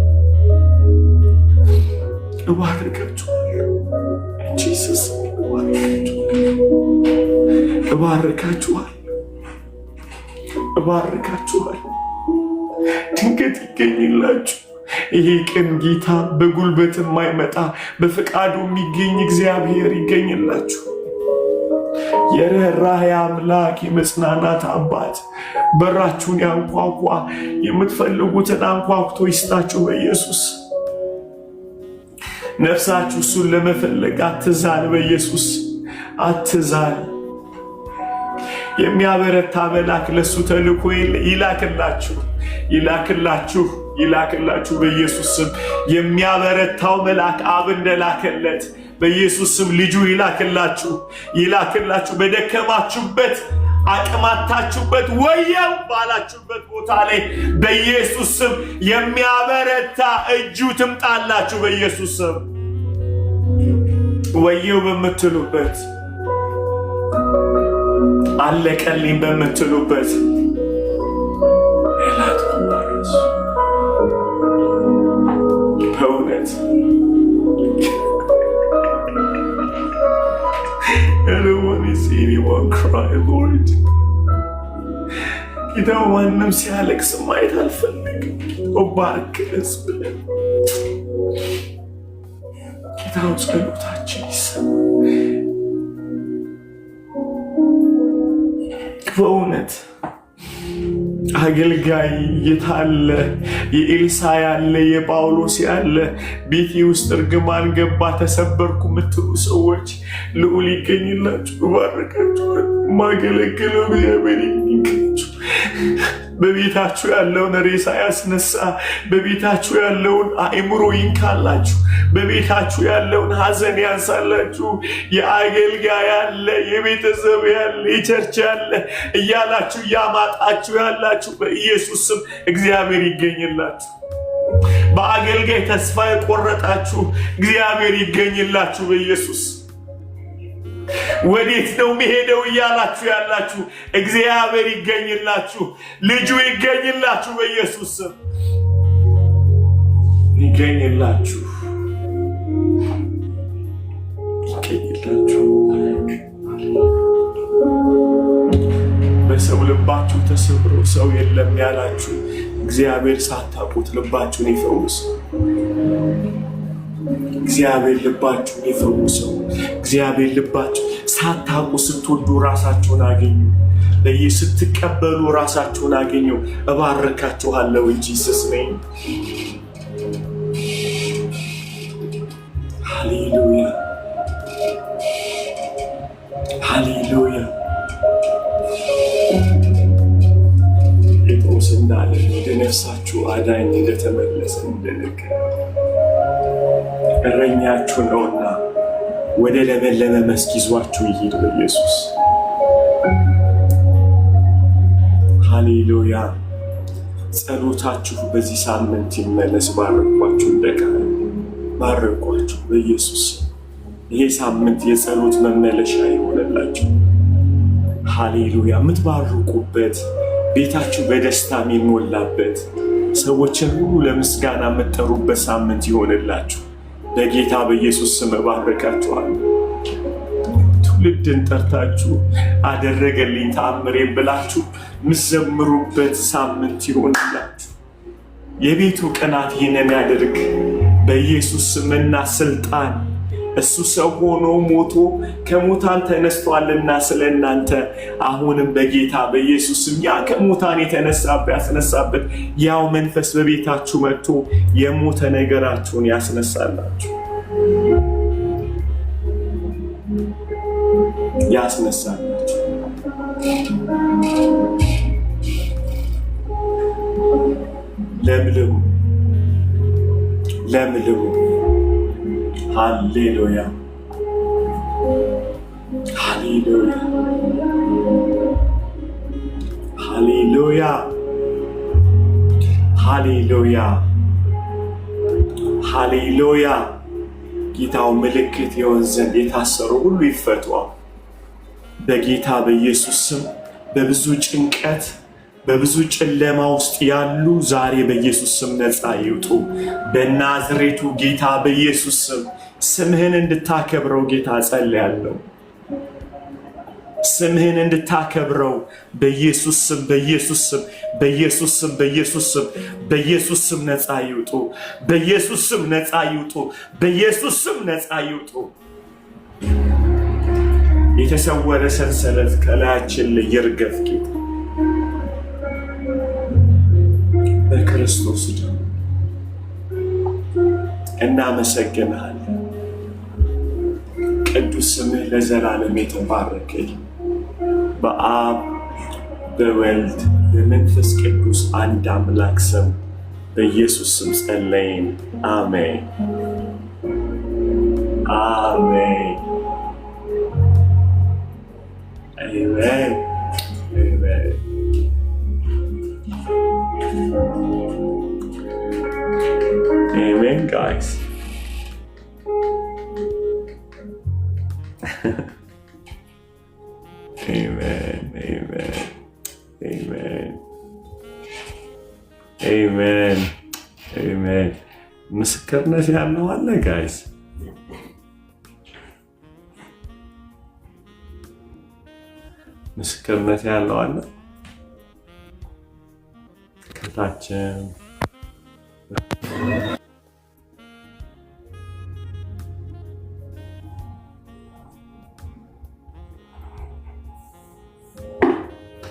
እባርካችኋል። ጂሰስ እባርካችኋል፣ እባርካችኋል። ድንገት ይገኝላችሁ። ይሄ ቀን ጌታ በጉልበት የማይመጣ በፈቃዱ የሚገኝ እግዚአብሔር ይገኝላችሁ። የርኅራኄ አምላክ የመጽናናት አባት በራችሁን ያንኳኳ፣ የምትፈልጉትን አንኳኩቶ ይስጣችሁ በኢየሱስ። ነፍሳችሁ እሱን ለመፈለግ አትዛል፣ በኢየሱስ አትዛል። የሚያበረታ መልአክ ለሱ ተልኮ ይላክላችሁ፣ ይላክላችሁ፣ ይላክላችሁ በኢየሱስ ስም። የሚያበረታው መልአክ አብ እንደላከለት በኢየሱስ ስም ልጁ ይላክላችሁ፣ ይላክላችሁ። በደከማችሁበት አቅማታችሁበት ወየው ባላችሁበት ቦታ ላይ በኢየሱስ ስም የሚያበረታ እጁ ትምጣላችሁ በኢየሱስ ስም። ወየው በምትሉበት አለቀልኝ በምትሉበት በእውነት ጌታ ማንም ሲያለቅስ ማየት አልፈልግም። እባክህ ብለን ጌታው ጸሎታችን ይሰማ። በእውነት አገልጋይ የታለ? የኤልሳ ያለ የጳውሎስ ያለ ቤቴ ውስጥ እርግማን ገባ ተሰበርኩ የምትሉ ሰዎች ልዑል ይገኝላችሁ። እባርካችኋል። ማገለግለው እግዚአብሔር ይገኝላችሁ። በቤታችሁ ያለውን ሬሳ ያስነሳ። በቤታችሁ ያለውን አእምሮ ይንካላችሁ። በቤታችሁ ያለውን ሐዘን ያንሳላችሁ። የአገልጋይ ያለ፣ የቤተሰብ ያለ፣ የቸርች ያለ እያላችሁ እያማጣችሁ ያላችሁ በኢየሱስ ስም እግዚአብሔር ይገኝላችሁ። በአገልጋይ ተስፋ የቆረጣችሁ እግዚአብሔር ይገኝላችሁ በኢየሱስ። ወዴት ነው የሚሄደው እያላችሁ ያላችሁ እግዚአብሔር ይገኝላችሁ። ልጁ ይገኝላችሁ በኢየሱስ ስም ይገኝላችሁ፣ ይገኝላችሁ። በሰው ልባችሁ ተሰብሮ ሰው የለም ያላችሁ እግዚአብሔር ሳታውቁት ልባችሁን ይፈውስ። እግዚአብሔር ልባችሁን ይፈውሰው። እግዚአብሔር ልባችሁ ሳታውቁ ስትወዱ ራሳችሁን አገኙ። ስትቀበሉ ራሳችሁን አገኙ። እባርካችኋለሁ እንጂ ስስነኝ። ሃሌሉያ፣ ሃሌሉያ። ጴጥሮስ እንዳለ ወደ ነፍሳችሁ አዳኝ እንደተመለሰ እንደነገረ እረኛችሁ ነውና ወደ ለመለመ መስክ ይዟችሁ ይሂድ በኢየሱስ። ሃሌሉያ። ጸሎታችሁ በዚህ ሳምንት ይመለስ። ባረኳችሁ፣ እንደቃል ባረኳችሁ በኢየሱስ። ይሄ ሳምንት የጸሎት መመለሻ ይሆንላችሁ። ሃሌሉያ። የምትባርኩበት፣ ቤታችሁ በደስታ የሚሞላበት፣ ሰዎችን ሁሉ ለምስጋና የምትጠሩበት ሳምንት ይሆንላችሁ። በጌታ በኢየሱስ ስም እባርካችኋለሁ። ትውልድን ጠርታችሁ አደረገልኝ ተአምሬን ብላችሁ ምዘምሩበት ሳምንት ይሆንላችሁ። የቤቱ ቅናት ይህንን ያደርግ በኢየሱስ ስምና ስልጣን። እሱ ሰው ሆኖ ሞቶ ከሙታን ተነስቷልና ስለ እናንተ አሁንም በጌታ በኢየሱስ ስም ያ ከሙታን ያስነሳበት ያው መንፈስ በቤታችሁ መጥቶ የሞተ ነገራችሁን ያስነሳላችሁ፣ ያስነሳላችሁ። ለምልሙ ለምልሙ። ሃሌሉያ ሃሌሉያ ሃሌሉያ ሃሌሉያ ሃሌሉያ። ጌታው ምልክት ይሆን ዘንድ የታሰሩ ሁሉ ይፈቱ በጌታ በኢየሱስ ስም። በብዙ ጭንቀት በብዙ ጨለማ ውስጥ ያሉ ዛሬ በኢየሱስ ስም ነፃ ይውጡ በናዝሬቱ ጌታ በኢየሱስ ስም። ስምህን እንድታከብረው ጌታ ጸልያለሁ። ስምህን እንድታከብረው በኢየሱስ ስም በኢየሱስ ስም በኢየሱስ ስም በኢየሱስ ስም በኢየሱስ ስም ነፃ ይውጡ በኢየሱስ ስም ነፃ ይውጡ በኢየሱስ ስም ነፃ ይውጡ። የተሰወረ ሰንሰለት ከላያችን ላይ ይርገፍ ጌታ በክርስቶስ ደም። እናመሰግንሃለን። ቅዱስ ስምህ ለዘላለም የተባረከ ይሁን። በአብ በወልድ በመንፈስ ቅዱስ አንድ አምላክ ስም በኢየሱስ ስም ጸለይን። አሜን አሜን አሜን አሜን። Amen, guys. Amen, amen, amen, amen, amen. ምስክርነት ያለው አለ ጋይስ። ምስክርነት ያለው አለ ከታችን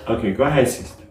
Okay, go ahead, sis.